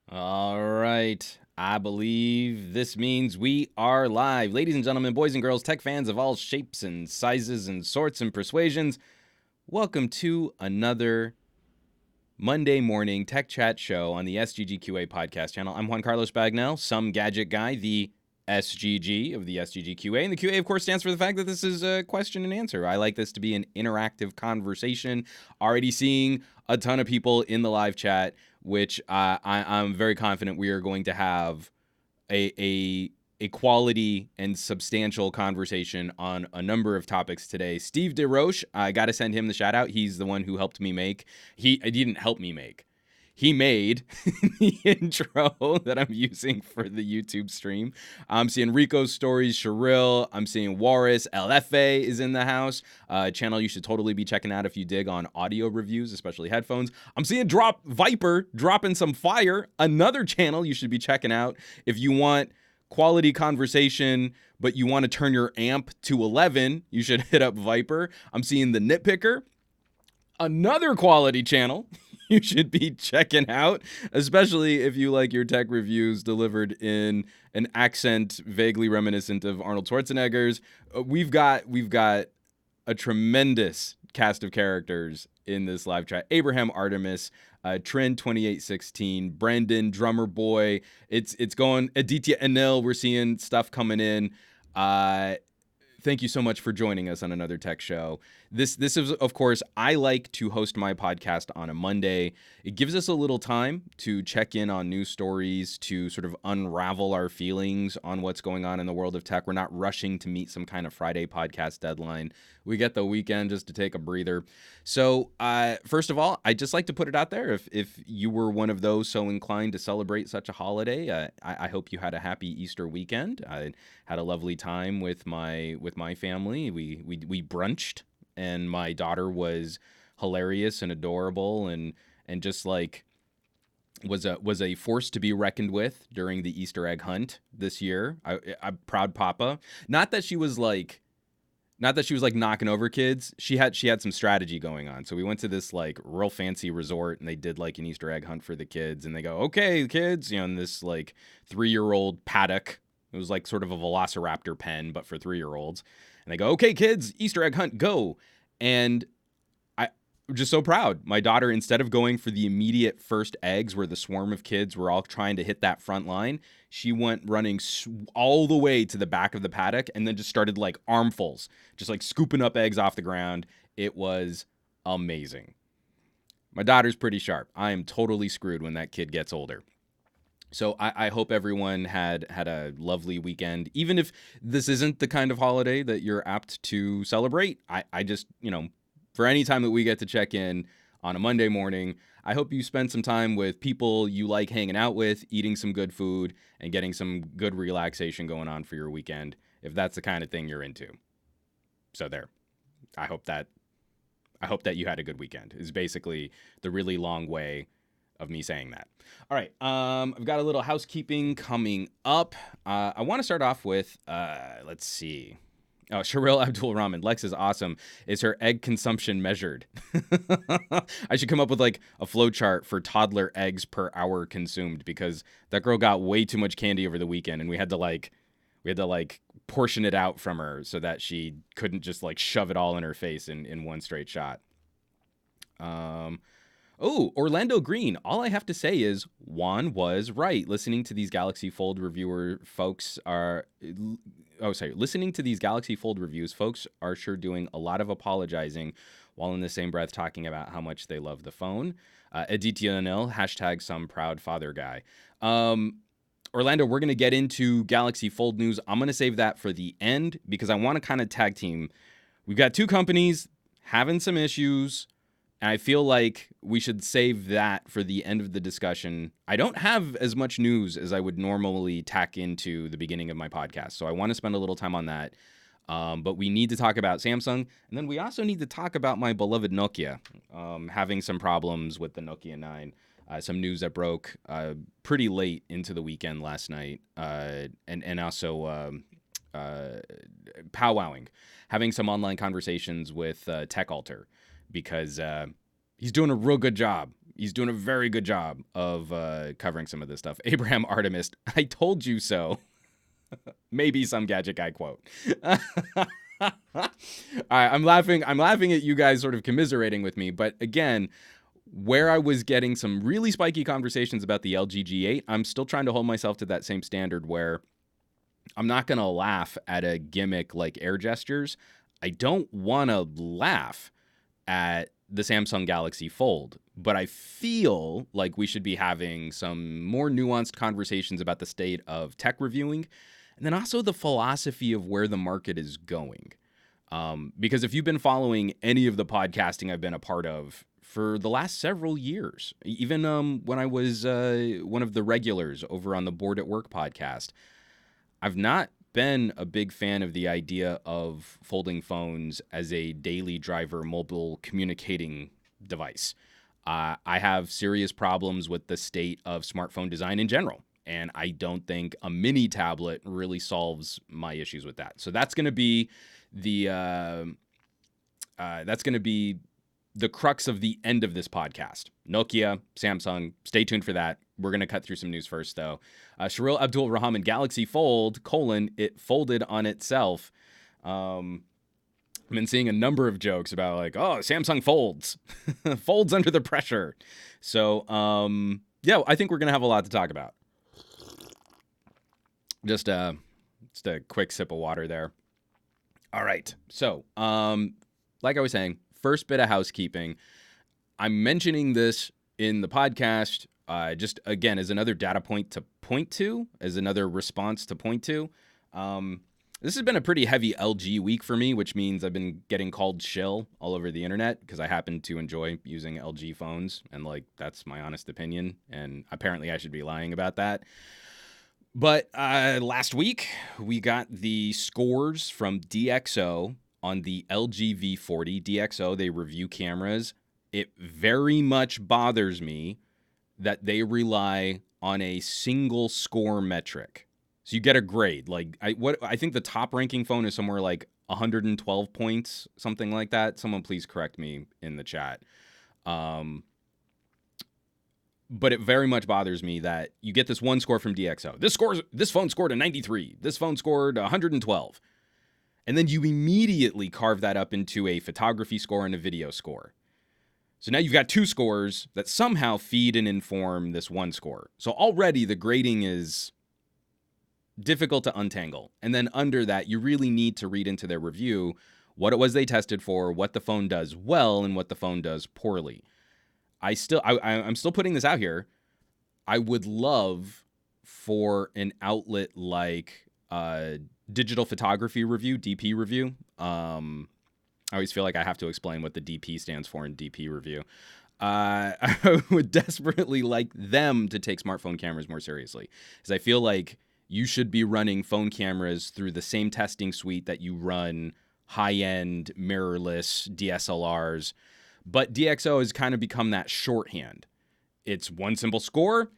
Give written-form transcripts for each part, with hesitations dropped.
All right. I believe this means we are live. Ladies and gentlemen, boys and girls, tech fans of all shapes and sizes and sorts and persuasions, welcome to another Monday morning tech chat show on the SGGQA podcast channel. I'm Juan Carlos Bagnell, some gadget guy, the SGG of the SGGQA. And the QA, of course, stands for the fact that this is a question and answer. I like this to be an interactive conversation. Already seeing a ton of people in the live chat, which I'm very confident we are going to have a quality and substantial conversation on a number of topics today. Steve DeRoche, I got to send him the shout out. He's the one who helped me make. He didn't help me make. He made the intro that I'm using for the YouTube stream. I'm seeing Rico's stories, Sherrill. I'm seeing Warris. LFA is in the house. Channel you should totally be checking out if you dig on audio reviews, especially headphones. I'm seeing Drop Viper dropping some fire. Another channel you should be checking out if you want quality conversation, but you want to turn your amp to 11, you should hit up Viper. I'm seeing the Nitpicker, another quality channel you should be checking out, especially if you like your tech reviews delivered in an accent vaguely reminiscent of Arnold Schwarzenegger's. We've got a tremendous cast of characters in this live chat. Abraham Artemis, Trend 2816, Brandon, Drummer Boy. It's going. Aditya Anil, we're seeing stuff coming in. Thank you so much for joining us on another tech show. This is, of course, I like to host my podcast on a Monday. It gives us a little time to check in on news stories, to sort of unravel our feelings on what's going on in the world of tech. We're not rushing to meet some kind of Friday podcast deadline. We get the weekend just to take a breather. So, first of all, I'd just like to put it out there. If you were one of those so inclined to celebrate such a holiday, I hope you had a happy Easter weekend. I had a lovely time with my family. We brunched, and my daughter was hilarious and adorable and just like was a force to be reckoned with during the Easter egg hunt this year. I'm proud papa. Not that she was like knocking over kids. She had some strategy going on. So we went to this like real fancy resort and they did like an Easter egg hunt for the kids, and they go, "Okay, kids," in this like 3-year-old paddock. It was like sort of a velociraptor pen, but for 3-year-olds. And they go, "Okay, kids, Easter egg hunt, go." And I'm just so proud. My daughter, instead of going for the immediate first eggs where the swarm of kids were all trying to hit that front line, she went running all the way to the back of the paddock and then just started like armfuls, just like scooping up eggs off the ground. It was amazing. My daughter's pretty sharp. I am totally screwed when that kid gets older. So I hope everyone had a lovely weekend. Even if this isn't the kind of holiday that you're apt to celebrate, I just, for any time that we get to check in on a Monday morning, I hope you spend some time with people you like hanging out with, eating some good food, and getting some good relaxation going on for your weekend, if that's the kind of thing you're into. So there. I hope that you had a good weekend, is basically the really long way of me saying that. All right. I've got a little housekeeping coming up. I want to start off with, let's see. Oh, Sherrill Abdul Rahman. Lex is awesome. Is her egg consumption measured? I should come up with like a flow chart for toddler eggs per hour consumed, because that girl got way too much candy over the weekend, and we had to portion it out from her so that she couldn't just like shove it all in her face in one straight shot. Orlando Green. All I have to say is Juan was right. Listening to these Galaxy Fold reviews, folks are sure doing a lot of apologizing while in the same breath talking about how much they love the phone. Aditya Anil, hashtag some proud father guy. Orlando, we're going to get into Galaxy Fold news. I'm going to save that for the end because I want to kind of tag team. We've got two companies having some issues, and I feel like we should save that for the end of the discussion. I don't have as much news as I would normally tack into the beginning of my podcast, so I want to spend a little time on that. But we need to talk about Samsung, and then we also need to talk about my beloved Nokia, having some problems with the Nokia 9. Some news that broke pretty late into the weekend last night, and also powwowing, having some online conversations with TechAlter, because he's doing a real good job He's doing a very good job of covering some of this stuff. Abraham Artemis, I told you so. Maybe some gadget guy quote. All right, I'm laughing at you guys sort of commiserating with me, but again, where I was getting some really spiky conversations about the LG G8, I'm still trying to hold myself to that same standard where I'm not going to laugh at a gimmick like air gestures. I don't want to laugh at the Samsung Galaxy Fold, but I feel like we should be having some more nuanced conversations about the state of tech reviewing and then also the philosophy of where the market is going. Because if you've been following any of the podcasting I've been a part of for the last several years, even when I was one of the regulars over on the Board at Work podcast, I've not been a big fan of the idea of folding phones as a daily driver mobile communicating device. I have serious problems with the state of smartphone design in general, and I don't think a mini tablet really solves my issues with that. So that's going to be the crux of the end of this podcast. Nokia, Samsung, stay tuned for that. We're going to cut through some news first, though. Sharil Abdul Rahman, Galaxy Fold, it folded on itself. I've been seeing a number of jokes about like, oh, Samsung folds. Folds under the pressure. So, yeah, I think we're going to have a lot to talk about. Just a quick sip of water there. All right. So, like I was saying, first bit of housekeeping. I'm mentioning this in the podcast just, again, as another data point to point to, as another response to point to. This has been a pretty heavy LG week for me, which means I've been getting called shill all over the internet because I happen to enjoy using LG phones. And, like, that's my honest opinion. And apparently I should be lying about that. But last week, we got the scores from DxO on the LG V40. DxO, they review cameras. It very much bothers me that they rely on a single score metric. So you get a grade. Like I think the top ranking phone is somewhere like 112 points, something like that. Someone please correct me in the chat. But it very much bothers me that you get this one score from DxO. This phone scored a 93. This phone scored 112. And then you immediately carve that up into a photography score and a video score. So now you've got two scores that somehow feed and inform this one score. So already the grading is difficult to untangle. And then under that, you really need to read into their review what it was they tested for, what the phone does well, and what the phone does poorly. I'm still putting this out here. I would love for an outlet like Digital Photography Review, DP Review. I always feel like I have to explain what the DP stands for in DP Review. I would desperately like them to take smartphone cameras more seriously, because I feel like you should be running phone cameras through the same testing suite that you run high-end mirrorless DSLRs. But DxO has kind of become that shorthand. It's one simple score,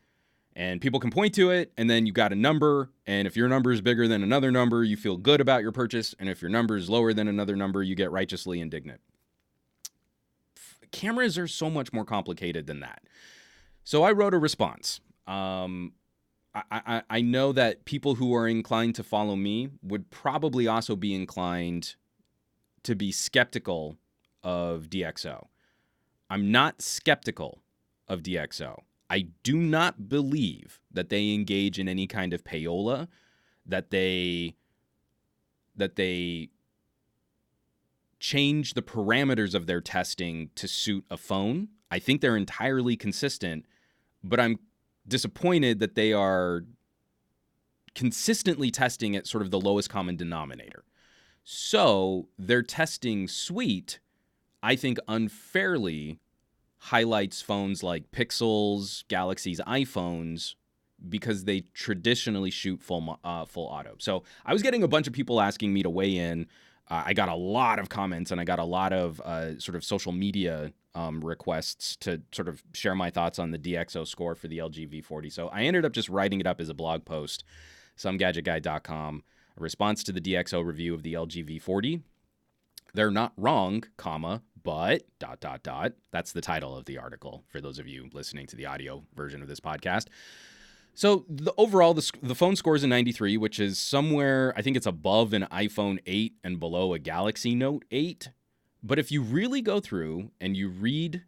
and people can point to it, and then you got a number, and if your number is bigger than another number, you feel good about your purchase, and if your number is lower than another number, you get righteously indignant. Cameras are so much more complicated than that. So I wrote a response. I know that people who are inclined to follow me would probably also be inclined to be skeptical of DxO. I'm not skeptical of DxO. I do not believe that they engage in any kind of payola, that they change the parameters of their testing to suit a phone. I think they're entirely consistent, but I'm disappointed that they are consistently testing at sort of the lowest common denominator. So their testing suite, I think, unfairly highlights phones like Pixels, Galaxy's iPhones, because they traditionally shoot full auto. So I was getting a bunch of people asking me to weigh in. I got a lot of comments, and I got a lot of sort of social media requests to sort of share my thoughts on the DxO score for the LG V40. So I ended up just writing it up as a blog post, somegadgetguy.com, a response to the DxO review of the LG V40. They're not wrong, comma, But that's the title of the article for those of you listening to the audio version of this podcast. So overall, the phone scores a 93, which is somewhere, I think it's above an iPhone 8 and below a Galaxy Note 8. But if you really go through and you read,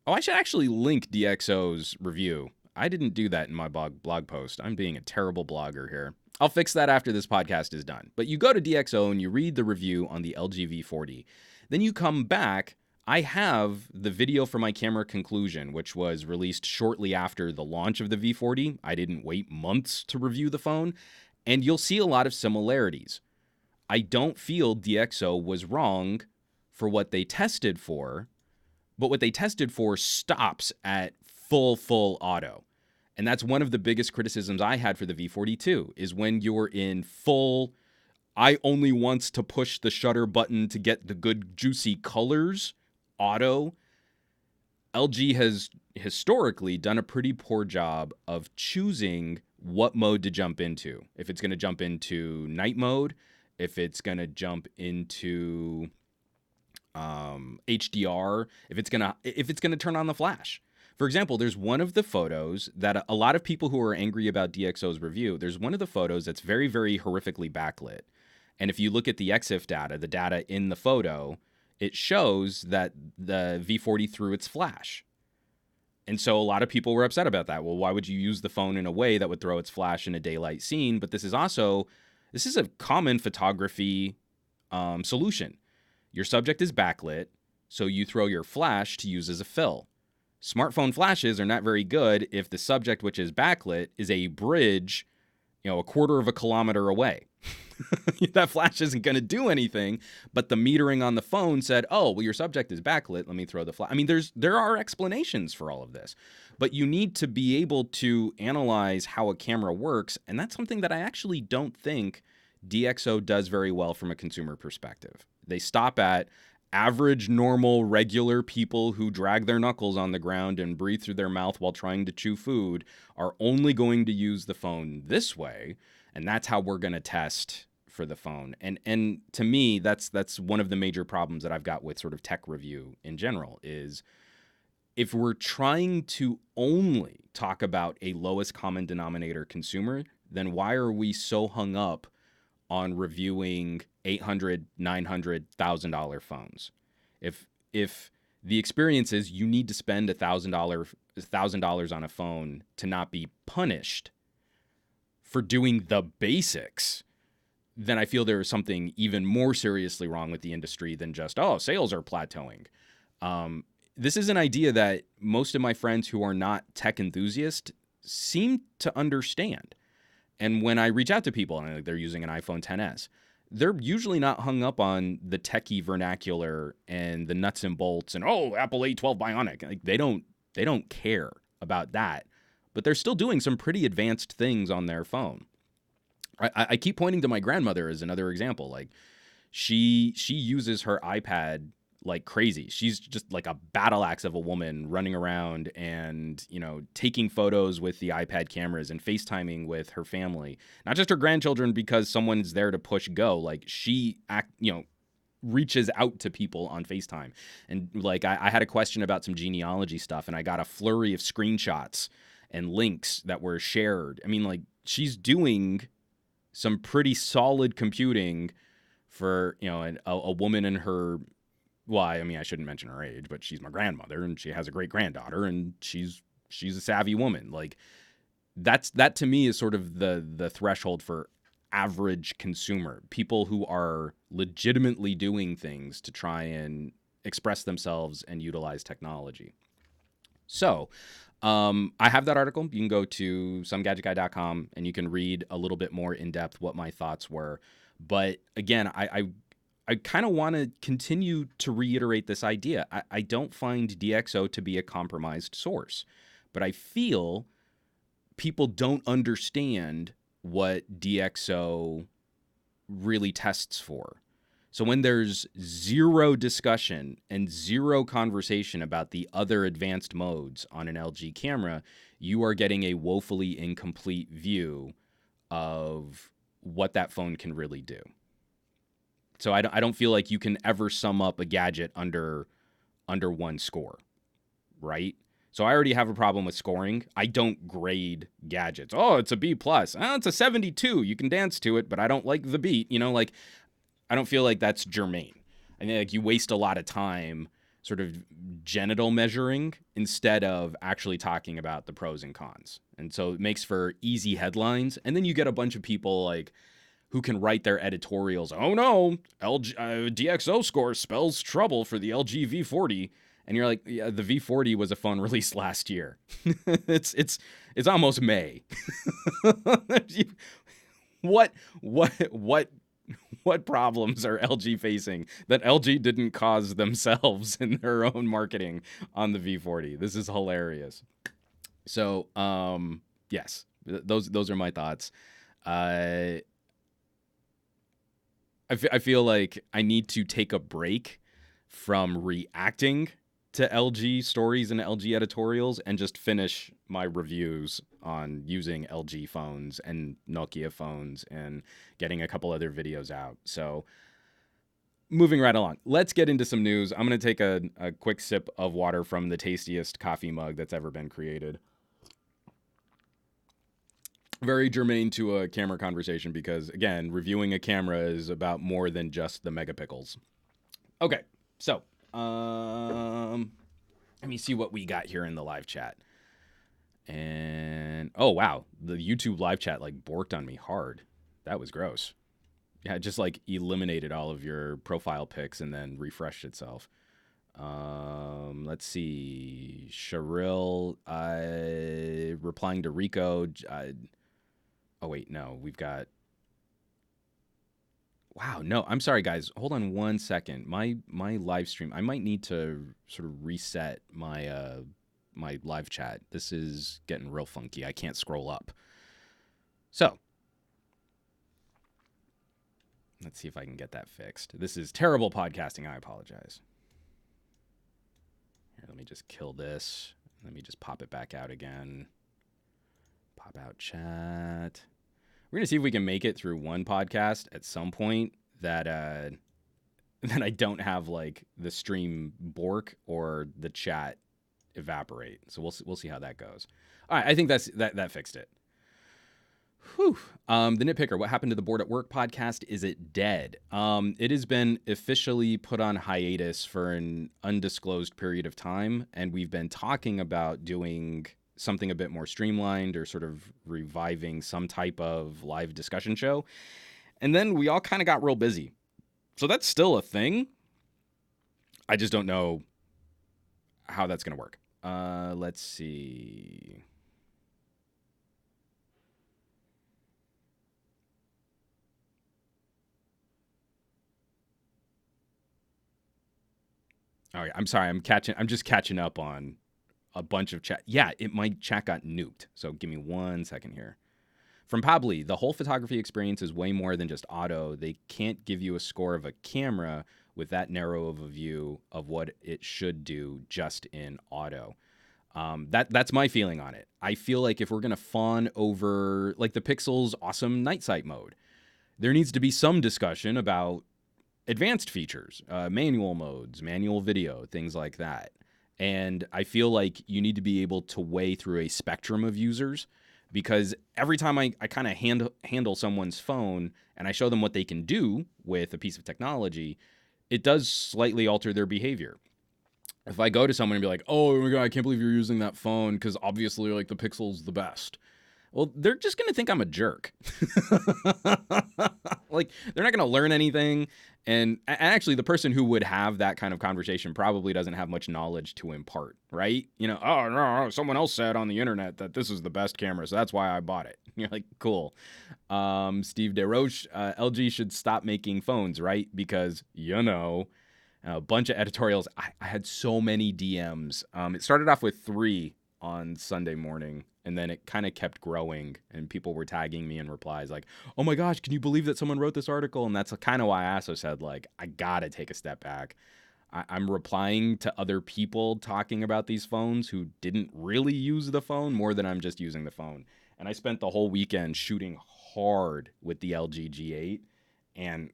I should actually link DxO's review. I didn't do that in my blog post. I'm being a terrible blogger here. I'll fix that after this podcast is done. But you go to DxO and you read the review on the LG V40. Then you come back. I have the video for my camera conclusion, which was released shortly after the launch of the V40. I didn't wait months to review the phone, and you'll see a lot of similarities. I don't feel DxO was wrong for what they tested for, but what they tested for stops at full auto. And that's one of the biggest criticisms I had for the V42 is when you're in full, I only wants to push the shutter button to get the good juicy colors, auto. LG has historically done a pretty poor job of choosing what mode to jump into. If it's going to jump into night mode, if it's going to jump into HDR, if it's going to turn on the flash. For example, there's one of the photos that a lot of people who are angry about DxO's review, there's one of the photos that's very, very horrifically backlit. And if you look at the EXIF data, the data in the photo, it shows that the V40 threw its flash. And so a lot of people were upset about that. Well, why would you use the phone in a way that would throw its flash in a daylight scene? But this is a common photography solution. Your subject is backlit, so you throw your flash to use as a fill. Smartphone flashes are not very good if the subject, which is backlit, is a bridge, a quarter of a kilometer away. That flash isn't going to do anything, but the metering on the phone said, oh, well, your subject is backlit. Let me throw the flash. I mean, there are explanations for all of this, but you need to be able to analyze how a camera works, and that's something that I actually don't think DxO does very well from a consumer perspective. They stop at average, normal, regular people who drag their knuckles on the ground and breathe through their mouth while trying to chew food are only going to use the phone this way, and that's how we're going to test for the phone. And to me, that's one of the major problems that I've got with sort of tech review in general is if we're trying to only talk about a lowest common denominator consumer, then why are we so hung up on reviewing $800, $900, $1,000 phones? If the experience is you need to spend $1,000 on a phone to not be punished for doing the basics, then I feel there is something even more seriously wrong with the industry than just, sales are plateauing. This is an idea that most of my friends who are not tech enthusiasts seem to understand. And when I reach out to people and they're using an iPhone XS, they're usually not hung up on the techie vernacular and the nuts and bolts and, Apple A12 Bionic. Like they don't care about that, but they're still doing some pretty advanced things on their phone. I keep pointing to my grandmother as another example. Like she uses her iPad like crazy. She's just like a battle axe of a woman running around and, taking photos with the iPad cameras and FaceTiming with her family, not just her grandchildren because someone's there to push go. Like she reaches out to people on FaceTime. And like I had a question about some genealogy stuff and I got a flurry of screenshots and links that were shared. I mean, like she's doing some pretty solid computing for, a woman in her, I shouldn't mention her age, but she's my grandmother and she has a great granddaughter and she's a savvy woman. Like that to me is sort of the threshold for average consumer, people who are legitimately doing things to try and express themselves and utilize technology. So, I have that article. You can go to somegadgetguy.com and you can read a little bit more in depth what my thoughts were. But again, I kind of want to continue to reiterate this idea. I don't find DxO to be a compromised source, but I feel people don't understand what DxO really tests for. So when there's zero discussion and zero conversation about the other advanced modes on an LG camera, you are getting a woefully incomplete view of what that phone can really do. So I don't feel like you can ever sum up a gadget under under one score, right? So I already have a problem with scoring. I don't grade gadgets. Oh, it's a B plus. Oh, it's a 72. You can dance to it, but I don't like the beat. Like I don't feel like that's germane. I think like you waste a lot of time sort of genital measuring instead of actually talking about the pros and cons. And so it makes for easy headlines. And then you get a bunch of people like who can write their editorials. Oh no, DxO score spells trouble for the LG V40. And you're like, yeah, the V40 was a phone released last year. it's almost May. what what problems are LG facing that LG didn't cause themselves in their own marketing on the V40? This is hilarious. So, yes, those are my thoughts. I feel like I need to take a break from reacting to LG stories and LG editorials and just finish my reviews on using LG phones and Nokia phones and getting a couple other videos out. So moving right along, let's get into some news. I'm going to take a quick sip of water from the tastiest coffee mug that's ever been created. Very germane to a camera conversation because, again, reviewing a camera is about more than just the megapixels. Okay, so let me see what we got here in the live chat. And oh wow, the YouTube live chat like borked on me hard. That was gross. Yeah, it just like eliminated all of your profile pics and then refreshed itself. Let's see. Sharil replying to Rico. Oh wait, no, we've got. Wow, no, I'm sorry, guys. Hold on one second. My live stream. I might need to sort of reset my my live chat. This is getting real funky. I can't scroll up. So let's see if I can get that fixed. This is terrible podcasting. I apologize. Here, let me just kill this. Let me just pop it back out again. Pop out chat. We're gonna see if we can make it through one podcast at some point that that I don't have like the stream bork or the chat evaporate. So we'll see how that goes. All right, I think that fixed it. Whew. The Nitpicker, what happened to the Bored at Work podcast? Is it dead? It has been officially put on hiatus for an undisclosed period of time, and we've been talking about doing something a bit more streamlined or sort of reviving some type of live discussion show. And then we all kind of got real busy. So that's still a thing. I just don't know how that's going to work. Let's see. All right, I'm sorry. I'm just catching up on a bunch of chat. Yeah, my chat got nuked. So give me 1 second here. From Pabli, the whole photography experience is way more than just auto. They can't give you a score of a camera with that narrow of a view of what it should do just in auto. That's my feeling on it. I feel like if we're going to fawn over like the Pixel's awesome night sight mode, there needs to be some discussion about advanced features, manual modes, manual video, things like that. And I feel like you need to be able to weigh through a spectrum of users, because every time I kind of handle someone's phone and I show them what they can do with a piece of technology, it does slightly alter their behavior. If I go to someone and be like, oh my God, I can't believe you're using that phone because obviously like the Pixel's the best. Well, they're just going to think I'm a jerk. Like, they're not going to learn anything. And actually, the person who would have that kind of conversation probably doesn't have much knowledge to impart, right? You know, oh, no, someone else said on the internet that this is the best camera, so that's why I bought it. You're like, cool. Steve DeRoche, LG should stop making phones, right? Because, you know, a bunch of editorials. I had so many DMs. It started off with 3 on Sunday morning, and then it kind of kept growing, and people were tagging me in replies like, oh my gosh, can you believe that someone wrote this article? And that's kind of why I also said, like, I gotta take a step back. I'm replying to other people talking about these phones who didn't really use the phone more than I'm just using the phone. And I spent the whole weekend shooting hard with the LG G8, and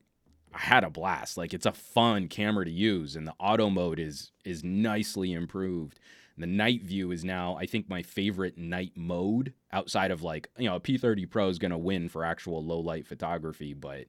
I had a blast. Like, it's a fun camera to use, and the auto mode is nicely improved. And the night view is now, I think, my favorite night mode outside of, like, a P30 Pro is going to win for actual low light photography. But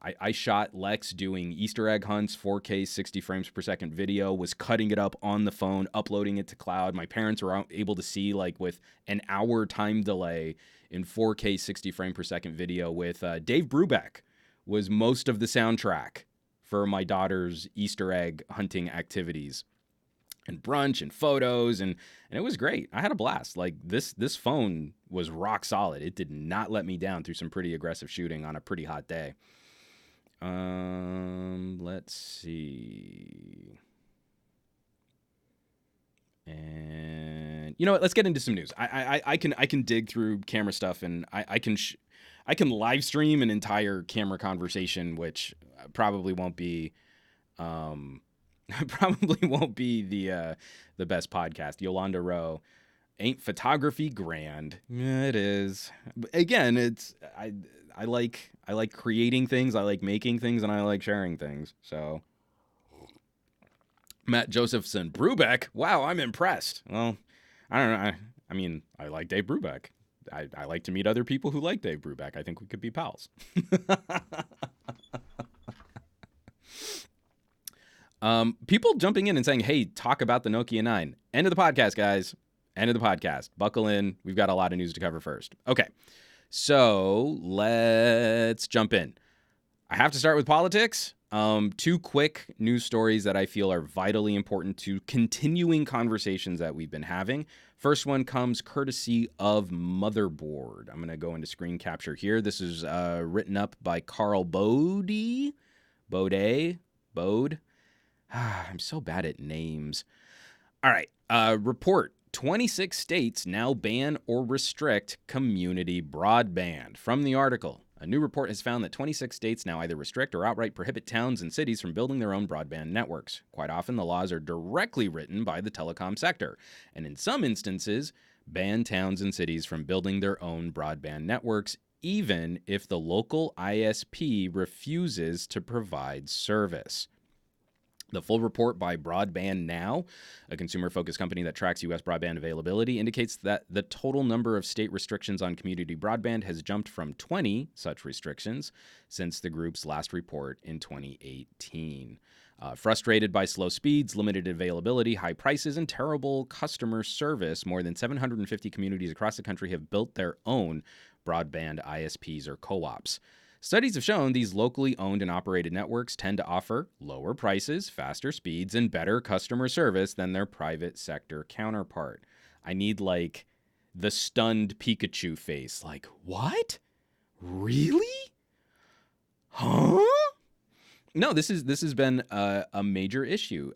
I shot Lex doing Easter egg hunts, 4K, 60 frames per second video, was cutting it up on the phone, uploading it to cloud. My parents were able to see, like, with an hour time delay in 4K, 60 frame per second video with Dave Brubeck was most of the soundtrack for my daughter's Easter egg hunting activities and brunch and photos, and it was great. I had a blast. Like, this phone was rock solid. It did not let me down through some pretty aggressive shooting on a pretty hot day. Let's see. And you know what? Let's get into some news. I can dig through camera stuff, and I can live stream an entire camera conversation, which probably won't be the best podcast. Yolanda Rowe, ain't photography grand? Yeah, it is. But again, I like creating things, I like making things, and I like sharing things. So Matt Josephson, Brubeck. Wow, I'm impressed. Well, I don't know. I mean, I like Dave Brubeck. I like to meet other people who like Dave Brubeck. I think we could be pals. People jumping in and saying, hey, talk about the Nokia 9. End of the podcast, guys. End of the podcast. Buckle in. We've got a lot of news to cover first. Okay, so let's jump in. I have to start with politics. Two quick news stories that I feel are vitally important to continuing conversations that we've been having. First one comes courtesy of Motherboard. I'm going to go into screen capture here. This is written up by Carl Bode. I'm so bad at names. All right. Report. 26 states now ban or restrict community broadband. From the article, a new report has found that 26 states now either restrict or outright prohibit towns and cities from building their own broadband networks. Quite often, the laws are directly written by the telecom sector, and in some instances, ban towns and cities from building their own broadband networks, even if the local ISP refuses to provide service. The full report by Broadband Now, a consumer-focused company that tracks U.S. broadband availability, indicates that the total number of state restrictions on community broadband has jumped from 20 such restrictions since the group's last report in 2018. Frustrated by slow speeds, limited availability, high prices, and terrible customer service, more than 750 communities across the country have built their own broadband ISPs or co-ops. Studies have shown these locally owned and operated networks tend to offer lower prices, faster speeds, and better customer service than their private sector counterpart. I need, like, the stunned Pikachu face. Like, what? Really? Huh? No, this has been a major issue.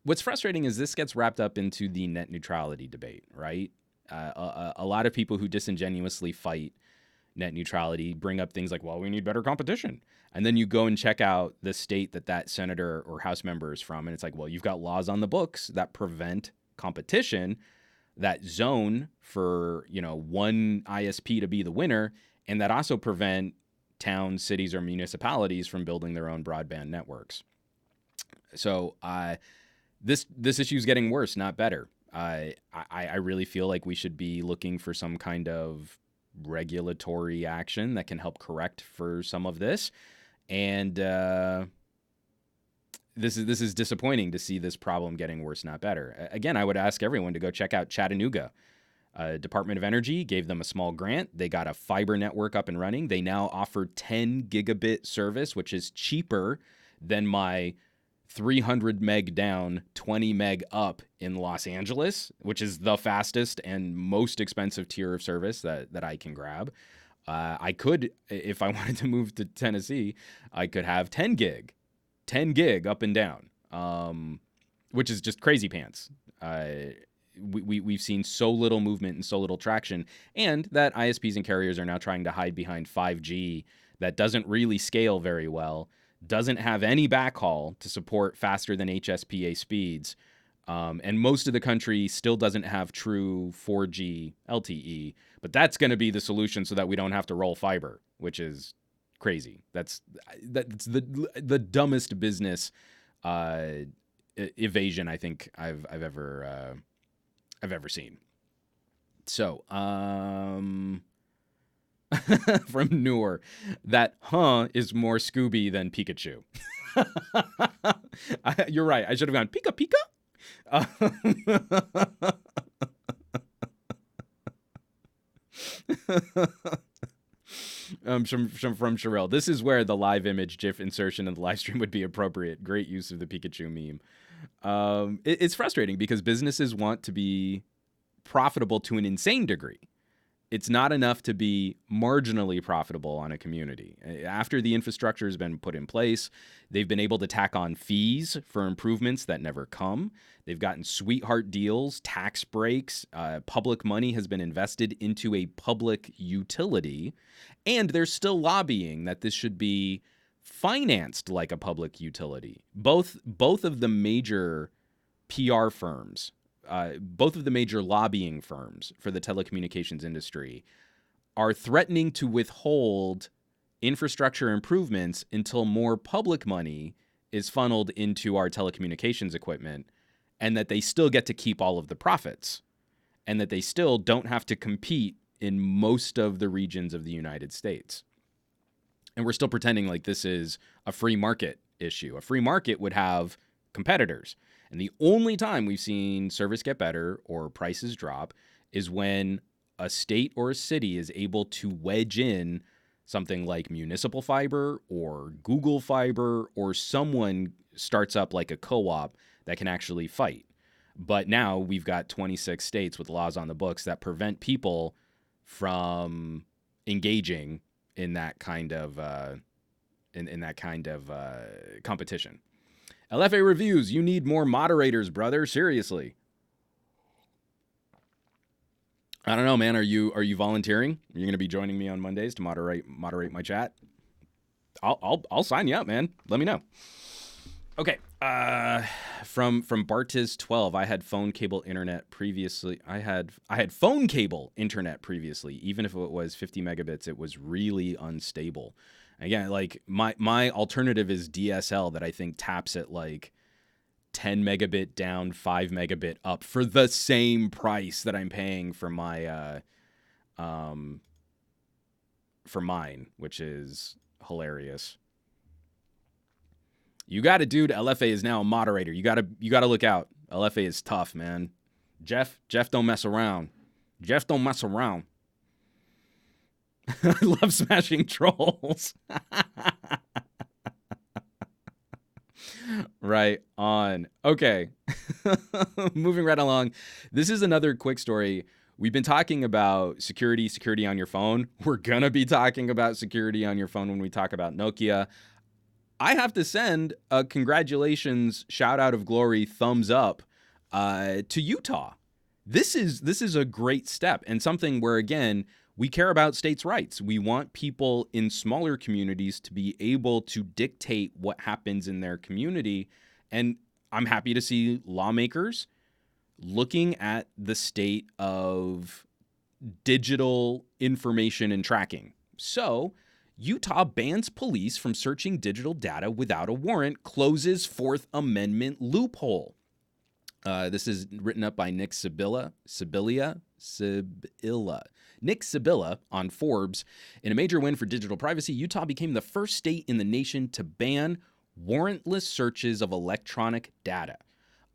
What's frustrating is this gets wrapped up into the net neutrality debate, right? A lot of people who disingenuously fight net neutrality bring up things like, well, we need better competition. And then you go and check out the state that senator or House member is from, and it's like, well, you've got laws on the books that prevent competition, that zone for, one ISP to be the winner, and that also prevent towns, cities, or municipalities from building their own broadband networks. So this issue is getting worse, not better. I really feel like we should be looking for some kind of regulatory action that can help correct for some of this. And this is disappointing to see this problem getting worse, not better. Again, I would ask everyone to go check out Chattanooga. Department of Energy gave them a small grant. They got a fiber network up and running. They now offer 10 gigabit service, which is cheaper than my 300 meg down, 20 meg up in Los Angeles, which is the fastest and most expensive tier of service that I can grab. I could, if I wanted to move to Tennessee, I could have 10 gig up and down, which is just crazy pants. We've seen so little movement and so little traction, and that ISPs and carriers are now trying to hide behind 5G that doesn't really scale very well, doesn't have any backhaul to support faster than HSPA speeds, and most of the country still doesn't have true 4G LTE, but that's going to be the solution so that we don't have to roll fiber, which is crazy. That's the dumbest business evasion I think I've ever seen. So, from Noor, that is more Scooby than Pikachu. You're right. I should have gone Pika Pika. From Sherelle. This is where the live image GIF insertion in the live stream would be appropriate. Great use of the Pikachu meme. It's frustrating because businesses want to be profitable to an insane degree. It's not enough to be marginally profitable on a community. After the infrastructure has been put in place, they've been able to tack on fees for improvements that never come. They've gotten sweetheart deals, tax breaks, public money has been invested into a public utility, and they're still lobbying that this should be financed like a public utility. Both of the major PR firms, both of the major lobbying firms for the telecommunications industry are threatening to withhold infrastructure improvements until more public money is funneled into our telecommunications equipment, and that they still get to keep all of the profits, and that they still don't have to compete in most of the regions of the United States. And we're still pretending like this is a free market issue. A free market would have competitors. And the only time we've seen service get better or prices drop is when a state or a city is able to wedge in something like municipal fiber or Google fiber, or someone starts up like a co-op that can actually fight. But now we've got 26 states with laws on the books that prevent people from engaging in that kind of competition. LFA reviews, you need more moderators, brother. Seriously. I don't know, man. Are you volunteering? Are you going to be joining me on Mondays to moderate my chat? I'll sign you up, man. Let me know. Okay. From Bartiz12, I had phone cable internet previously. I had phone cable internet previously. Even if it was 50 megabits, it was really unstable. Again, like my alternative is DSL that I think taps at like 10 megabit down, 5 megabit up for the same price that I'm paying for my for mine, which is hilarious. You got it, dude. LFA is now a moderator. You gotta look out. LFA is tough, man. Jeff don't mess around. Jeff don't mess around. I love smashing trolls. Right on. Okay. Moving right along. This is another quick story. We've been talking about security on your phone. We're going to be talking about security on your phone when we talk about Nokia. I have to send a congratulations, shout out of glory, thumbs up to Utah. This is a great step, and something where, again, we care about states' rights. We want people in smaller communities to be able to dictate what happens in their community. And I'm happy to see lawmakers looking at the state of digital information and tracking. So, Utah bans police from searching digital data without a warrant, closes Fourth Amendment loophole. This is written up by Nick Sibylla. Nick Sibylla on Forbes. In a major win for digital privacy, Utah became the first state in the nation to ban warrantless searches of electronic data.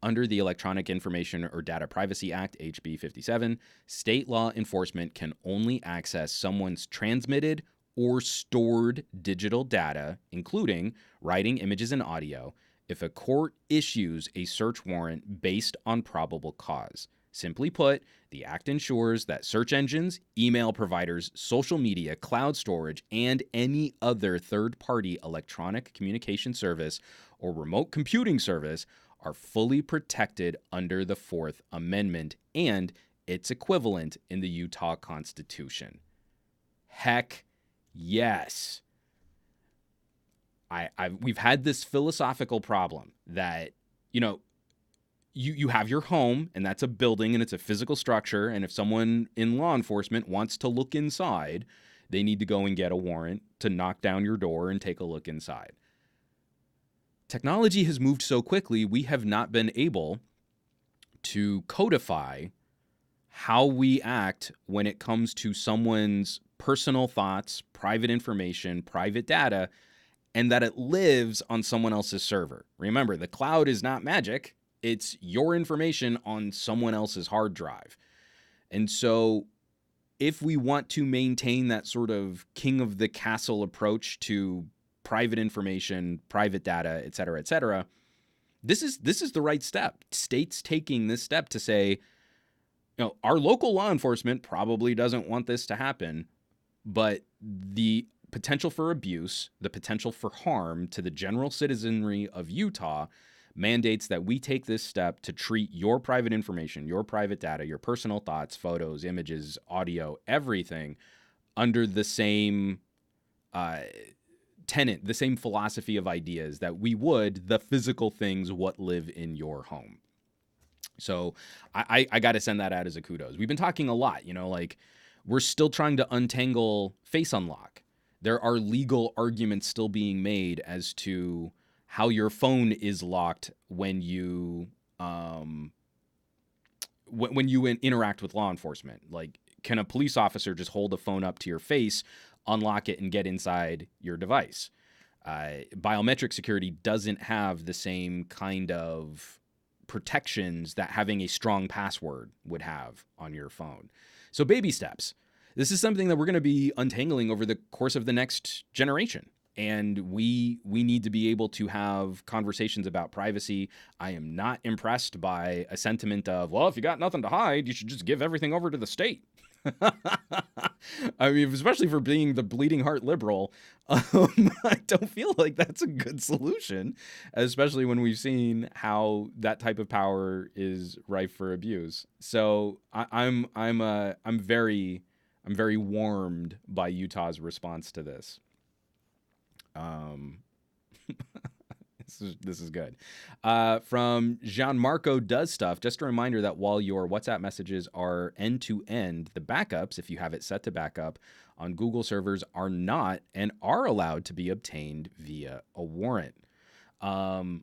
Under the Electronic Information or Data Privacy Act, HB 57, state law enforcement can only access someone's transmitted or stored digital data, including writing, images, and audio, if a court issues a search warrant based on probable cause. Simply put, the act ensures that search engines, email providers, social media, cloud storage, and any other third-party electronic communication service or remote computing service are fully protected under the Fourth Amendment and its equivalent in the Utah Constitution. Heck yes. We've had this philosophical problem that, you have your home, and that's a building, and it's a physical structure, and if someone in law enforcement wants to look inside, they need to go and get a warrant to knock down your door and take a look inside. Technology has moved so quickly, we have not been able to codify how we act when it comes to someone's personal thoughts, private information, private data, and that it lives on someone else's server. Remember, the cloud is not magic. It's your information on someone else's hard drive. And so if we want to maintain that sort of king of the castle approach to private information, private data, et cetera, this is the right step. States taking this step to say, our local law enforcement probably doesn't want this to happen, but the potential for abuse, the potential for harm to the general citizenry of Utah mandates that we take this step to treat your private information, your private data, your personal thoughts, photos, images, audio, everything under the same tenet, the same philosophy of ideas that we would the physical things what live in your home. So I got to send that out as a kudos. We've been talking a lot, we're still trying to untangle face unlock. There are legal arguments still being made as to how your phone is locked when you interact with law enforcement. Like, can a police officer just hold a phone up to your face, unlock it, and get inside your device? Biometric security doesn't have the same kind of protections that having a strong password would have on your phone. So baby steps. This is something that we're going to be untangling over the course of the next generation. And we need to be able to have conversations about privacy. I am not impressed by a sentiment of, well, if you got nothing to hide, you should just give everything over to the state. I mean, especially for being the bleeding heart liberal, I don't feel like that's a good solution, especially when we've seen how that type of power is rife for abuse. So I'm very warmed by Utah's response to this. This is good. From Gianmarco Does Stuff, just a reminder that while your WhatsApp messages are end-to-end, the backups, if you have it set to backup on Google servers, are not and are allowed to be obtained via a warrant. And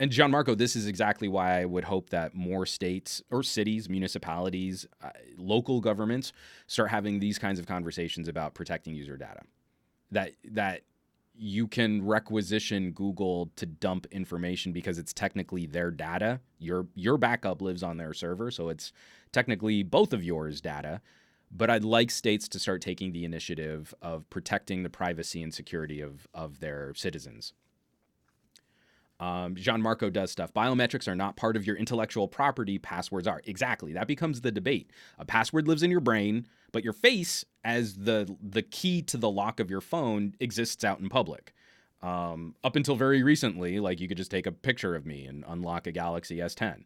Gianmarco, this is exactly why I would hope that more states or cities, municipalities, local governments start having these kinds of conversations about protecting user data. That you can requisition Google to dump information because it's technically their data. Your backup lives on their server, so it's technically both of yours data. But I'd like states to start taking the initiative of protecting the privacy and security of their citizens. Gianmarco Does Stuff. Biometrics are not part of your intellectual property. Passwords are. Exactly. That becomes the debate. A password lives in your brain, but your face as the key to the lock of your phone exists out in public. Up until very recently, like, you could just take a picture of me and unlock a Galaxy S10.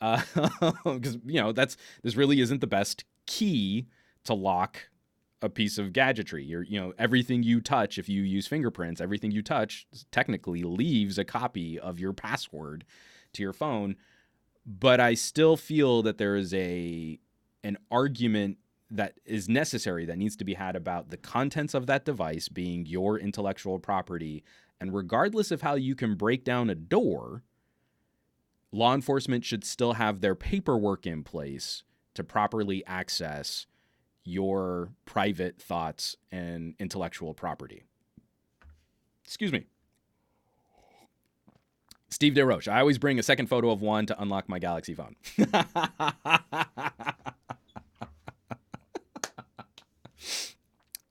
Because, this really isn't the best key to lock a piece of gadgetry. Everything you touch, if you use fingerprints, everything you touch technically leaves a copy of your password to your phone. But I still feel that there is an argument that is necessary, that needs to be had about the contents of that device being your intellectual property. And regardless of how you can break down a door, law enforcement should still have their paperwork in place to properly access your private thoughts and intellectual property. Excuse me. Steve DeRoche. I always bring a second photo of one to unlock my Galaxy phone.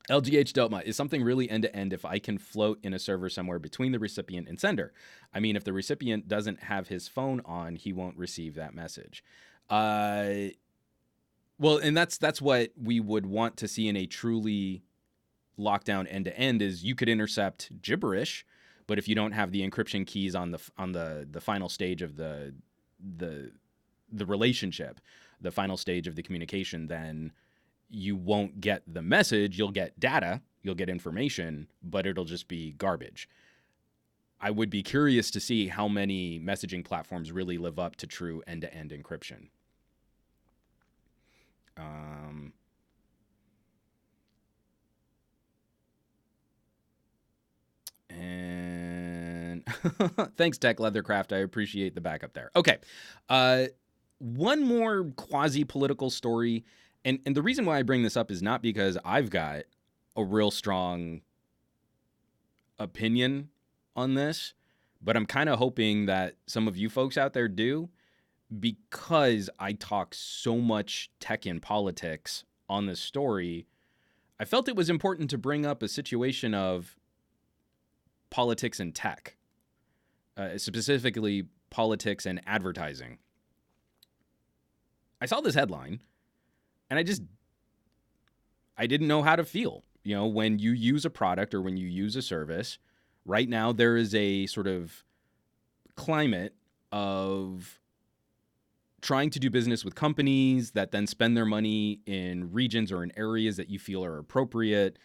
LGH Delma, is something really end-to-end if I can float in a server somewhere between the recipient and sender? I mean, if the recipient doesn't have his phone on, he won't receive that message. Well, and that's what we would want to see in a truly lockdown end-to-end, is you could intercept gibberish, but if you don't have the encryption keys on the final stage of the relationship, the final stage of the communication, then you won't get the message. You'll get data, you'll get information, but it'll just be garbage. I would be curious to see how many messaging platforms really live up to true end-to-end encryption. Thanks, Tech Leathercraft. I appreciate the backup there. Okay. One more quasi-political story. And the reason why I bring this up is not because I've got a real strong opinion on this, but I'm kind of hoping that some of you folks out there do, because I talk so much tech and politics on this story. I felt it was important to bring up a situation of politics and tech, specifically politics and advertising. I saw this headline and I didn't know how to feel. You know, when you use a product or when you use a service, right now there is a sort of climate of trying to do business with companies that then spend their money in regions or in areas that you feel are appropriate.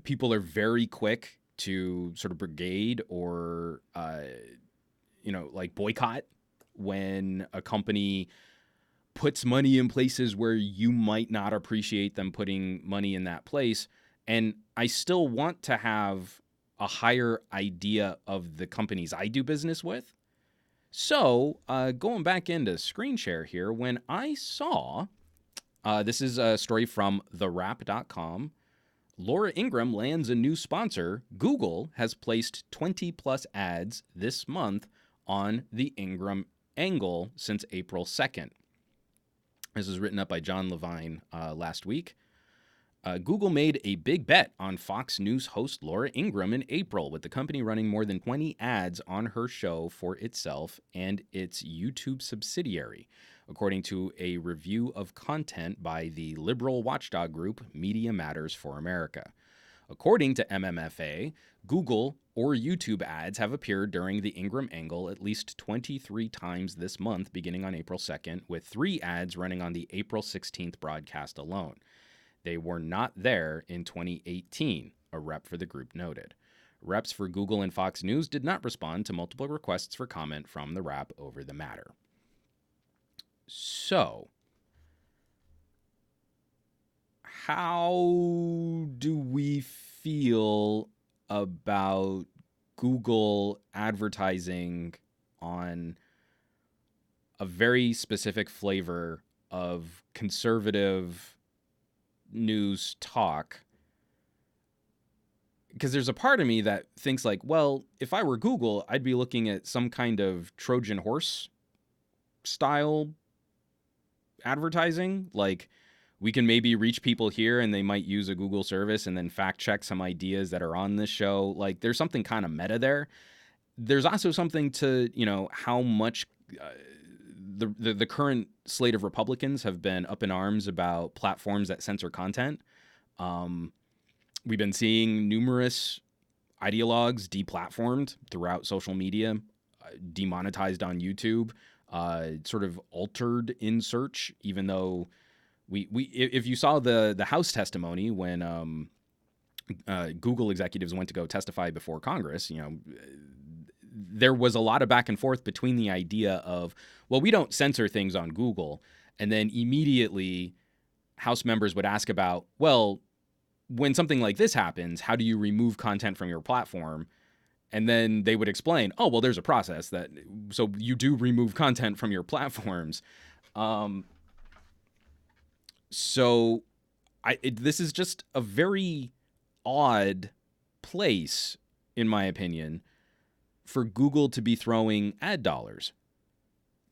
People are very quick to sort of brigade or, like boycott when a company puts money in places where you might not appreciate them putting money in that place. And I still want to have a higher idea of the companies I do business with. So going back into screen share here, when I saw, this is a story from therap.com, Laura Ingraham lands a new sponsor. Google has placed 20 plus ads this month on the Ingraham angle since April 2nd. This was written up by John Levine last week. Google made a big bet on Fox News host Laura Ingraham in April, with the company running more than 20 ads on her show for itself and its YouTube subsidiary, according to a review of content by the liberal watchdog group Media Matters for America. According to MMFA, Google or YouTube ads have appeared during the Ingraham angle at least 23 times this month, beginning on April 2nd, with 3 ads running on the April 16th broadcast alone. They were not there in 2018, a rep for the group noted. Reps for Google and Fox News did not respond to multiple requests for comment from the Wrap over the matter. So, how do we feel about Google advertising on a very specific flavor of conservative news talk? Because there's a part of me that thinks like, well, if I were Google, I'd be looking at some kind of Trojan horse style advertising. Like, we can maybe reach people here and they might use a Google service and then fact check some ideas that are on this show. Like, there's something kind of meta there. There's also something to, how much the current slate of Republicans have been up in arms about platforms that censor content. We've been seeing numerous ideologues deplatformed throughout social media, demonetized on YouTube, sort of altered in search, even though if you saw the House testimony when Google executives went to go testify before Congress, there was a lot of back and forth between the idea of, well, we don't censor things on Google. And then immediately House members would ask about, well, when something like this happens, how do you remove content from your platform? And then they would explain, oh, well, there's a process so you do remove content from your platforms. So this is just a very odd place, in my opinion, for Google to be throwing ad dollars.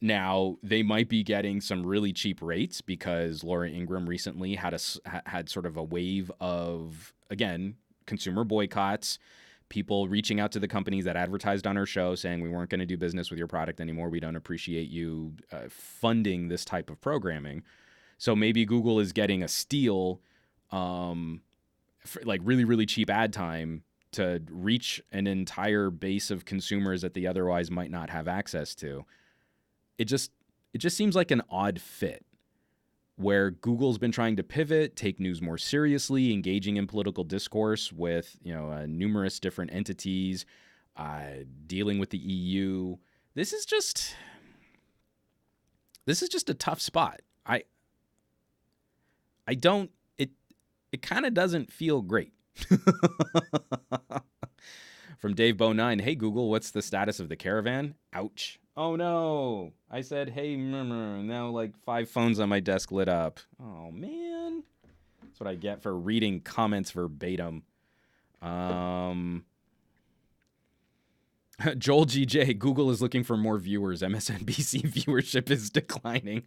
Now, they might be getting some really cheap rates because Laura Ingraham recently had sort of a wave of, again, consumer boycotts, people reaching out to the companies that advertised on her show saying we weren't going to do business with your product anymore. We don't appreciate you funding this type of programming. So maybe Google is getting a steal, for like really, really cheap ad time to reach an entire base of consumers that they otherwise might not have access to. It just seems like an odd fit where Google's been trying to pivot, take news more seriously, engaging in political discourse with, numerous different entities, dealing with the EU. This is just a tough spot. It kind of doesn't feel great. From Dave Bow 9, hey Google, what's the status of the caravan? Ouch. Oh no. I said, hey, now like 5 phones on my desk lit up. Oh man. That's what I get for reading comments verbatim. Joel GJ, Google is looking for more viewers. MSNBC viewership is declining.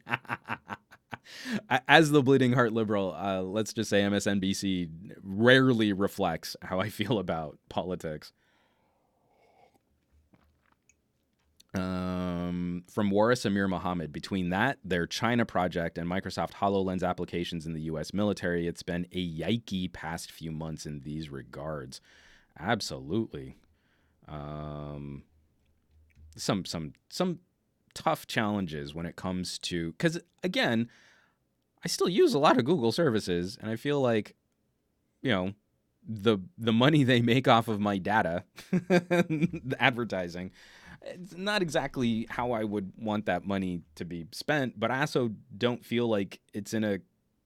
As the bleeding heart liberal, let's just say MSNBC rarely reflects how I feel about politics. From Waris Amir Mohammed, between that, their China project, and Microsoft HoloLens applications in the U.S. military, it's been a yikey past few months in these regards. Absolutely. Some tough challenges when it comes to, because again, I still use a lot of Google services, and I feel like, the money they make off of my data, the advertising, it's not exactly how I would want that money to be spent, but I also don't feel like it's in a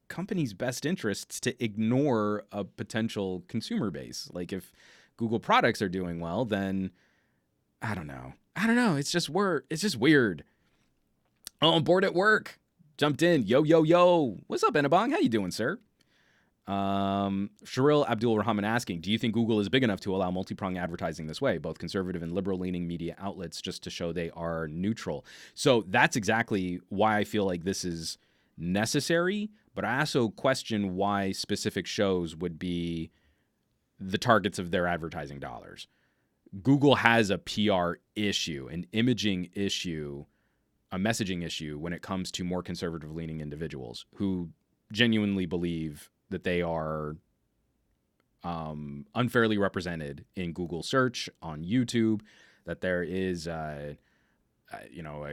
company's best interests to ignore a potential consumer base. Like if Google products are doing well, then I don't know. It's just weird. Oh, I'm bored at work. Jumped in. Yo. What's up, Enabong? How you doing, sir? Sharil Abdul Rahman asking, do you think Google is big enough to allow multi-pronged advertising this way, both conservative and liberal-leaning media outlets, just to show they are neutral? So that's exactly why I feel like this is necessary, but I also question why specific shows would be the targets of their advertising dollars. Google has a PR issue, an imaging issue, a messaging issue when it comes to more conservative-leaning individuals who genuinely believe that they are unfairly represented in Google search, on YouTube, that there is a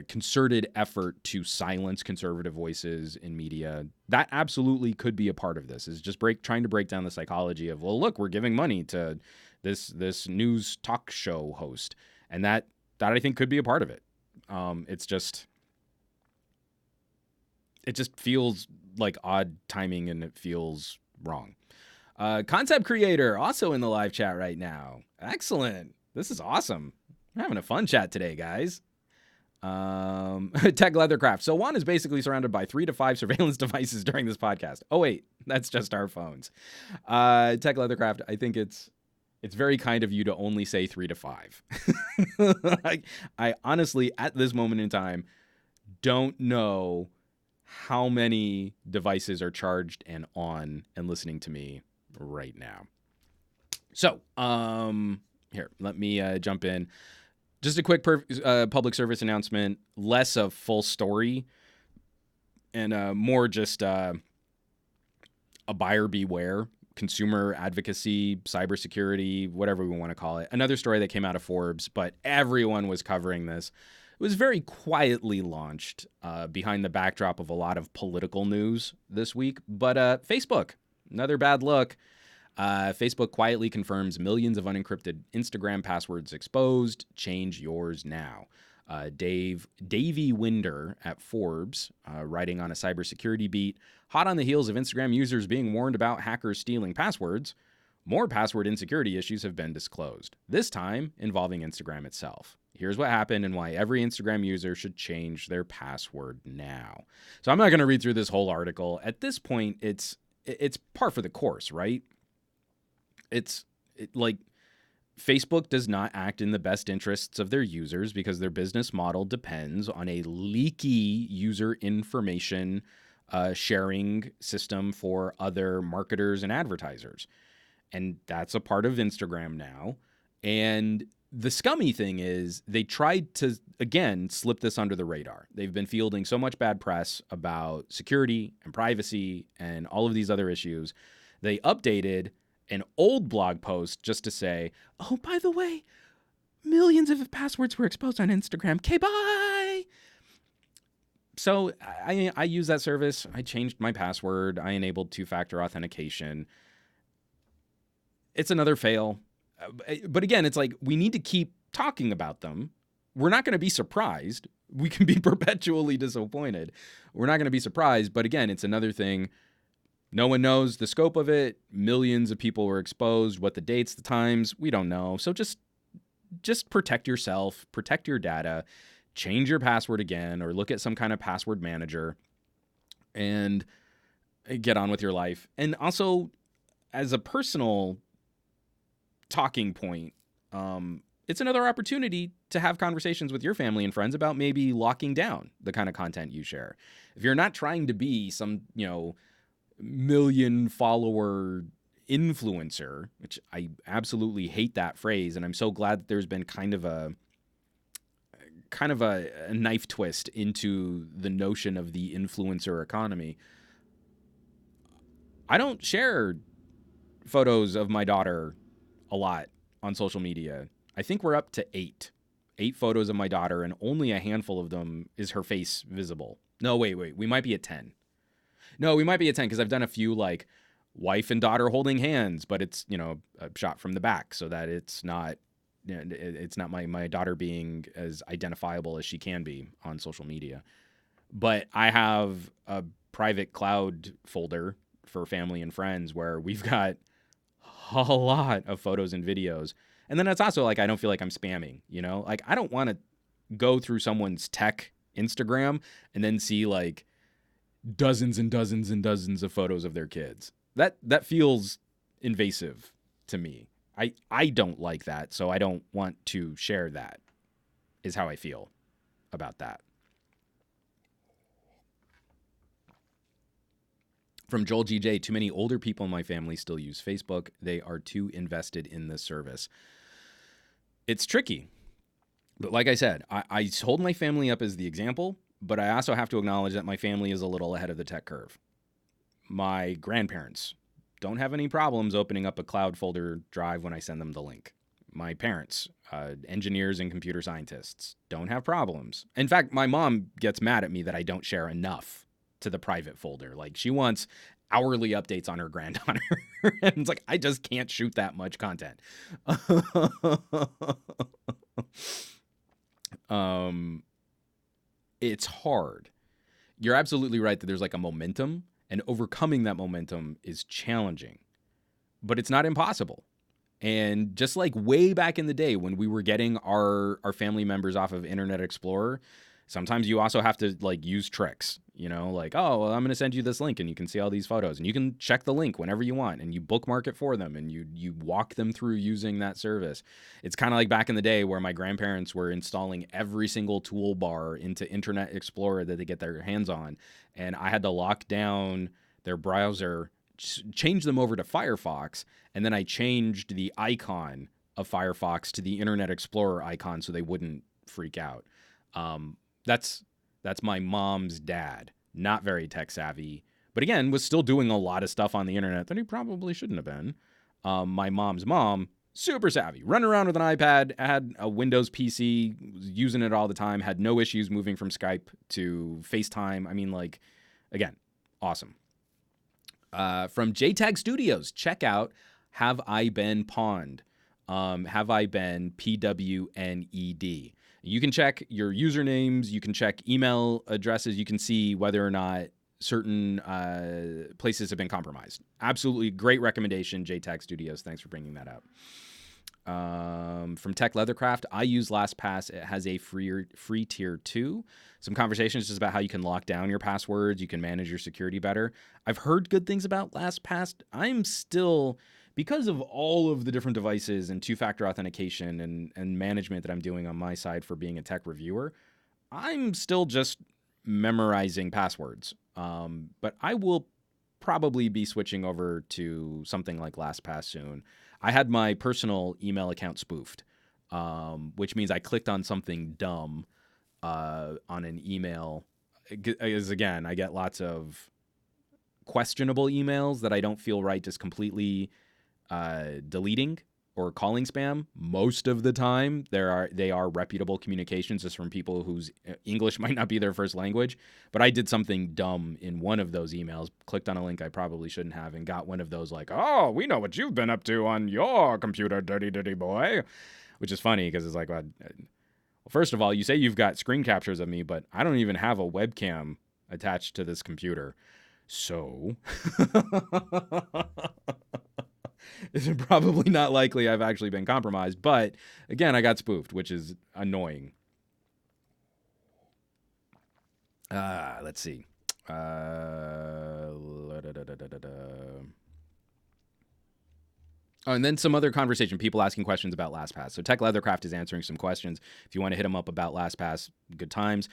concerted effort to silence conservative voices in media. That absolutely could be a part of this, is just trying to break down the psychology of, well, look, we're giving money to this news talk show host. And that I think could be a part of it. It just feels like odd timing, and it feels wrong. Concept creator also in the live chat right now. Excellent. This is awesome. We're having a fun chat today, guys. Tech Leathercraft. So Juan is basically surrounded by 3 to 5 surveillance devices during this podcast. Oh wait, that's just our phones. Tech Leathercraft, I think it's very kind of you to only say 3 to 5. I honestly, at this moment in time, don't know how many devices are charged and on and listening to me right now. So, here, let me jump in. Just a quick public service announcement, less a full story and more just a buyer beware, consumer advocacy, cybersecurity, whatever we want to call it. Another story that came out of Forbes, but everyone was covering this. It was very quietly launched behind the backdrop of a lot of political news this week. But Facebook, another bad look. Facebook quietly confirms millions of unencrypted Instagram passwords exposed. Change yours now. Davey Winder at Forbes, writing on a cybersecurity beat, hot on the heels of Instagram users being warned about hackers stealing passwords, more password insecurity issues have been disclosed, this time involving Instagram itself. Here's what happened and why every Instagram user should change their password now. So I'm not going to read through this whole article. At this point, it's par for the course, right? Like Facebook does not act in the best interests of their users because their business model depends on a leaky user information sharing system for other marketers and advertisers. And that's a part of Instagram now. And the scummy thing is they tried to, again, slip this under the radar. They've been fielding so much bad press about security and privacy and all of these other issues. They updated an old blog post just to say, oh, by the way, millions of passwords were exposed on Instagram. Okay, bye. So I use that service. I changed my password. I enabled 2-factor authentication. It's another fail. But again, it's like we need to keep talking about them. We're not going to be surprised. We can be perpetually disappointed. We're not going to be surprised. But again, it's another thing. No one knows the scope of it. Millions of people were exposed. What the dates, the times, we don't know. So just just protect yourself, protect your data, change your password again, or look at some kind of password manager and get on with your life. And also, as a personal talking point, it's another opportunity to have conversations with your family and friends about maybe locking down the kind of content you share. If you're not trying to be some, million follower influencer, which I absolutely hate that phrase, and I'm so glad that there's been kind of a knife twist into the notion of the influencer economy. I don't share photos of my daughter a lot on social media. I think we're up to 8 photos of my daughter, and only a handful of them is her face visible. No, wait, we might be at 10. No, we might be at 10 because I've done a few like wife and daughter holding hands, but it's, a shot from the back so that it's not my daughter being as identifiable as she can be on social media. But I have a private cloud folder for family and friends where we've got a lot of photos and videos. And then it's also like, I don't feel like I'm spamming, like I don't want to go through someone's tech Instagram and then see like dozens and dozens and dozens of photos of their kids. That feels invasive to me. I don't like that, so I don't want to share that, is how I feel about that. From Joel GJ, too many older people in my family still use Facebook. They are too invested in the service. It's tricky. But like I said, I hold my family up as the example, but I also have to acknowledge that my family is a little ahead of the tech curve. My grandparents don't have any problems opening up a cloud folder drive when I send them the link. My parents, engineers and computer scientists, don't have problems. In fact, my mom gets mad at me that I don't share enough to the private folder. Like, she wants hourly updates on her granddaughter. And it's like, I just can't shoot that much content. It's hard. You're absolutely right that there's like a momentum, and overcoming that momentum is challenging, but it's not impossible. And just like way back in the day when we were getting our family members off of Internet Explorer, sometimes you also have to like use tricks, like, oh, well, I'm going to send you this link and you can see all these photos and you can check the link whenever you want and you bookmark it for them and you walk them through using that service. It's kind of like back in the day where my grandparents were installing every single toolbar into Internet Explorer that they get their hands on. And I had to lock down their browser, change them over to Firefox, and then I changed the icon of Firefox to the Internet Explorer icon so they wouldn't freak out. That's my mom's dad. Not very tech savvy, but again, was still doing a lot of stuff on the internet that he probably shouldn't have been. My mom's mom, super savvy, running around with an iPad, had a Windows PC, was using it all the time, had no issues moving from Skype to FaceTime. I mean, like, again, awesome. From JTAG Studios, check out Have I Been Pawned? Have I Been PWNED? You can check your usernames, you can check email addresses, you can see whether or not certain places have been compromised. Absolutely great recommendation, JTAG Studios. Thanks for bringing that up. From Tech Leathercraft, I use LastPass. It has a free tier 2. Some conversations just about how you can lock down your passwords, you can manage your security better. I've heard good things about LastPass. I'm still, because of all of the different devices and two-factor authentication and management that I'm doing on my side for being a tech reviewer, I'm still just memorizing passwords. But I will probably be switching over to something like LastPass soon. I had my personal email account spoofed, which means I clicked on something dumb on an email. Because again, I get lots of questionable emails that I don't feel right just completely deleting or calling spam. Most of the time, they are reputable communications just from people whose English might not be their first language. But I did something dumb in one of those emails, clicked on a link I probably shouldn't have, and got one of those like, oh, we know what you've been up to on your computer, dirty boy. Which is funny because it's like, well, first of all, you say you've got screen captures of me, but I don't even have a webcam attached to this computer. So it's probably not likely I've actually been compromised. But again, I got spoofed, which is annoying. Let's see. Oh, and then some other conversation, people asking questions about LastPass. So Tech Leathercraft is answering some questions. If you want to hit him up about LastPass, good times.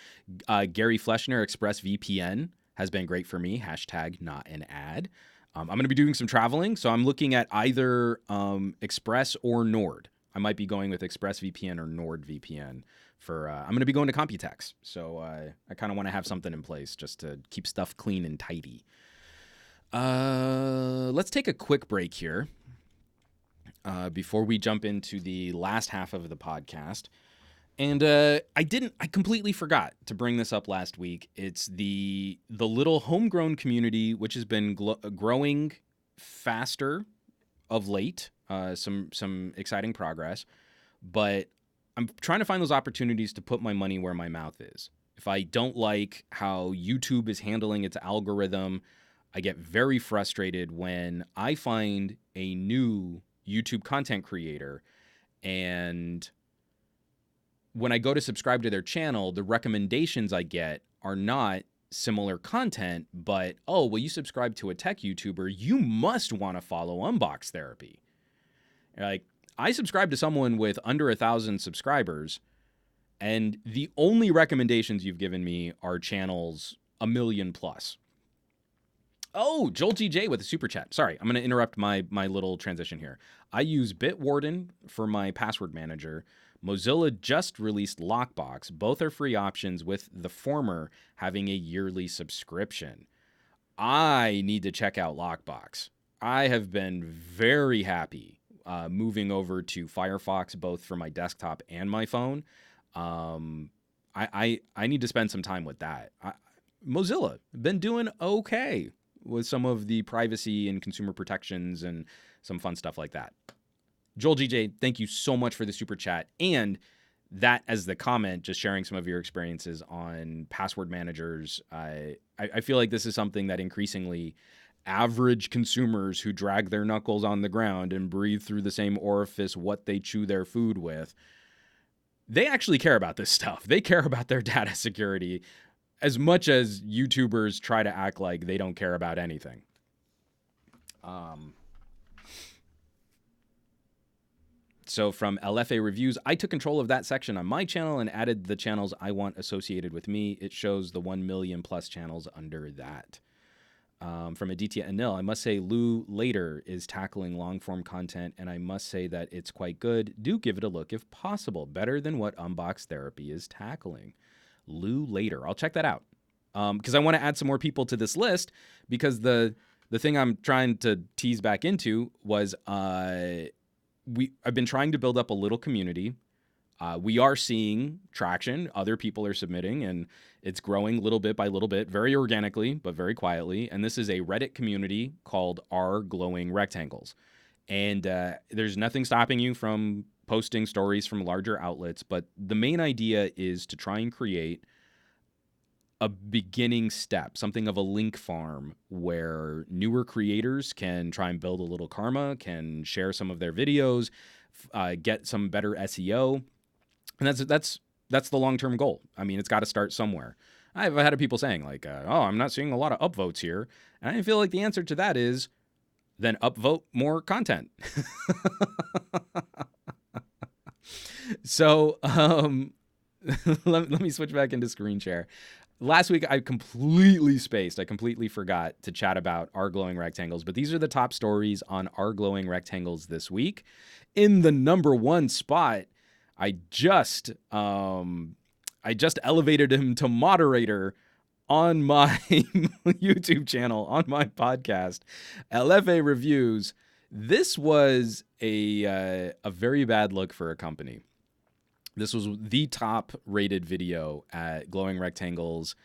Gary Fleschner, ExpressVPN has been great for me. Hashtag not an ad. I'm going to be doing some traveling, so I'm looking at either Express or Nord. I might be going with ExpressVPN or NordVPN for. I'm going to be going to Computex, so I kind of want to have something in place just to keep stuff clean and tidy. Let's take a quick break here before we jump into the last half of the podcast. And I completely forgot to bring this up last week. It's the little homegrown community, which has been growing faster of late. Some exciting progress, but I'm trying to find those opportunities to put my money where my mouth is. If I don't like how YouTube is handling its algorithm, I get very frustrated when I find a new YouTube content creator, and when I go to subscribe to their channel, the recommendations I get are not similar content, but, oh, well, you subscribe to a tech YouTuber, you must want to follow Unbox Therapy. Like, I subscribe to someone with under 1,000 subscribers, and the only recommendations you've given me are channels 1 million plus. Oh, Joel GJ with a super chat. Sorry, I'm going to interrupt my little transition here. I use Bitwarden for my password manager. Mozilla just released Lockbox. Both are free options, with the former having a yearly subscription. I need to check out Lockbox. I have been very happy moving over to Firefox, both for my desktop and my phone. I need to spend some time with that. Mozilla been doing okay with some of the privacy and consumer protections and some fun stuff like that. Joel GJ, thank you so much for the super chat. And that as the comment, just sharing some of your experiences on password managers. I feel like this is something that increasingly average consumers who drag their knuckles on the ground and breathe through the same orifice what they chew their food with, they actually care about this stuff. They care about their data security as much as YouTubers try to act like they don't care about anything. So from LFA Reviews, I took control of that section on my channel and added the channels I want associated with me. It shows the 1 million plus channels under that. From Aditya Anil, I must say Lou Later is tackling long-form content, and I must say that it's quite good. Do give it a look if possible. Better than what Unbox Therapy is tackling. Lou Later. I'll check that out. Because I want to add some more people to this list, because the thing I'm trying to tease back into was I've been trying to build up a little community. We are seeing traction. Other people are submitting, and it's growing little bit by little bit, very organically, but very quietly. And this is a Reddit community called R Glowing Rectangles. And there's nothing stopping you from posting stories from larger outlets, but the main idea is to try and create a beginning step, something of a link farm where newer creators can try and build a little karma, can share some of their videos, get some better SEO. And that's the long-term goal. I mean, it's got to start somewhere. I've had people saying like, oh, I'm not seeing a lot of upvotes here. And I feel like the answer to that is then upvote more content. So let me switch back into screen share. Last week, I completely spaced. I completely forgot to chat about R Glowing Rectangles, but these are the top stories on R Glowing Rectangles this week. In the number one spot, I just elevated him to moderator on my YouTube channel, on my podcast, LFA Reviews. This was a very bad look for a company. This was the top rated video at Glowing Rectangles.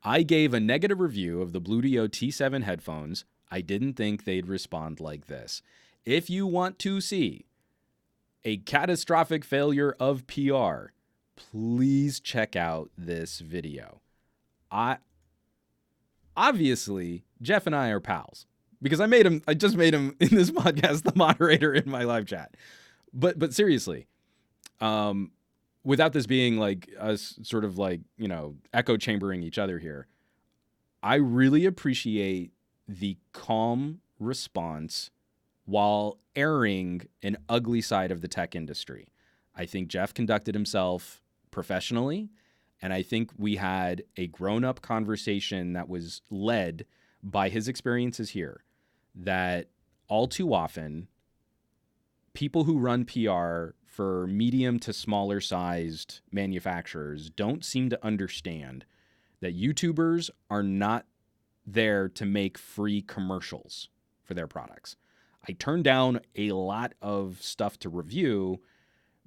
I gave a negative review of the Bluetooth T7 headphones. I didn't think they'd respond like this. If you want to see a catastrophic failure of PR, please check out this video. Obviously, Jeff and I are pals. because I just made him in this podcast the moderator in my live chat. But seriously, without this being like us sort of like, echo chambering each other here, I really appreciate the calm response while airing an ugly side of the tech industry. I think Jeff conducted himself professionally, and I think we had a grown-up conversation that was led by his experiences here, that all too often people who run PR for medium to smaller sized manufacturers don't seem to understand that YouTubers are not there to make free commercials for their products. I turned down a lot of stuff to review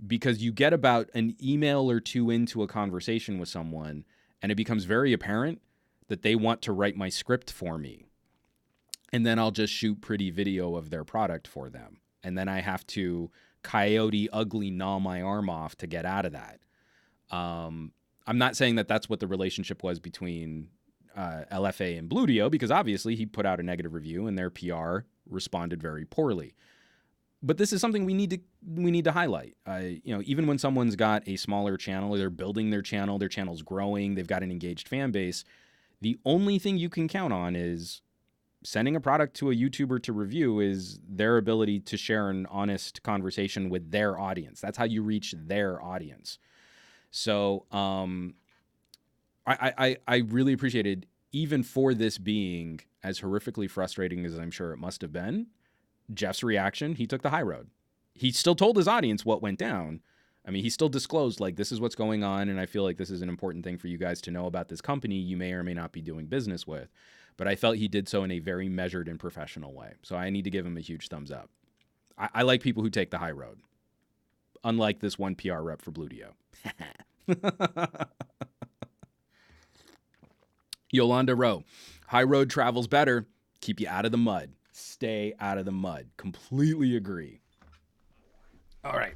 because you get about an email or two into a conversation with someone and it becomes very apparent that they want to write my script for me. And then I'll just shoot pretty video of their product for them. And then I have to coyote ugly gnaw my arm off to get out of that. I'm not saying that that's what the relationship was between LFA and Bludio, because obviously he put out a negative review and their PR responded very poorly. But this is something we need to highlight. Even when someone's got a smaller channel, or they're building their channel's growing, they've got an engaged fan base, the only thing you can count on is sending a product to a YouTuber to review is their ability to share an honest conversation with their audience. That's how you reach their audience. So I really appreciated, even for this being as horrifically frustrating as I'm sure it must have been, Jeff's reaction. He took the high road. He still told his audience what went down. I mean, he still disclosed, like, this is what's going on, and I feel like this is an important thing for you guys to know about this company you may or may not be doing business with. But I felt he did so in a very measured and professional way. So I need to give him a huge thumbs up. I like people who take the high road, unlike this one PR rep for Bludio. Yolanda Rowe, high road travels better. Keep you out of the mud. Stay out of the mud. Completely agree. All right.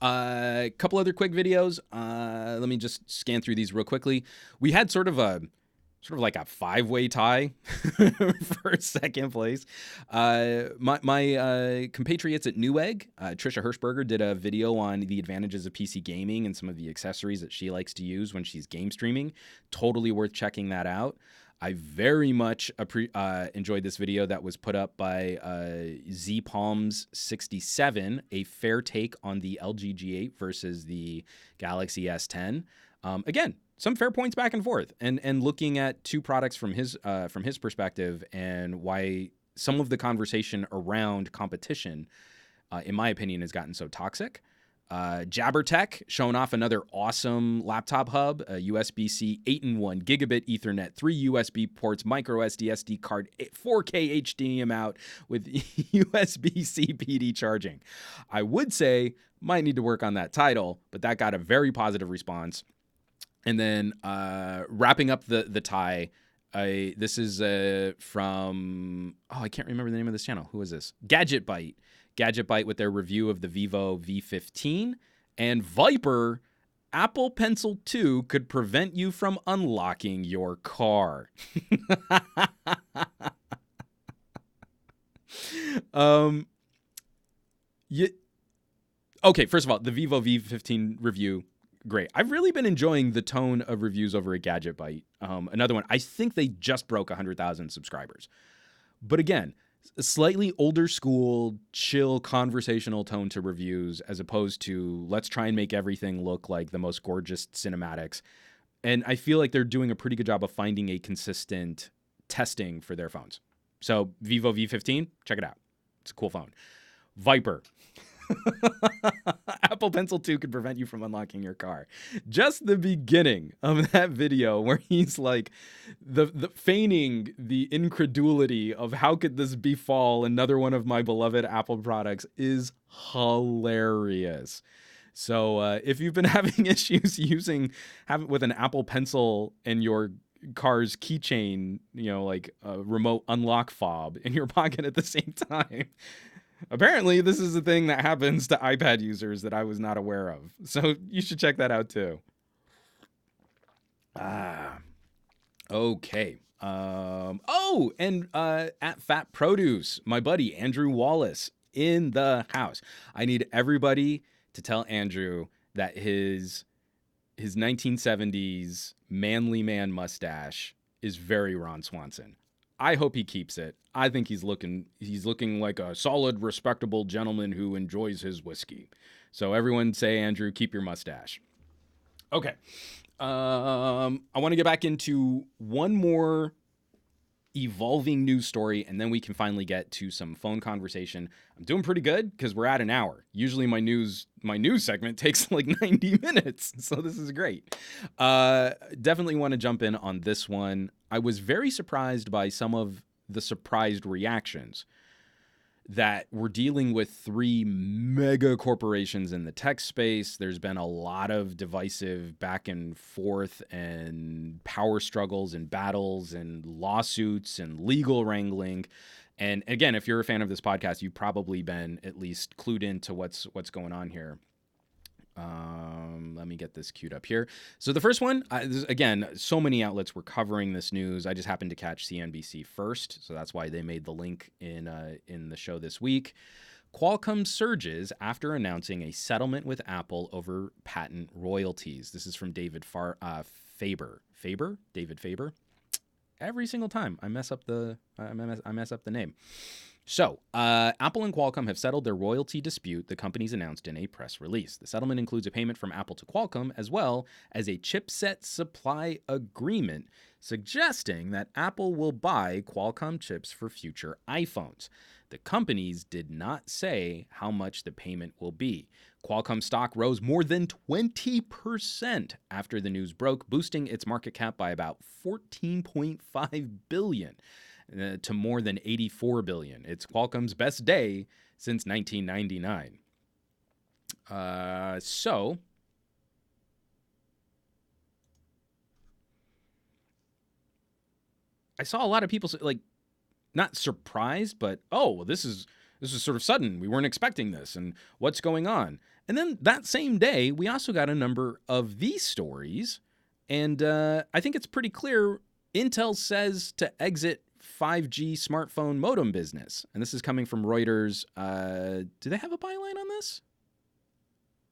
A couple other quick videos. Let me just scan through these real quickly. We had sort of like a five-way tie for second place. My compatriots at Newegg, Trisha Hirschberger, did a video on the advantages of PC gaming and some of the accessories that she likes to use when she's game streaming. Totally worth checking that out. I very much enjoyed this video that was put up by ZPalms67, a fair take on the LG G8 versus the Galaxy S10. Again, some fair points back and forth, and looking at two products from his perspective and why some of the conversation around competition, in my opinion, has gotten so toxic. Jabbertech showing off another awesome laptop hub, a USB-C 8-in-1 gigabit Ethernet, 3 USB ports, micro SD card, 4K HDMI out with USB-C PD charging. I would say might need to work on that title, but that got a very positive response. And then wrapping up the tie, this is from, I can't remember the name of this channel. Who is this? Gadget Byte with their review of the Vivo V15. And Viper, Apple Pencil 2 could prevent you from unlocking your car. Okay, first of all, the Vivo V15 review, great. I've really been enjoying the tone of reviews over at Gadget Byte. Another one, I think they just broke 100,000 subscribers. But again, a slightly older school, chill, conversational tone to reviews, as opposed to let's try and make everything look like the most gorgeous cinematics. And I feel like they're doing a pretty good job of finding a consistent testing for their phones. So Vivo V15, check it out. It's a cool phone. Viper. Apple Pencil 2 could prevent you from unlocking your car. Just the beginning of that video where he's like the feigning the incredulity of how could this befall another one of my beloved Apple products is hilarious. So if you've been having issues with an Apple Pencil and your car's keychain, like a remote unlock fob in your pocket at the same time, apparently, this is a thing that happens to iPad users that I was not aware of. So you should check that out too. Okay. And at Fat Produce, my buddy Andrew Wallace in the house. I need everybody to tell Andrew that his 1970s manly man mustache is very Ron Swanson. I hope he keeps it. I think he's looking like a solid, respectable gentleman who enjoys his whiskey. So everyone say, Andrew, keep your mustache. Okay. I want to get back into one more evolving news story, and then we can finally get to some phone conversation. I'm doing pretty good because we're at an hour. Usually my news segment takes like 90 minutes, so this is great. Definitely want to jump in on this one. I was very surprised by some of the surprised reactions that we're dealing with three mega corporations in the tech space. There's been a lot of divisive back and forth and power struggles and battles and lawsuits and legal wrangling. And again, if you're a fan of this podcast, you've probably been at least clued into what's going on here. Let me get this queued up here. So the first one, again, so many outlets were covering this news. I just happened to catch CNBC first, so that's why they made the link in the show this week. Qualcomm surges after announcing a settlement with Apple over patent royalties. This is from David Faber. David Faber. Every single time I mess up the name. So, Apple and Qualcomm have settled their royalty dispute, the companies announced in a press release. The settlement includes a payment from Apple to Qualcomm, as well as a chipset supply agreement, suggesting that Apple will buy Qualcomm chips for future iPhones. The companies did not say how much the payment will be. Qualcomm stock rose more than 20% after the news broke, boosting its market cap by about $14.5 billion. To more than $84 billion. It's Qualcomm's best day since 1999. So I saw a lot of people like not surprised, but this is sort of sudden. We weren't expecting this, and what's going on? And then that same day, we also got a number of these stories, and I think it's pretty clear. Intel says to exit 5G smartphone modem business. And this is coming from Reuters. Do they have a byline on this?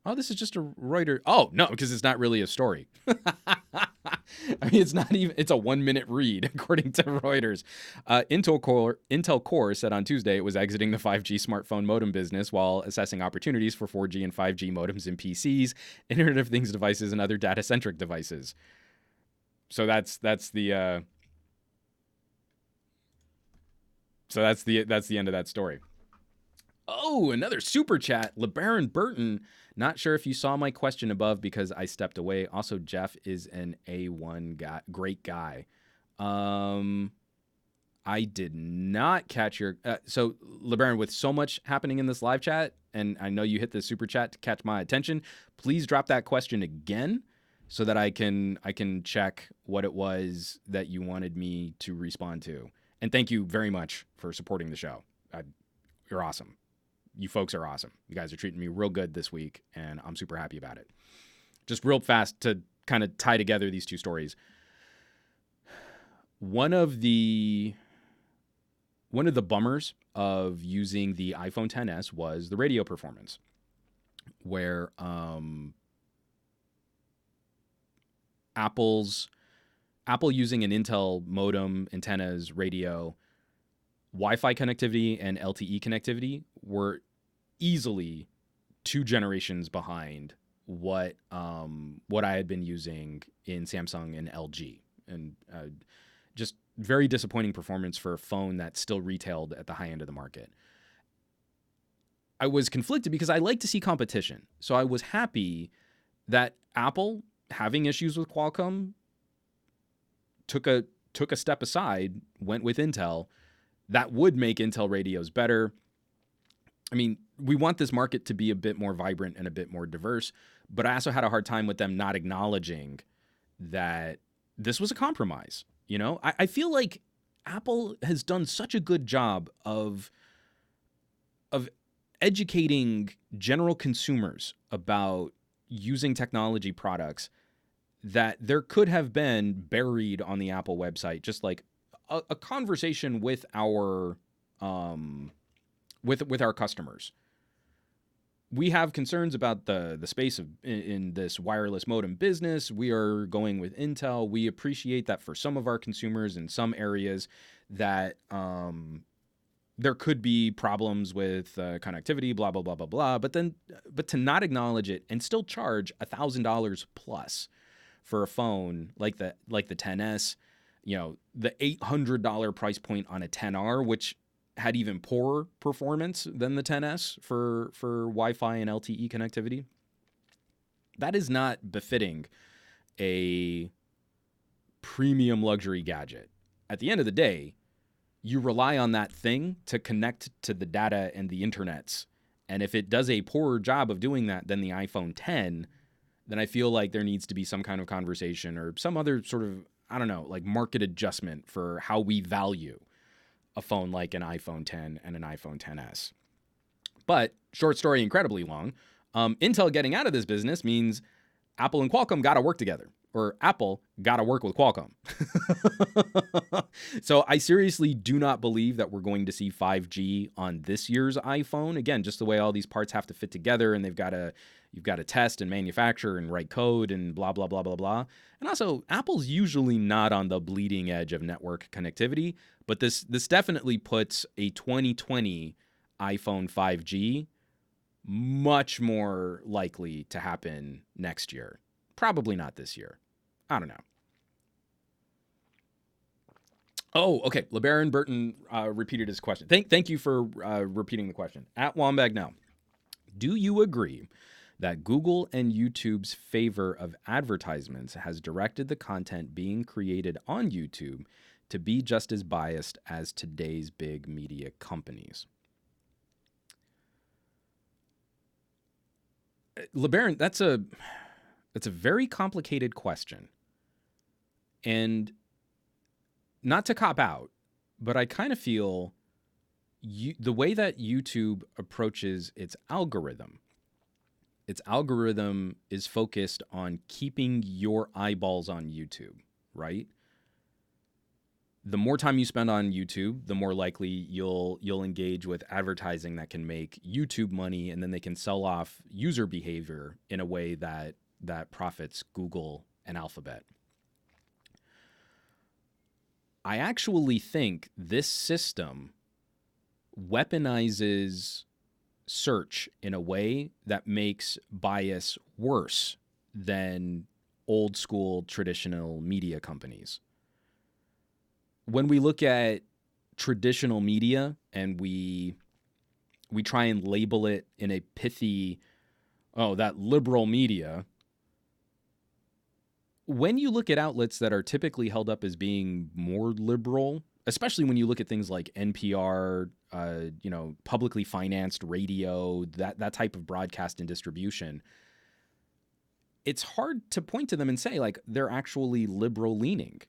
Oh, this is just a Reuters. Oh, no, because it's not really a story. I mean, it's a 1-minute read, according to Reuters. Intel Core said on Tuesday it was exiting the 5G smartphone modem business while assessing opportunities for 4G and 5G modems in PCs, Internet of Things devices, and other data-centric devices. So that's the end of that story. Oh, another super chat. LeBaron Burton. Not sure if you saw my question above because I stepped away. Also, Jeff is an A1 guy, great guy. I did not catch your. So, LeBaron, with so much happening in this live chat, and I know you hit the super chat to catch my attention, please drop that question again so that I can check what it was that you wanted me to respond to. And thank you very much for supporting the show. You're awesome. You folks are awesome. You guys are treating me real good this week, and I'm super happy about it. Just real fast to kind of tie together these two stories. One of the bummers of using the iPhone XS was the radio performance, where Apple using an Intel modem, antennas, radio, Wi-Fi connectivity, and LTE connectivity were easily 2 generations behind what I had been using in Samsung and LG, and just very disappointing performance for a phone that still retailed at the high end of the market. I was conflicted because I like to see competition, so I was happy that Apple, having issues with Qualcomm, took a step aside, went with Intel. That would make Intel radios better. I mean, we want this market to be a bit more vibrant and a bit more diverse, but I also had a hard time with them not acknowledging that this was a compromise. You know, I feel like Apple has done such a good job of educating general consumers about using technology products that there could have been buried on the Apple website, just like a conversation with our with our customers. We have concerns about the space in this wireless modem business. We are going with Intel. We appreciate that for some of our consumers in some areas that there could be problems with connectivity, blah, blah, blah, blah, blah. But to not acknowledge it and still charge $1,000 plus for a phone like the 10S, the $800 price point on a 10R, which had even poorer performance than the 10S for Wi-Fi and LTE connectivity. That is not befitting a premium luxury gadget. At the end of the day, you rely on that thing to connect to the data and the internets. And if it does a poorer job of doing that than the iPhone 10, then I feel like there needs to be some kind of conversation or some other sort of, I don't know, like market adjustment for how we value a phone like an iPhone 10 and an iPhone 10s. But short story, incredibly long. Intel getting out of this business means Apple and Qualcomm got to work together, or Apple got to work with Qualcomm. So I seriously do not believe that we're going to see 5G on this year's iPhone. Again, just the way all these parts have to fit together, and you've got to test and manufacture and write code and blah, blah, blah, blah, blah. And also, Apple's usually not on the bleeding edge of network connectivity, but this definitely puts a 2020 iPhone 5G much more likely to happen next year. Probably not this year. I don't know. Oh, okay. LeBaron Burton repeated his question. Thank you for repeating the question. At Wambag now, do you agree that Google and YouTube's favor of advertisements has directed the content being created on YouTube to be just as biased as today's big media companies? LeBaron, that's a very complicated question. And not to cop out, but I kind of feel the way that YouTube approaches its algorithm is focused on keeping your eyeballs on YouTube, right? The more time you spend on YouTube, the more likely you'll engage with advertising that can make YouTube money, and then they can sell off user behavior in a way that profits Google and Alphabet. I actually think this system weaponizes search in a way that makes bias worse than old school traditional media companies. When we look at traditional media and we try and label it in a pithy, that liberal media, when you look at outlets that are typically held up as being more liberal, especially when you look at things like NPR, publicly financed radio, that type of broadcast and distribution, it's hard to point to them and say, like, they're actually liberal leaning.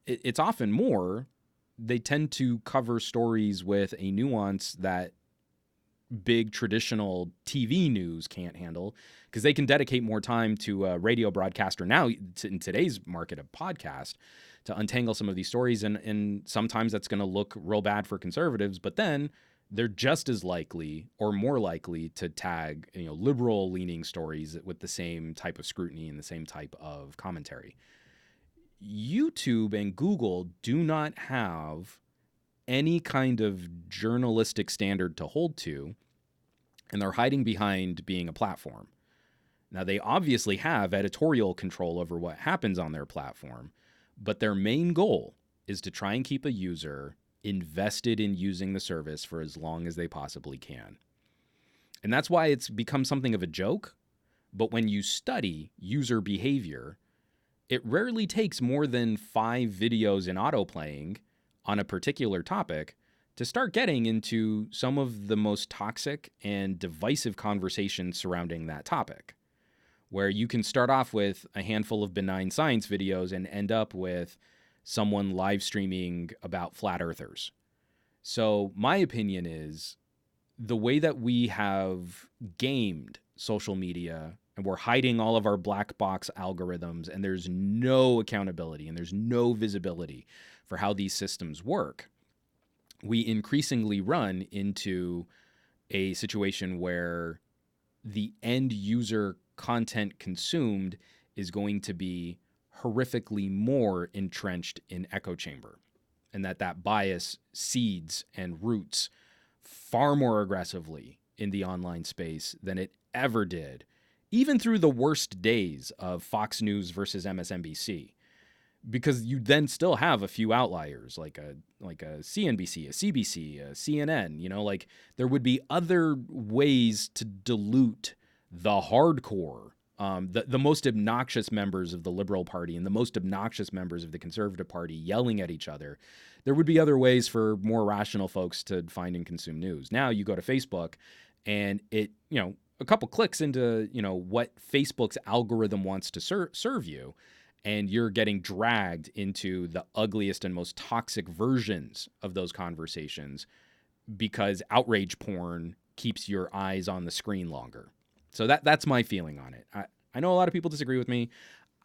It's often more, they tend to cover stories with a nuance that big traditional TV news can't handle, because they can dedicate more time to a radio broadcaster now in today's market of podcast to untangle some of these stories. And sometimes that's going to look real bad for conservatives, but then they're just as likely or more likely to tag, liberal leaning stories with the same type of scrutiny and the same type of commentary. YouTube and Google do not have any kind of journalistic standard to hold to, and they're hiding behind being a platform. Now, they obviously have editorial control over what happens on their platform, but their main goal is to try and keep a user invested in using the service for as long as they possibly can. And that's why it's become something of a joke. But when you study user behavior, it rarely takes more than 5 videos in autoplaying on a particular topic to start getting into some of the most toxic and divisive conversations surrounding that topic, where you can start off with a handful of benign science videos and end up with someone live streaming about flat earthers. So my opinion is the way that we have gamed social media, and we're hiding all of our black box algorithms, and there's no accountability and there's no visibility for how these systems work, we increasingly run into a situation where the end user content consumed is going to be horrifically more entrenched in echo chamber, and that bias seeds and roots far more aggressively in the online space than it ever did, even through the worst days of Fox News versus MSNBC. Because you then still have a few outliers like a CNBC, a CBC, a CNN, like there would be other ways to dilute the hardcore, the most obnoxious members of the Liberal Party and the most obnoxious members of the Conservative Party yelling at each other. There would be other ways for more rational folks to find and consume news. Now you go to Facebook and it, a couple clicks into, what Facebook's algorithm wants to serve you, and you're getting dragged into the ugliest and most toxic versions of those conversations because outrage porn keeps your eyes on the screen longer. So that's my feeling on it. I know a lot of people disagree with me.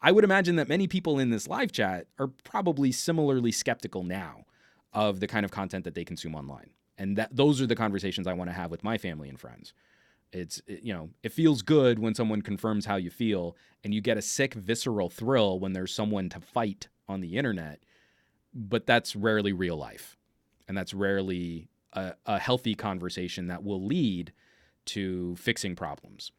I would imagine that many people in this live chat are probably similarly skeptical now of the kind of content that they consume online. And those are the conversations I want to have with my family and friends. It feels good when someone confirms how you feel, and you get a sick, visceral thrill when there's someone to fight on the internet, but that's rarely real life. And that's rarely a healthy conversation that will lead to fixing problems.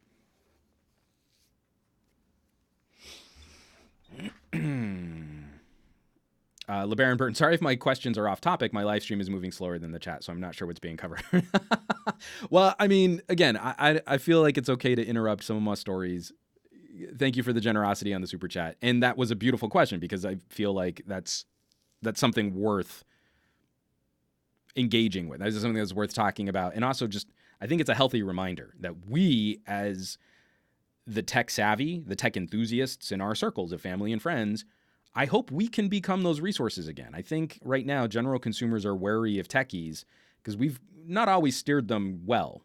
LeBaron Burton, sorry if my questions are off topic. My live stream is moving slower than the chat, so I'm not sure what's being covered. Well, I mean, again, I feel like it's okay to interrupt some of my stories. Thank you for the generosity on the super chat. And that was a beautiful question because I feel like that's something worth engaging with. That's something that's worth talking about. And also just, I think it's a healthy reminder that we as the tech savvy, the tech enthusiasts in our circles of family and friends, I hope we can become those resources again. I think right now general consumers are wary of techies because we've not always steered them well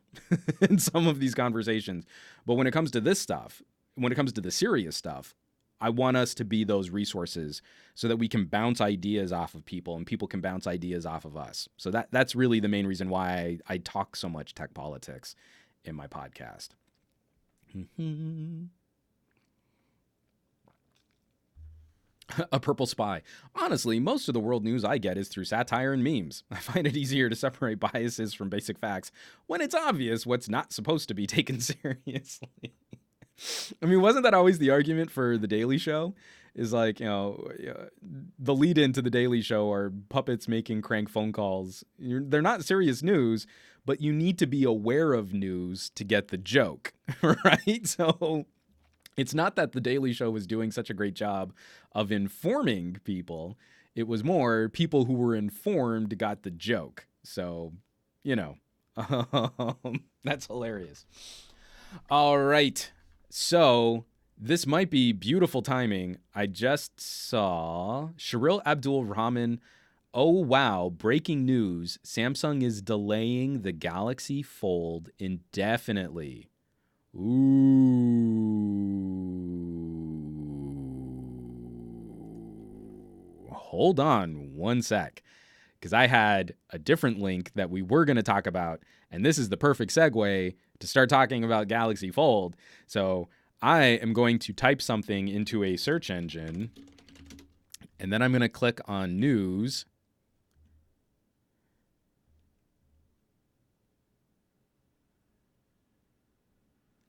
in some of these conversations. But when it comes to this stuff, when it comes to the serious stuff, I want us to be those resources so that we can bounce ideas off of people and people can bounce ideas off of us. So that's really the main reason why I talk so much tech politics in my podcast. A purple spy. Honestly, most of the world news I get is through satire and memes. I find it easier to separate biases from basic facts when it's obvious what's not supposed to be taken seriously. I mean, wasn't that always the argument for The Daily Show? Is like, the lead into The Daily Show are puppets making crank phone calls. They're not serious news, but you need to be aware of news to get the joke, right? So it's not that The Daily Show was doing such a great job of informing people. It was more people who were informed got the joke. So, that's hilarious. All right. So this might be beautiful timing. I just saw Sharil Abdul Rahman. Oh, wow. Breaking news. Samsung is delaying the Galaxy Fold indefinitely. Ooh. Hold on one sec, because I had a different link that we were going to talk about, and this is the perfect segue to start talking about Galaxy Fold. So I am going to type something into a search engine, and then I'm going to click on news.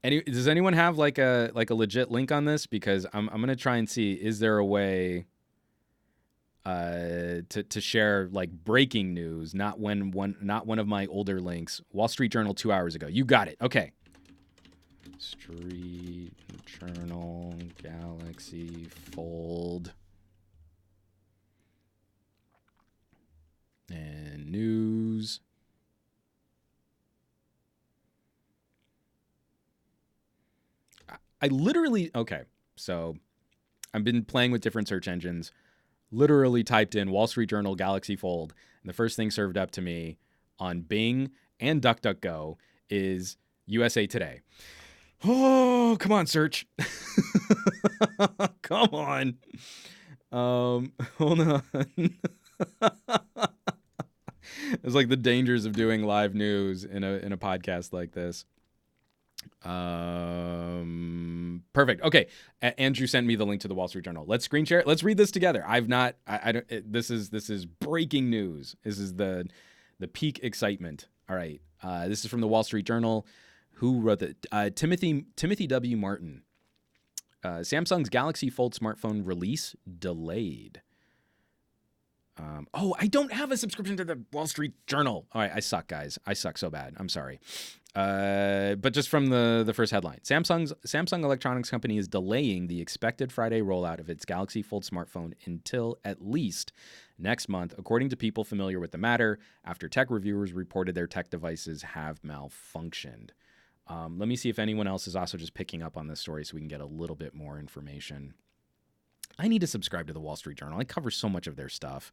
Does anyone have like a legit link on this? Because I'm going to try and see, is there a way to share like breaking news, not one of my older links. Wall Street Journal 2 hours ago. You got it. Okay. Street Journal Galaxy Fold and news. I literally, okay, so I've been playing with different search engines, literally typed in Wall Street Journal Galaxy Fold, and the first thing served up to me on Bing and DuckDuckGo is USA Today. Oh, come on, search. Come on. Hold on. It's like the dangers of doing live news in a podcast like this. Perfect. Okay. Andrew sent me the link to the Wall Street Journal. Let's screen share it. Let's read this together. I've not. I don't. This is breaking news. This is the peak excitement. All right. This is from the Wall Street Journal. Who wrote it? Timothy W. Martin. Samsung's Galaxy Fold smartphone release delayed. I don't have a subscription to the Wall Street Journal. All right, I suck, guys. I suck so bad. I'm sorry. But just from the first headline, Samsung Electronics Company is delaying the expected Friday rollout of its Galaxy Fold smartphone until at least next month, according to people familiar with the matter, after tech reviewers reported their tech devices have malfunctioned. Let me see if anyone else is also just picking up on this story so we can get a little bit more information. I need to subscribe to the Wall Street Journal. I cover so much of their stuff.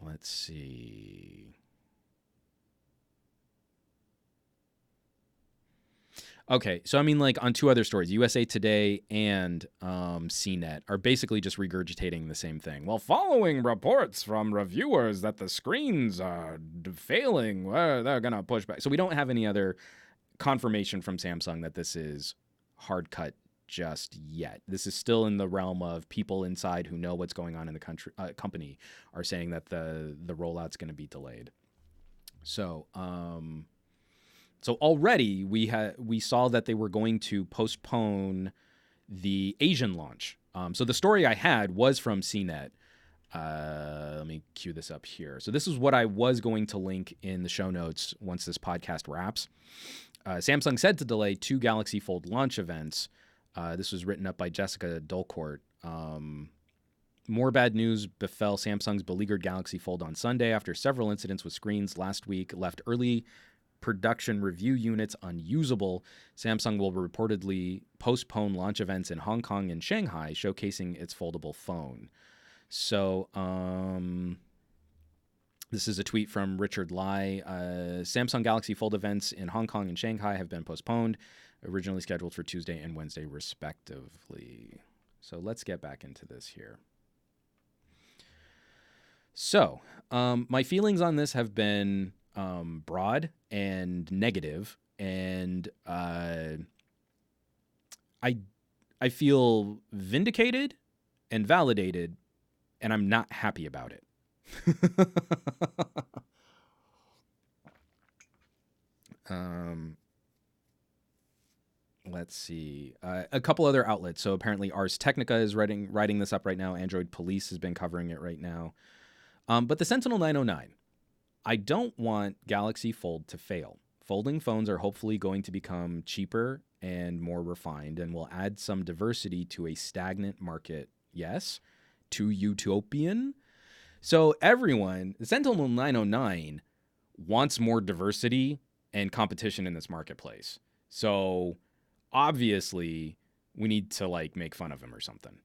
Let's see. Okay, so I mean, like on two other stories, USA Today and CNET are basically just regurgitating the same thing. Well, following reports from reviewers that the screens are failing, they're going to push back. So we don't have any other confirmation from Samsung that this is hard cut just yet. This is still in the realm of people inside who know what's going on in the company are saying that the rollout's going to be delayed. So already we saw that they were going to postpone the Asian launch. So the story I had was from CNET. Let me cue this up here. So this is what I was going to link in the show notes once this podcast wraps. Samsung said to delay 2 Galaxy Fold launch events. This was written up by Jessica Dolcourt. More bad news befell Samsung's beleaguered Galaxy Fold on Sunday after several incidents with screens last week left early production review units unusable. Samsung will reportedly postpone launch events in Hong Kong and Shanghai, showcasing its foldable phone. So, this is a tweet from Richard Lai. Samsung Galaxy Fold events in Hong Kong and Shanghai have been postponed, originally scheduled for Tuesday and Wednesday, respectively. So let's get back into this here. So my feelings on this have been broad and negative, and I feel vindicated and validated, and I'm not happy about it. Let's see. A couple other outlets. So apparently Ars Technica is writing this up right now. Android Police has been covering it right now. But the Sentinel 909. I don't want Galaxy Fold to fail. Folding phones are hopefully going to become cheaper and more refined and will add some diversity to a stagnant market. Yes, to utopian. So everyone, the Sentinel 909 wants more diversity and competition in this marketplace. So obviously we need to make fun of him or something.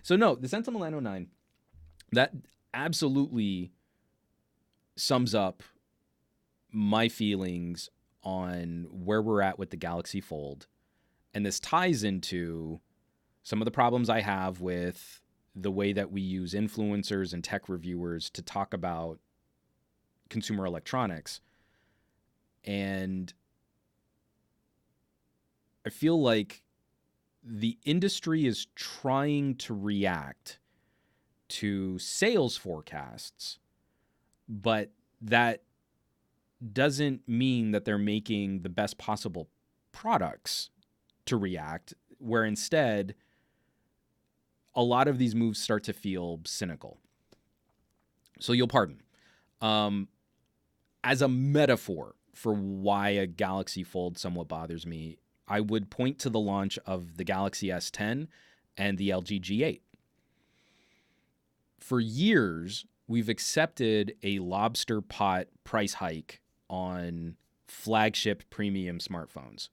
So no, the Sentinel 909, that absolutely sums up my feelings on where we're at with the Galaxy Fold. And this ties into some of the problems I have with the way that we use influencers and tech reviewers to talk about consumer electronics. And I feel like the industry is trying to react to sales forecasts, but that doesn't mean that they're making the best possible products to react, where instead a lot of these moves start to feel cynical. So you'll pardon. As a metaphor for why a Galaxy Fold somewhat bothers me, I would point to the launch of the Galaxy S10 and the LG G8. For years, we've accepted a lobster pot price hike on flagship premium smartphones.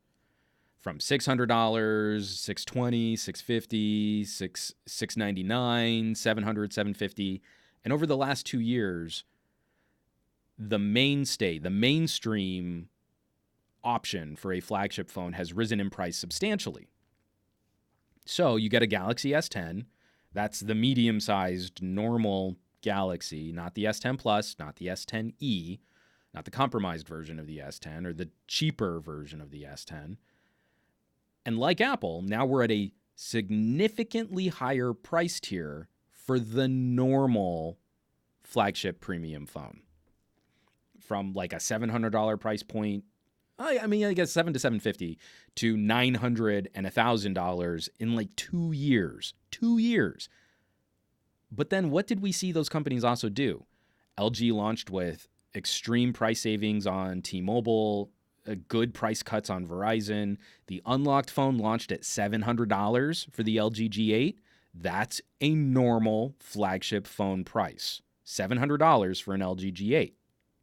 From $600, $620, $650, $699, $700, $750. And over the last 2 years, the mainstream option for a flagship phone has risen in price substantially. So you get a Galaxy S10. That's the medium-sized normal Galaxy, not the S10 Plus, not the S10e, not the compromised version of the S10 or the cheaper version of the S10. And like Apple, now we're at a significantly higher price tier for the normal flagship premium phone. From like a $700 price point, I guess $700 to $750 to $900 and $1,000 in like 2 years. 2 years. But then what did we see those companies also do? LG launched with extreme price savings on T-Mobile, good price cuts on Verizon. The unlocked phone launched at $700 for the LG G8. That's a normal flagship phone price. $700 for an LG G8.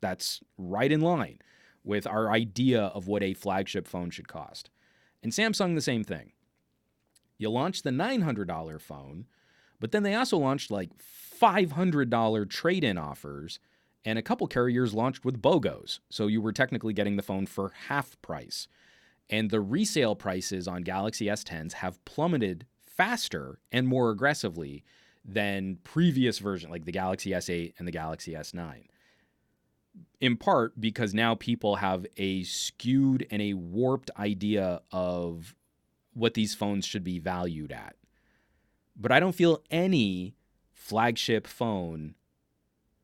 That's right in line with our idea of what a flagship phone should cost. And Samsung, the same thing. You launched the $900 phone, but then they also launched like $500 trade-in offers, and a couple carriers launched with BOGOs. So you were technically getting the phone for half price. And the resale prices on Galaxy S10s have plummeted faster and more aggressively than previous versions, like the Galaxy S8 and the Galaxy S9. In part because now people have a skewed and a warped idea of what these phones should be valued at. But I don't feel any flagship phone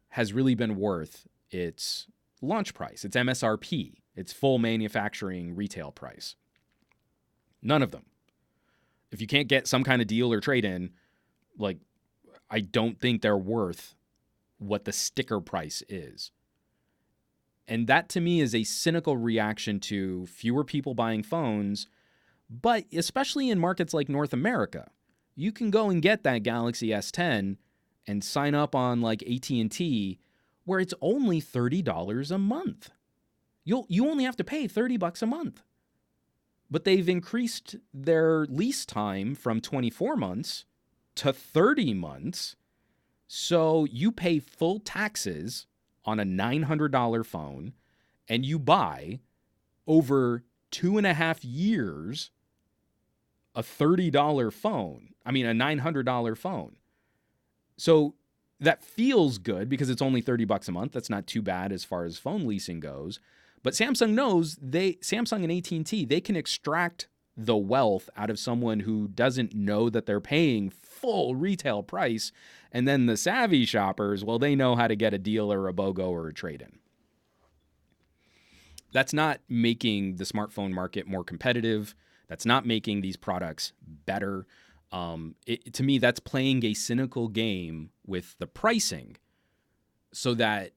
has really been worth its launch price, its MSRP, its full manufacturing retail price. None of them. If you can't get some kind of deal or trade-in, like, I don't think they're worth what the sticker price is. And that to me is a cynical reaction to fewer people buying phones, but especially in markets like North America, you can go and get that Galaxy S10 and sign up on like AT&T where it's only $30 a month. You only have to pay $30 a month. But they've increased their lease time from 24 months to 30 months. So you pay full taxes on a $900 phone, and you buy over 2.5 years a $30 phone. A $900 phone. So that feels good because it's only $30 a month. That's not too bad as far as phone leasing goes. But Samsung knows Samsung and AT&T, they can extract the wealth out of someone who doesn't know that they're paying full retail price. And then the savvy shoppers, well, they know how to get a deal or a BOGO or a trade-in. That's not making the smartphone market more competitive. That's not making these products better. To me, that's playing a cynical game with the pricing so that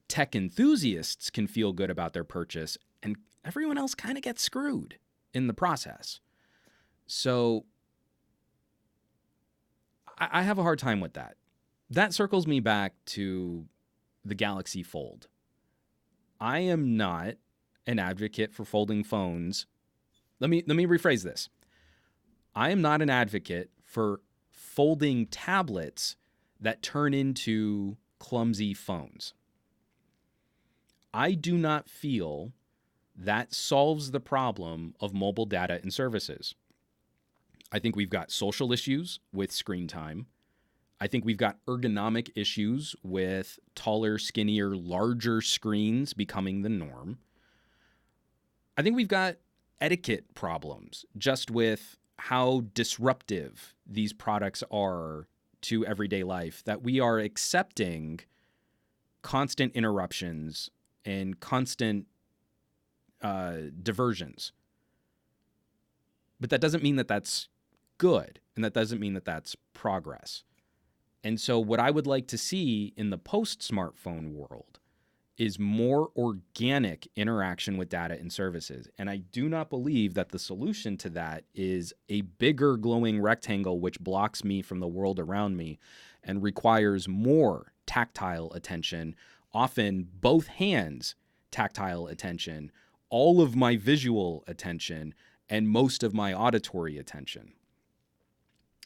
tech enthusiasts can feel good about their purchase and everyone else kind of gets screwed in the process. So I have a hard time with that. That circles me back to the Galaxy Fold. I am not an advocate for folding phones. Let me rephrase this. I am not an advocate for folding tablets that turn into clumsy phones. I do not feel that solves the problem of mobile data and services. I think we've got social issues with screen time. I think we've got ergonomic issues with taller, skinnier, larger screens becoming the norm. I think we've got etiquette problems just with how disruptive these products are to everyday life, that we are accepting constant interruptions and constant diversions. But that doesn't mean that that's good, and that doesn't mean that that's progress. And so what I would like to see in the post-smartphone world is more organic interaction with data and services. And I do not believe that the solution to that is a bigger glowing rectangle which blocks me from the world around me and requires more tactile attention, often both hands tactile attention, all of my visual attention, and most of my auditory attention.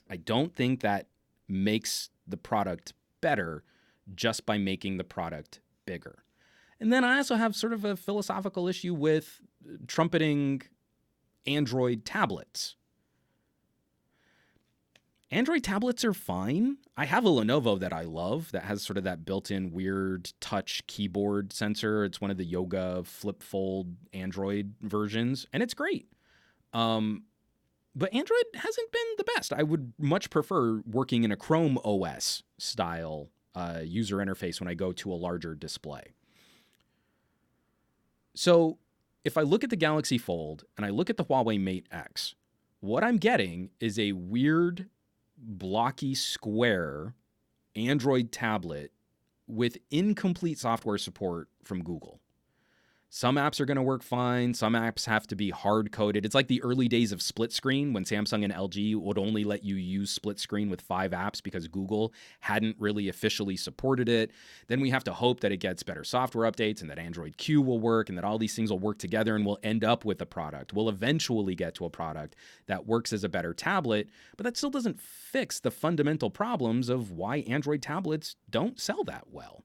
I don't think that makes the product better just by making the product bigger. And then I also have sort of a philosophical issue with trumpeting Android tablets. Android tablets are fine. I have a Lenovo that I love that has sort of that built-in weird touch keyboard sensor. It's one of the Yoga flip fold Android versions, and it's great. But Android hasn't been the best. I would much prefer working in a Chrome OS style user interface when I go to a larger display. So if I look at the Galaxy Fold and I look at the Huawei Mate X, what I'm getting is a weird, blocky square Android tablet with incomplete software support from Google. Some apps are going to work fine. Some apps have to be hard-coded. It's like the early days of split screen when Samsung and LG would only let you use split screen with 5 apps because Google hadn't really officially supported it. Then we have to hope that it gets better software updates and that Android Q will work and that all these things will work together and we'll end up with a product. We'll eventually get to a product that works as a better tablet, but that still doesn't fix the fundamental problems of why Android tablets don't sell that well.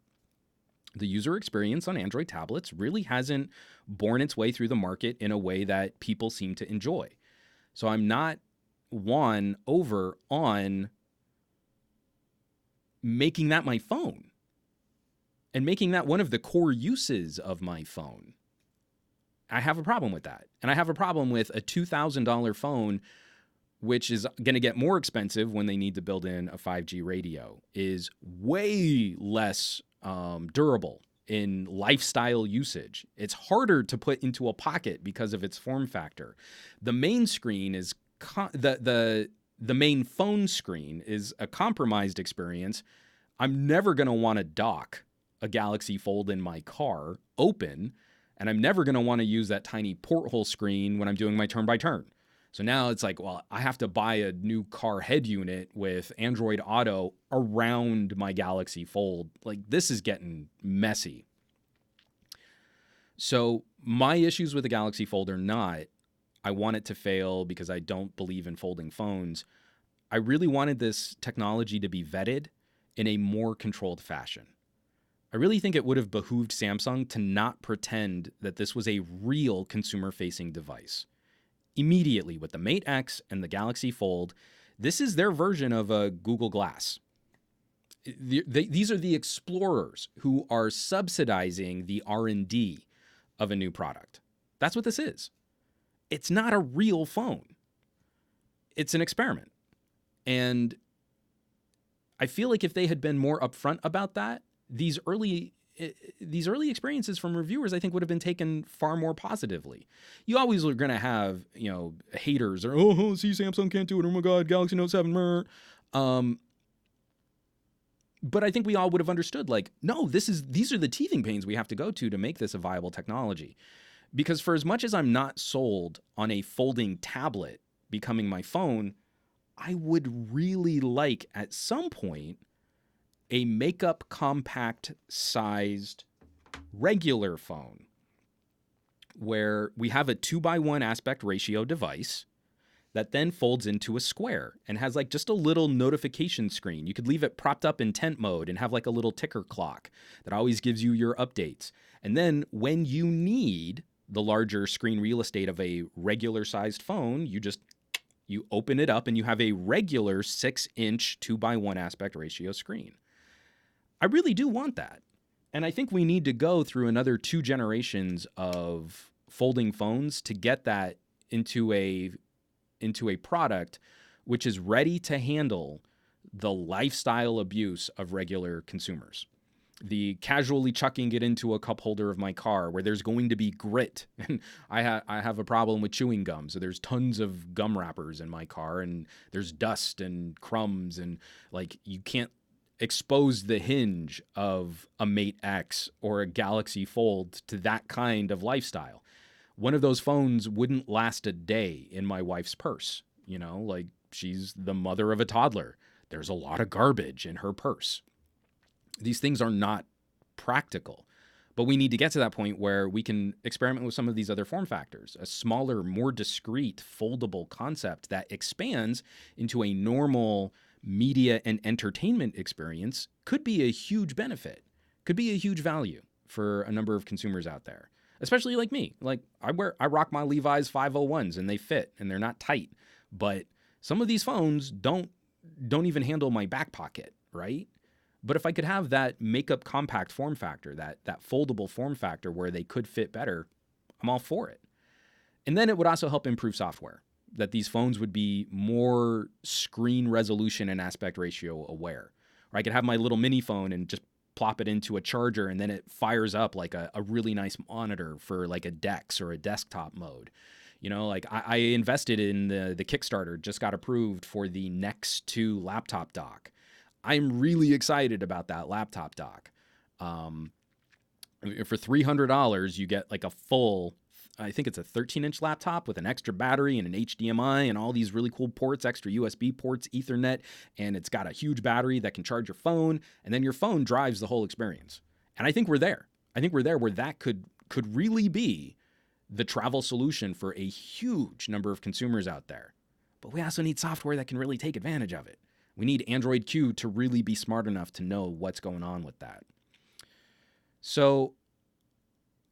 The user experience on Android tablets really hasn't borne its way through the market in a way that people seem to enjoy. So I'm not won over on making that my phone and making that one of the core uses of my phone. I have a problem with that. And I have a problem with a $2,000 phone, which is going to get more expensive when they need to build in a 5G radio, is way less durable in lifestyle usage. It's harder to put into a pocket because of its form factor. The main screen is the main phone screen is a compromised experience. I'm never going to want to dock a Galaxy Fold in my car open, and I'm never going to want to use that tiny porthole screen when I'm doing my turn-by-turn. So now it's like, well, I have to buy a new car head unit with Android Auto around my Galaxy Fold. Like, this is getting messy. So my issues with the Galaxy Fold are not, I want it to fail because I don't believe in folding phones. I really wanted this technology to be vetted in a more controlled fashion. I really think it would have behooved Samsung to not pretend that this was a real consumer-facing device. Immediately with the Mate X and the Galaxy Fold, this is their version of a Google Glass. These are the explorers who are subsidizing the R&D of a new product. That's what this is. It's not a real phone. It's an experiment. And I feel like if they had been more upfront about that, these early experiences from reviewers, I think, would have been taken far more positively. You always are going to have, haters or, see, Samsung can't do it. Oh my God, Galaxy Note 7. But I think we all would have understood, like, no, these are the teething pains we have to go to make this a viable technology. Because for as much as I'm not sold on a folding tablet becoming my phone, I would really like at some point a makeup compact sized regular phone where we have a 2:1 aspect ratio device that then folds into a square and has like just a little notification screen. You could leave it propped up in tent mode and have like a little ticker clock that always gives you your updates. And then when you need the larger screen real estate of a regular sized phone, you open it up and you have a regular 6-inch 2:1 aspect ratio screen. I really do want that. And I think we need to go through another 2 generations of folding phones to get that into a product which is ready to handle the lifestyle abuse of regular consumers. The casually chucking it into a cup holder of my car where there's going to be grit. And I have a problem with chewing gum. So there's tons of gum wrappers in my car and there's dust and crumbs and like you can't expose the hinge of a Mate X or a Galaxy Fold to that kind of lifestyle. One of those phones wouldn't last a day in my wife's purse. Like she's the mother of a toddler. There's a lot of garbage in her purse. These things are not practical, but we need to get to that point where we can experiment with some of these other form factors. A smaller, more discrete, foldable concept that expands into a normal media and entertainment experience could be a huge benefit, could be a huge value for a number of consumers out there, especially like me. Like I rock my Levi's 501s and they fit and they're not tight, but some of these phones don't even handle my back pocket, right? But if I could have that makeup compact form factor, that foldable form factor where they could fit better, I'm all for it. And then it would also help improve software, that these phones would be more screen resolution and aspect ratio aware. Or I could have my little mini phone and just plop it into a charger and then it fires up like a really nice monitor for like a DeX or a desktop mode. You know, like I invested in the Kickstarter, just got approved for the Next 2 laptop dock. I'm really excited about that laptop dock. For $300, you get like a full, I think it's a 13-inch laptop with an extra battery and an HDMI and all these really cool ports, extra USB ports, Ethernet, and it's got a huge battery that can charge your phone, and then your phone drives the whole experience. And I think we're there. I think we're there where that could really be the travel solution for a huge number of consumers out there. But we also need software that can really take advantage of it. We need Android Q to really be smart enough to know what's going on with that. So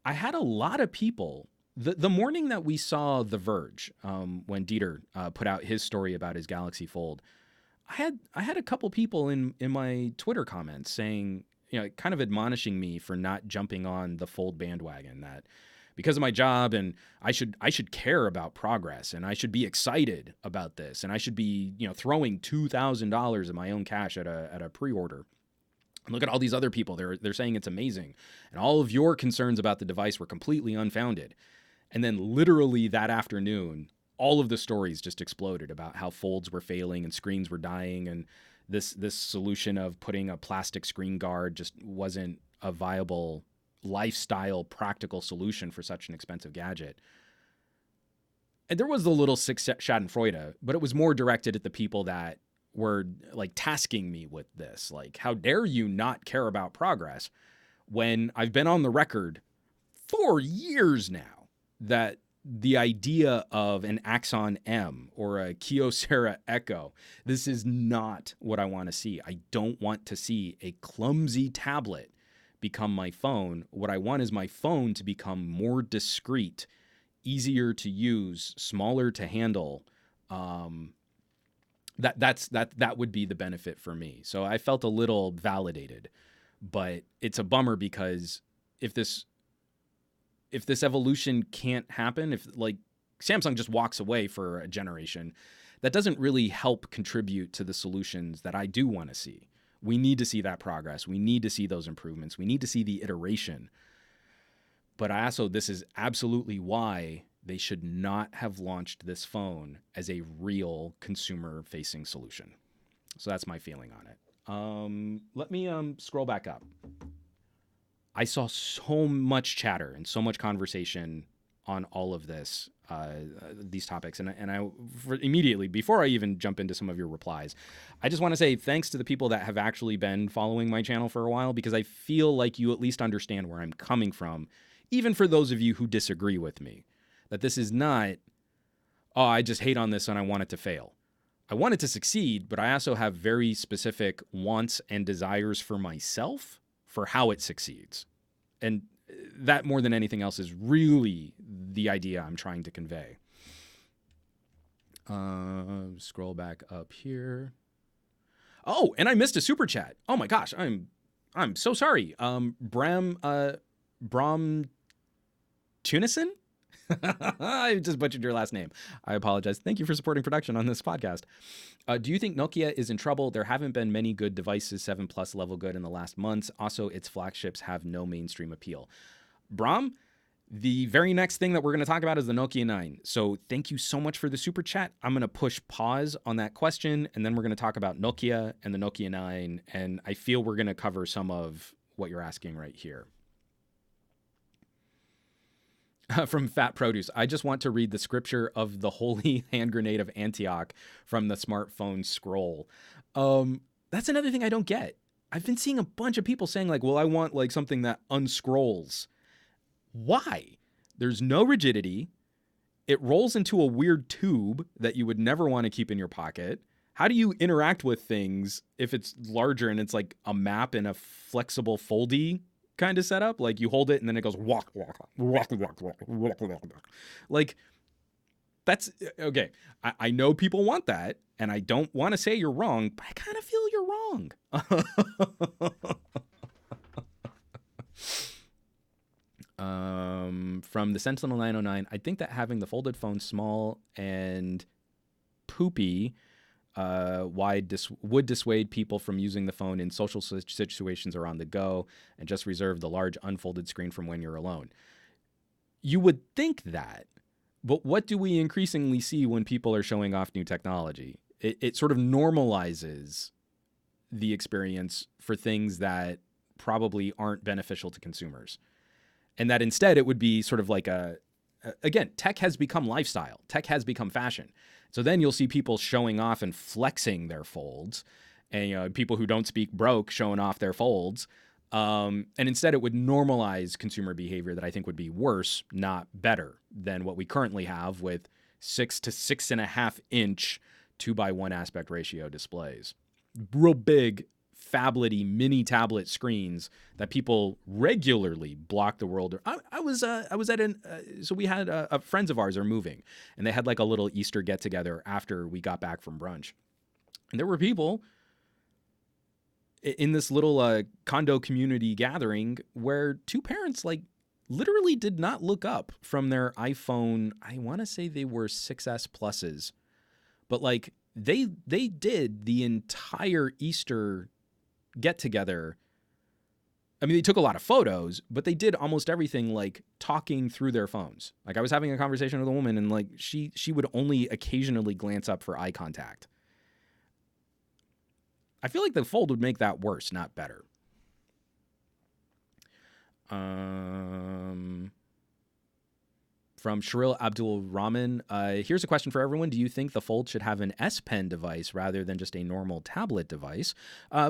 I had a lot of people, the morning that we saw The Verge, when Dieter put out his story about his Galaxy Fold, I had a couple people in my Twitter comments saying, you know, kind of admonishing me for not jumping on the Fold bandwagon, that because of my job and I should care about progress and I should be excited about this and I should be, you know, throwing $2,000 of my own cash at a pre-order. And look at all these other people. They're saying it's amazing. And all of your concerns about the device were completely unfounded. And then literally that afternoon, all of the stories just exploded about how folds were failing and screens were dying. And this solution of putting a plastic screen guard just wasn't a viable lifestyle practical solution for such an expensive gadget. And there was the little sick schadenfreude, but it was more directed at the people that were like tasking me with this. Like, how dare you not care about progress when I've been on the record for years now that the idea of an Axon M or a Kyocera Echo, this is not what I want to see. I don't want to see a clumsy tablet become my phone. What I want is my phone to become more discreet, easier to use, smaller to handle. That would be the benefit for me. So I felt a little validated, but it's a bummer because if this evolution can't happen, if like Samsung just walks away for a generation, that doesn't really help contribute to the solutions that I do want to see. We need to see that progress. We need to see those improvements. We need to see the iteration. But this is absolutely why they should not have launched this phone as a real consumer-facing solution. So that's my feeling on it. Let me scroll back up. I saw so much chatter and so much conversation on all of this, these topics. And I immediately, before I even jump into some of your replies, I just want to say thanks to the people that have actually been following my channel for a while, because I feel like you at least understand where I'm coming from, even for those of you who disagree with me, that this is not, oh, I just hate on this and I want it to fail. I want it to succeed, but I also have very specific wants and desires for myself for how it succeeds. And that, more than anything else, is really the idea I'm trying to convey. Scroll back up here. Oh, and I missed a super chat. Oh my gosh, I'm so sorry. Bram Tunison? I just butchered your last name. I apologize. Thank you for supporting production on this podcast. Do you think Nokia is in trouble? There haven't been many good devices, 7 Plus level good in the last months. Also, its flagships have no mainstream appeal. Bram, the very next thing that we're going to talk about is the Nokia 9. So thank you so much for the super chat. I'm going to push pause on that question, and then we're going to talk about Nokia and the Nokia 9. And I feel we're going to cover some of what you're asking right here. From Fat Produce, I just want to read the scripture of the holy hand grenade of Antioch from the smartphone scroll. That's another thing I don't get. I've been seeing a bunch of people saying like, well, I want like something that unscrolls. Why? There's no rigidity. It rolls into a weird tube that you would never want to keep in your pocket. How do you interact with things if it's larger and it's like a map in a flexible foldy kind of setup. Like you hold it and then it goes walk, walk, walk, walk, walk, walk, walk. Like that's okay. I know people want that, and I don't want to say you're wrong, but I kind of feel you're wrong. From the Sentinel 909, I think that having the folded phone small and poopy would dissuade people from using the phone in social situations or on the go, and just reserve the large unfolded screen from when you're alone. You would think that, but what do we increasingly see when people are showing off new technology? It sort of normalizes the experience for things that probably aren't beneficial to consumers. And that instead it would be sort of like again, tech has become lifestyle. Tech has become fashion. So then you'll see people showing off and flexing their folds, and people who don't speak broke showing off their folds. And instead it would normalize consumer behavior that I think would be worse, not better, than what we currently have with 6 to 6.5 inch 2:1 aspect ratio displays. Real big, phablet-y mini tablet screens that people regularly block the world. I was at so we had friends of ours are moving, and they had like a little Easter get together after we got back from brunch, and there were people in this little condo community gathering where two parents like literally did not look up from their iPhone. I want to say they were 6S Pluses, but like they did the entire Easter get together. I mean, they took a lot of photos, but they did almost everything like talking through their phones. Like I was having a conversation with a woman, and like she would only occasionally glance up for eye contact. I feel like the fold would make that worse, not better. From Sharil Abdul Rahman, here's a question for everyone. Do you think the Fold should have an S Pen device rather than just a normal tablet device?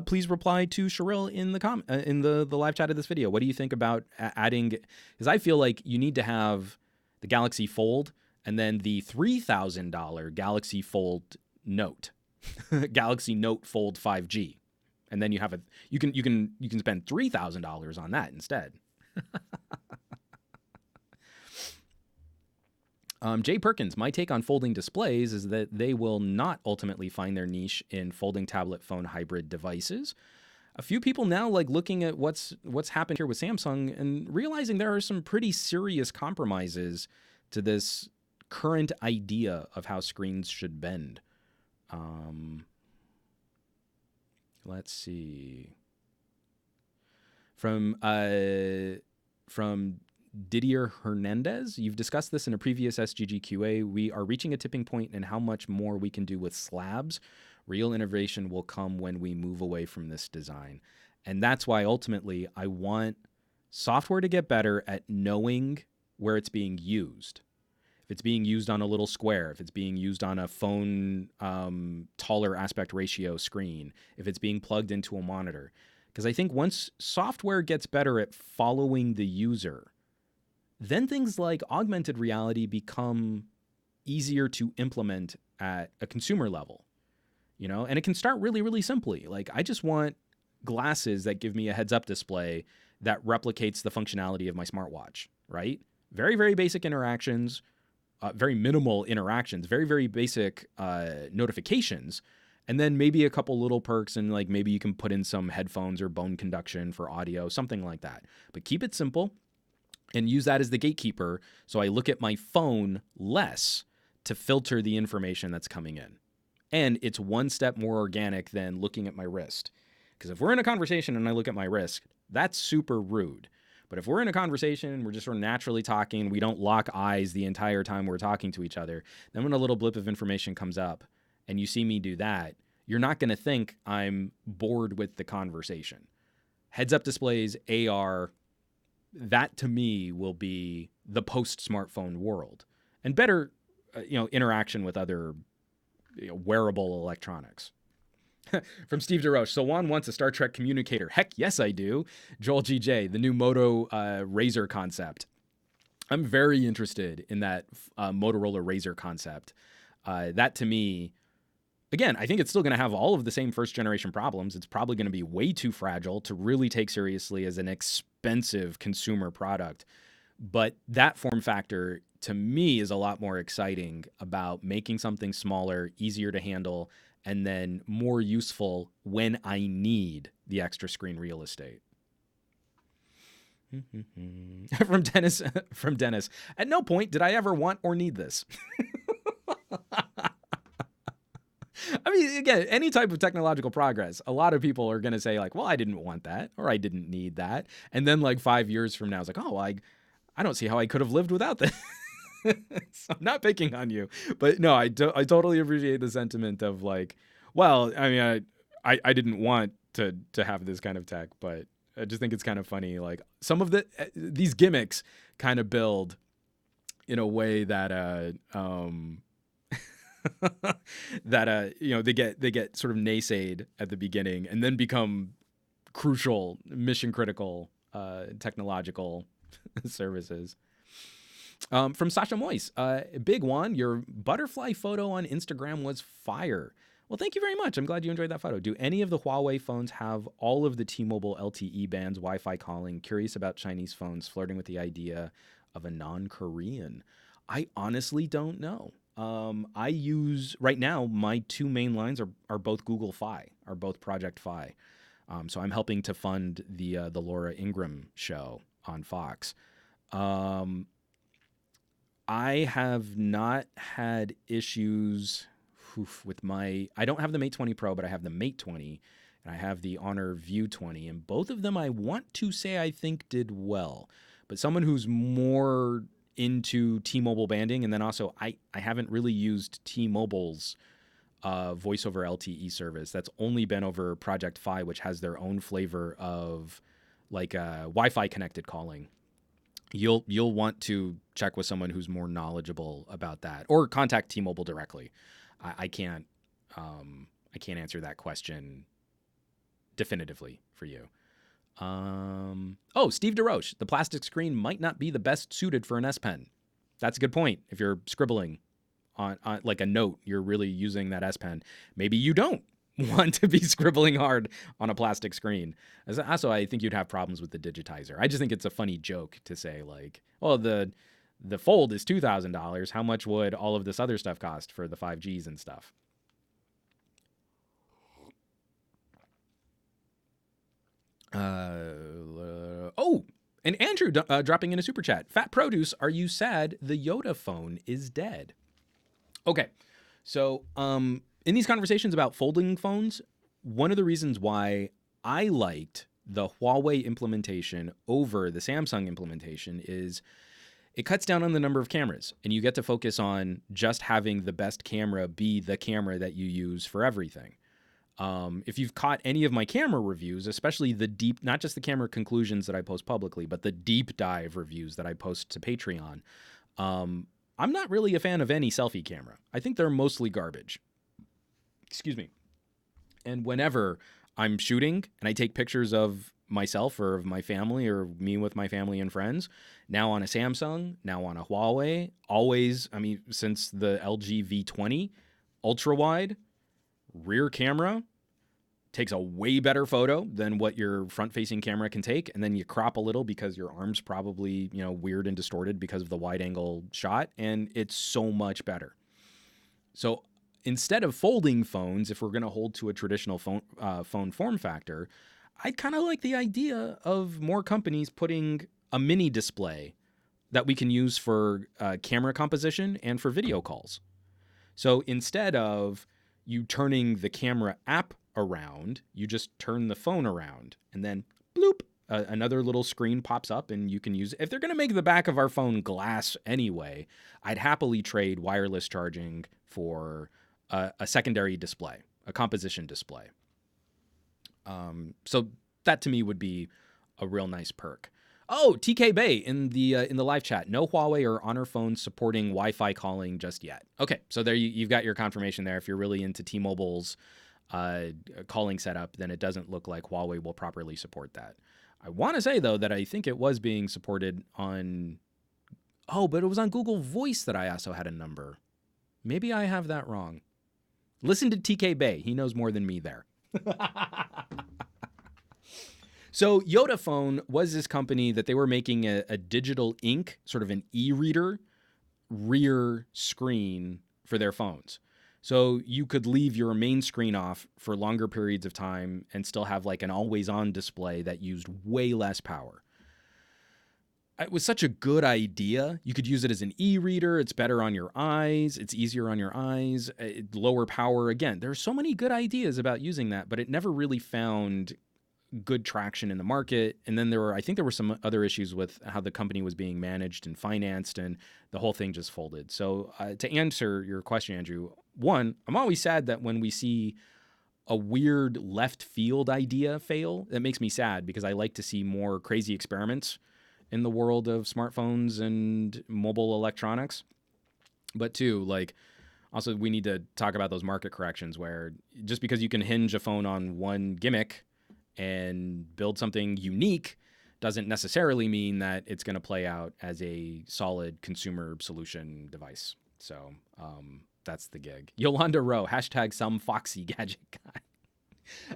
Please reply to Sharil in the live chat of this video. What do you think about adding? Because I feel like you need to have the Galaxy Fold and then the $3,000 Galaxy Fold Note, Galaxy Note Fold 5G, and then you have you can spend $3,000 on that instead. Jay Perkins, my take on folding displays is that they will not ultimately find their niche in folding tablet phone hybrid devices. A few people now like looking at what's happened here with Samsung and realizing there are some pretty serious compromises to this current idea of how screens should bend. Let's see. From Didier Hernandez, you've discussed this in a previous SGG QA. We are reaching a tipping point in how much more we can do with slabs. Real innovation will come when we move away from this design. And that's why ultimately I want software to get better at knowing where it's being used. If it's being used on a little square, if it's being used on a phone taller aspect ratio screen, if it's being plugged into a monitor. Because I think once software gets better at following the user, then things like augmented reality become easier to implement at a consumer level, and it can start really, really simply. Like I just want glasses that give me a heads up display that replicates the functionality of my smartwatch, right? Very, very basic interactions, very minimal interactions, very, very basic notifications, and then maybe a couple little perks, and like maybe you can put in some headphones or bone conduction for audio, something like that. But keep it simple. And use that as the gatekeeper so I look at my phone less to filter the information that's coming in. And it's one step more organic than looking at my wrist. Because if we're in a conversation and I look at my wrist, that's super rude. But if we're in a conversation and we're just sort of naturally talking, we don't lock eyes the entire time we're talking to each other, then when a little blip of information comes up and you see me do that, you're not going to think I'm bored with the conversation. Heads-up displays, AR, that to me will be the post-smartphone world, and better, interaction with other wearable electronics. From Steve DeRoche, so Juan wants a Star Trek communicator. Heck yes, I do. Joel GJ, the new Moto Razr concept. I'm very interested in that Motorola Razr concept. That to me, again, I think it's still going to have all of the same first generation problems. It's probably going to be way too fragile to really take seriously as an expensive expensive consumer product. But that form factor to me is a lot more exciting about making something smaller, easier to handle, and then more useful when I need the extra screen real estate. From Dennis. At no point did I ever want or need this. I mean, again, any type of technological progress, a lot of people are going to say like, well, I didn't want that, or I didn't need that. And then like 5 years from now, it's like, oh, I don't see how I could have lived without this. So I'm not picking on you, but no, I totally appreciate the sentiment of like, well, I mean, I didn't want to have this kind of tech, but I just think it's kind of funny. Like some of these gimmicks kind of build in a way that that they get sort of naysayed at the beginning and then become crucial, mission critical technological services. From Sasha Moyes, Big One, your butterfly photo on Instagram was fire. Well, thank you very much. I'm glad you enjoyed that photo. Do any of the Huawei phones have all of the T-Mobile LTE bands, Wi-Fi calling? Curious about Chinese phones flirting with the idea of a non-Korean. I honestly don't know. I use, right now, my two main lines are both Google Fi, are both Project Fi. So I'm helping to fund the Laura Ingraham show on Fox. I have not had issues with I don't have the Mate 20 Pro, but I have the Mate 20 and I have the Honor View 20, and both of them I want to say I think did well. But someone who's more into T-Mobile banding, and then also I haven't really used T-Mobile's voice over LTE service. That's only been over Project Fi, which has their own flavor of like Wi-Fi connected calling. You'll want to check with someone who's more knowledgeable about that, or contact T-Mobile directly. I can't answer that question definitively for you. Steve DeRoche, the plastic screen might not be the best suited for an S Pen. That's a good point. If you're scribbling on like a note, you're really using that S Pen. Maybe you don't want to be scribbling hard on a plastic screen. Also, I think you'd have problems with the digitizer. I just think it's a funny joke to say like, well, the Fold is $2,000. How much would all of this other stuff cost for the 5Gs and stuff? And Andrew dropping in a super chat. Fat Produce, are you sad the Yoda phone is dead? Okay, so in these conversations about folding phones, one of the reasons why I liked the Huawei implementation over the Samsung implementation is it cuts down on the number of cameras, and you get to focus on just having the best camera be the camera that you use for everything. If you've caught any of my camera reviews, especially the deep, not just the camera conclusions that I post publicly, but the deep dive reviews that I post to Patreon, I'm not really a fan of any selfie camera. I think they're mostly garbage. Excuse me. And whenever I'm shooting and I take pictures of myself or of my family or me with my family and friends, now on a Samsung, now on a Huawei, always, I mean, since the LG V20, ultra wide, rear camera, takes a way better photo than what your front-facing camera can take, and then you crop a little because your arm's probably, weird and distorted because of the wide-angle shot, and it's so much better. So instead of folding phones, if we're going to hold to a traditional phone form factor, I kind of like the idea of more companies putting a mini display that we can use for camera composition and for video calls. So instead of you turning the camera app around, you just turn the phone around, and then bloop, another little screen pops up and you can use it. If they're going to make the back of our phone glass anyway, I'd happily trade wireless charging for a secondary display, a composition display. So that to me would be a real nice perk. Oh, TK Bay in the live chat. No Huawei or Honor phones supporting Wi-Fi calling just yet. Okay, so there you've got your confirmation there. If you're really into T-Mobile's calling setup, then it doesn't look like Huawei will properly support that. I want to say though that I think it was being supported on. Oh, but it was on Google Voice that I also had a number. Maybe I have that wrong. Listen to TK Bay. He knows more than me there. So Yodaphone was this company that they were making a digital ink, sort of an e-reader rear screen for their phones. So you could leave your main screen off for longer periods of time and still have like an always on display that used way less power. It was such a good idea. You could use it as an e-reader. It's better on your eyes. It's easier on your eyes. Lower power. Again, there are so many good ideas about using that, but it never really found good traction in the market. And then I think there were some other issues with how the company was being managed and financed, and the whole thing just folded. So to answer your question, Andrew, one, I'm always sad that when we see a weird left field idea fail, that makes me sad because I like to see more crazy experiments in the world of smartphones and mobile electronics. But two, like, also we need to talk about those market corrections where just because you can hinge a phone on one gimmick and build something unique doesn't necessarily mean that it's going to play out as a solid consumer solution device. So that's the gig. Yolanda Rowe, hashtag some foxy gadget guy.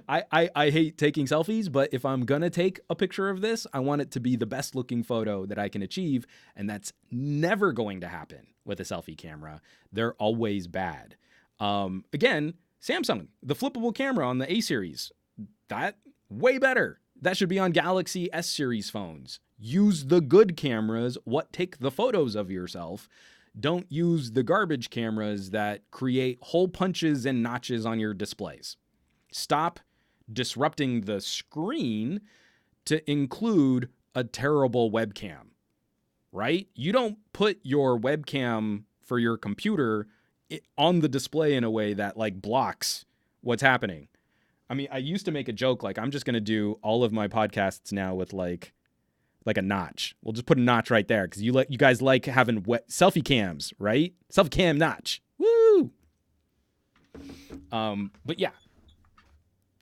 I hate taking selfies, but if I'm going to take a picture of this, I want it to be the best looking photo that I can achieve. And that's never going to happen with a selfie camera. They're always bad. Again, Samsung, the flippable camera on the A series, that way better. That should be on Galaxy S series phones. Use the good cameras. Take the photos of yourself. Don't use the garbage cameras that create hole punches and notches on your displays. Stop disrupting the screen to include a terrible webcam, right? You don't put your webcam for your computer on the display in a way that like blocks what's happening. I mean, I used to make a joke like I'm just going to do all of my podcasts now with like a notch. We'll just put a notch right there because you guys like having selfie cams, right? Selfie cam notch. Woo! But yeah.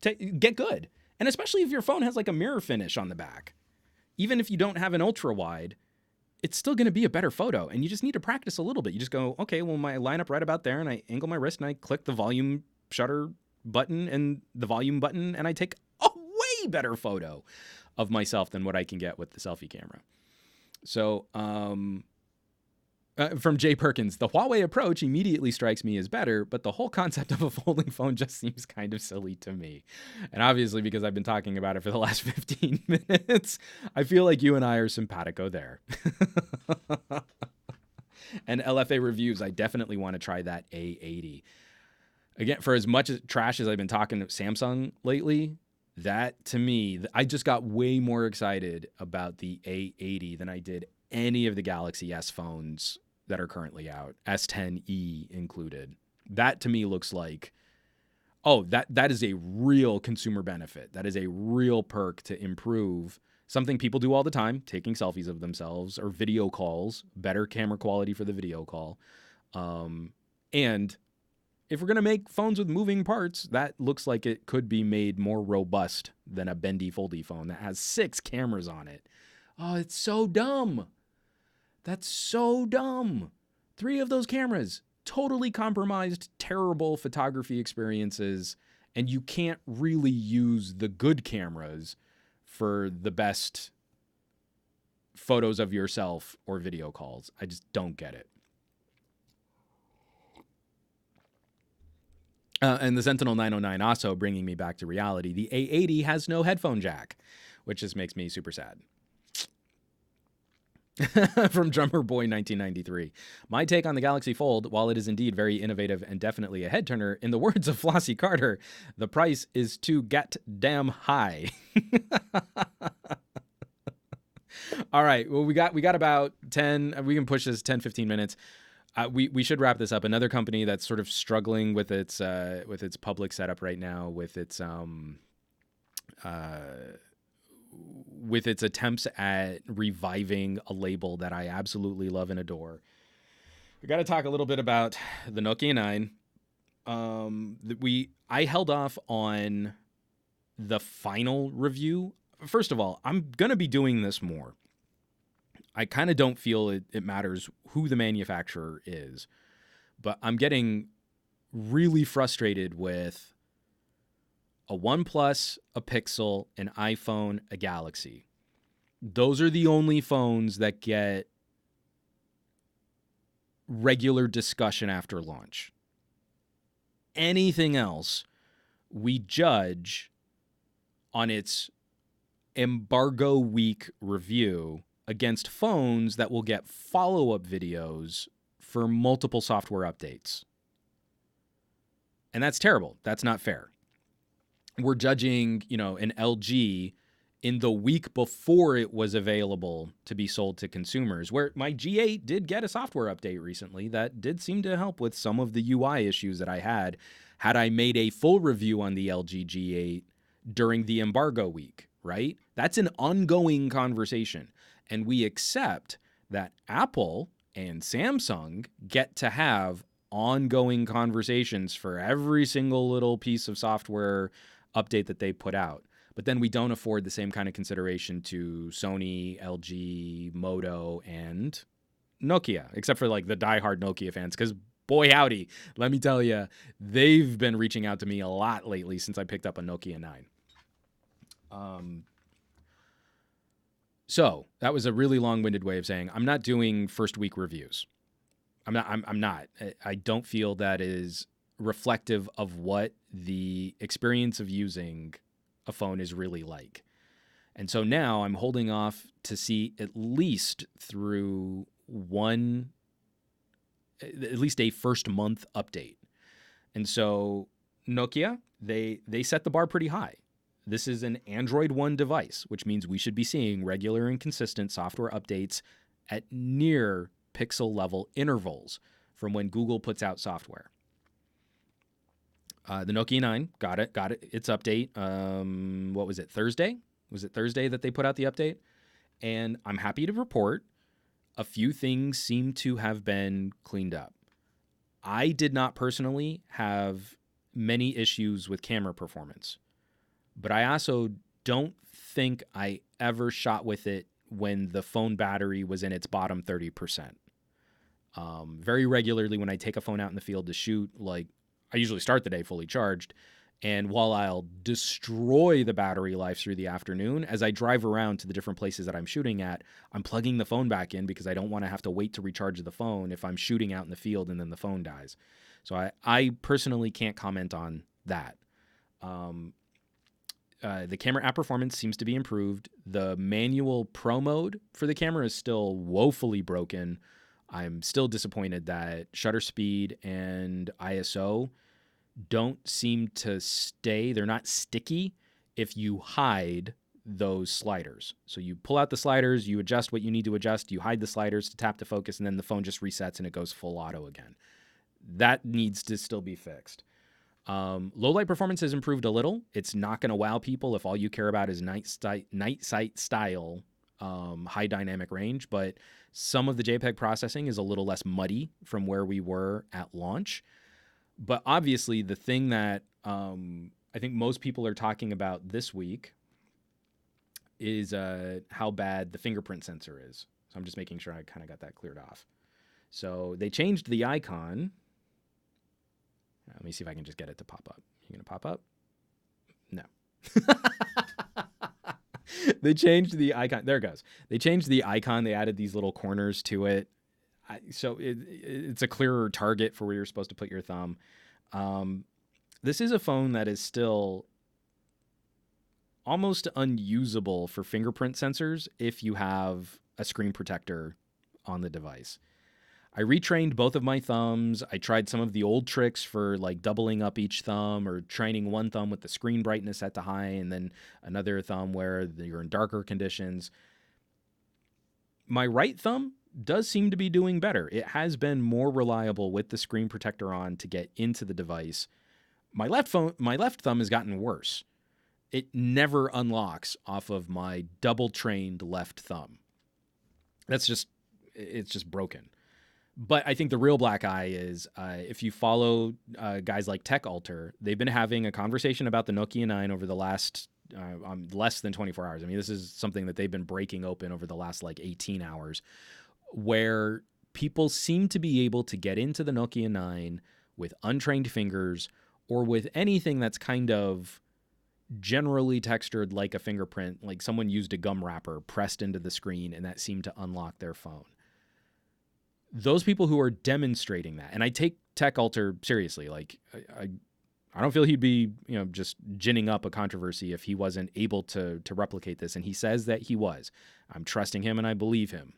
Get good. And especially if your phone has like a mirror finish on the back. Even if you don't have an ultra wide, it's still going to be a better photo. And you just need to practice a little bit. You just go, okay, well, I line up right about there and I angle my wrist and I click the volume shutter button and the volume button and I take a way better photo of myself than what I can get with the selfie camera. So, from Jay Perkins, the Huawei approach immediately strikes me as better, but the whole concept of a folding phone just seems kind of silly to me. And obviously, because I've been talking about it for the last 15 minutes, I feel like you and I are simpatico there. And LFA reviews, I definitely want to try that A80. Again, for as much trash as I've been talking to Samsung lately, that to me, I just got way more excited about the A80 than I did any of the Galaxy S phones that are currently out, S10e included. That to me looks like, that is a real consumer benefit. That is a real perk to improve something people do all the time, taking selfies of themselves or video calls, better camera quality for the video call. And if we're going to make phones with moving parts, that looks like it could be made more robust than a bendy foldy phone that has 6 cameras on it. Oh, it's so dumb. That's so dumb. 3 of those cameras, totally compromised, terrible photography experiences, and you can't really use the good cameras for the best photos of yourself or video calls. I just don't get it. And the Sentinel 909 also bringing me back to reality. The A80 has no headphone jack, which just makes me super sad. From Drummer Boy 1993. My take on the Galaxy Fold, while it is indeed very innovative and definitely a head turner, in the words of Flossie Carter, the price is too damn high. All right. Well, we got about 10. We can push this 10, 15 minutes. We should wrap this up. Another company that's sort of struggling with its public setup right now, with its attempts at reviving a label that I absolutely love and adore. We got to talk a little bit about the Nokia 9. I held off on the final review. First of all, I'm going to be doing this more. I kind of don't feel it matters who the manufacturer is, but I'm getting really frustrated with a OnePlus, a Pixel, an iPhone, a Galaxy. Those are the only phones that get regular discussion after launch. Anything else, we judge on its embargo week review against phones that will get follow-up videos for multiple software updates. And that's terrible. That's not fair. We're judging, an LG in the week before it was available to be sold to consumers, where my G8 did get a software update recently that did seem to help with some of the UI issues that I had I made a full review on the LG G8 during the embargo week, right? That's an ongoing conversation. And we accept that Apple and Samsung get to have ongoing conversations for every single little piece of software update that they put out. But then we don't afford the same kind of consideration to Sony, LG, Moto, and Nokia, except for like the diehard Nokia fans, because boy howdy, let me tell you, they've been reaching out to me a lot lately since I picked up a Nokia 9. So that was a really long-winded way of saying I'm not doing first week reviews. I'm not. I don't feel that is reflective of what the experience of using a phone is really like. And so now I'm holding off to see at least through at least a first month update. And so Nokia, they set the bar pretty high. This is an Android One device, which means we should be seeing regular and consistent software updates at near pixel level intervals from when Google puts out software. The Nokia 9 got its update. What was it, Thursday? Was it Thursday that they put out the update? And I'm happy to report a few things seem to have been cleaned up. I did not personally have many issues with camera performance, but I also don't think I ever shot with it when the phone battery was in its bottom 30%. Very regularly when I take a phone out in the field to shoot, like I usually start the day fully charged. And while I'll destroy the battery life through the afternoon, as I drive around to the different places that I'm shooting at, I'm plugging the phone back in because I don't want to have to wait to recharge the phone if I'm shooting out in the field and then the phone dies. So I personally can't comment on that. The camera app performance seems to be improved. The manual pro mode for the camera is still woefully broken. I'm still disappointed that shutter speed and ISO don't seem to stay. They're not sticky if you hide those sliders. So you pull out the sliders, you adjust what you need to adjust, you hide the sliders to tap to focus, and then the phone just resets and it goes full auto again. That needs to still be fixed. Low light performance has improved a little. It's not going to wow people if all you care about is night sight style, high dynamic range, but some of the JPEG processing is a little less muddy from where we were at launch. But obviously, the thing that I think most people are talking about this week is how bad the fingerprint sensor is. So I'm just making sure I kind of got that cleared off. So they changed the icon. Let me see if I can just get it to pop up. You going to pop up? No. They changed the icon. There it goes. They changed the icon. They added these little corners to it. So it's a clearer target for where you're supposed to put your thumb. This is a phone that is still almost unusable for fingerprint sensors if you have a screen protector on the device. I retrained both of my thumbs. I tried some of the old tricks for like doubling up each thumb or training one thumb with the screen brightness set to high and then another thumb where you're in darker conditions. My right thumb does seem to be doing better. It has been more reliable with the screen protector on to get into the device. My left thumb has gotten worse. It never unlocks off of my double trained left thumb. It's just broken. But I think the real black eye is if you follow guys like TechAlter, they've been having a conversation about the Nokia 9 over the last less than 24 hours. I mean, this is something that they've been breaking open over the last like 18 hours, where people seem to be able to get into the Nokia 9 with untrained fingers or with anything that's kind of generally textured like a fingerprint, like someone used a gum wrapper pressed into the screen and that seemed to unlock their phone. Those people who are demonstrating that, and I take TechAlter seriously, like I don't feel he'd be, just ginning up a controversy if he wasn't able to replicate this. And he says that he was. I'm trusting him and I believe him.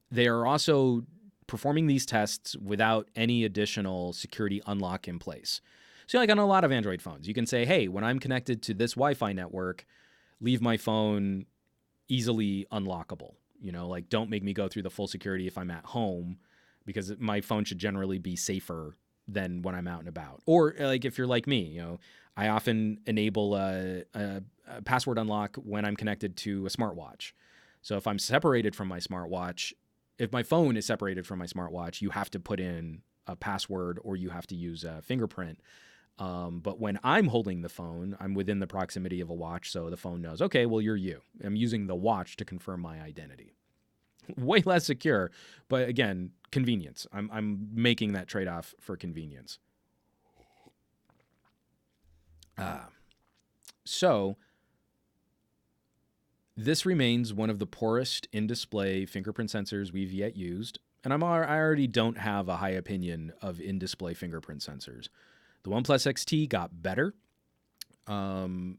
They are also performing these tests without any additional security unlock in place. So like on a lot of Android phones, you can say, hey, when I'm connected to this Wi-Fi network, leave my phone easily unlockable. Like don't make me go through the full security if I'm at home, because my phone should generally be safer than when I'm out and about. Or like if you're like me, I often enable a password unlock when I'm connected to a smartwatch. So if I'm separated from my smartwatch, if my phone is separated from my smartwatch, you have to put in a password or you have to use a fingerprint. But when I'm holding the phone, I'm within the proximity of a watch, so the phone knows, okay, well, you're you. I'm using the watch to confirm my identity. Way less secure, but again, convenience. I'm making that trade-off for convenience. So this remains one of the poorest in-display fingerprint sensors we've yet used, and I already don't have a high opinion of in-display fingerprint sensors. The OnePlus XT got better. The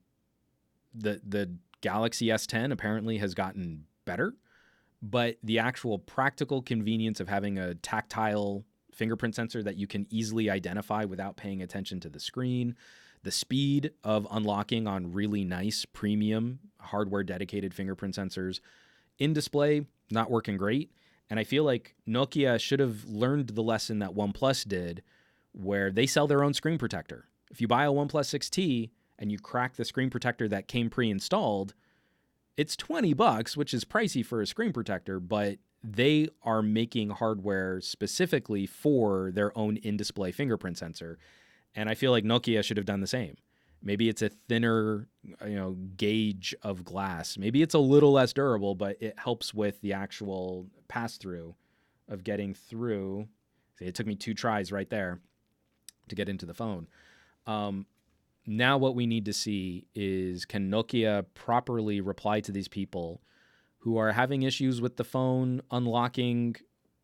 Galaxy S10 apparently has gotten better, but the actual practical convenience of having a tactile fingerprint sensor that you can easily identify without paying attention to the screen, the speed of unlocking on really nice premium hardware dedicated fingerprint sensors in display, not working great. And I feel like Nokia should have learned the lesson that OnePlus did, where they sell their own screen protector. If you buy a OnePlus 6T and you crack the screen protector that came pre-installed, it's $20, which is pricey for a screen protector, but they are making hardware specifically for their own in-display fingerprint sensor. And I feel like Nokia should have done the same. Maybe it's a thinner, gauge of glass. Maybe it's a little less durable, but it helps with the actual pass-through of getting through. See, it took me 2 tries right there to get into the phone. Now what we need to see is, can Nokia properly reply to these people who are having issues with the phone unlocking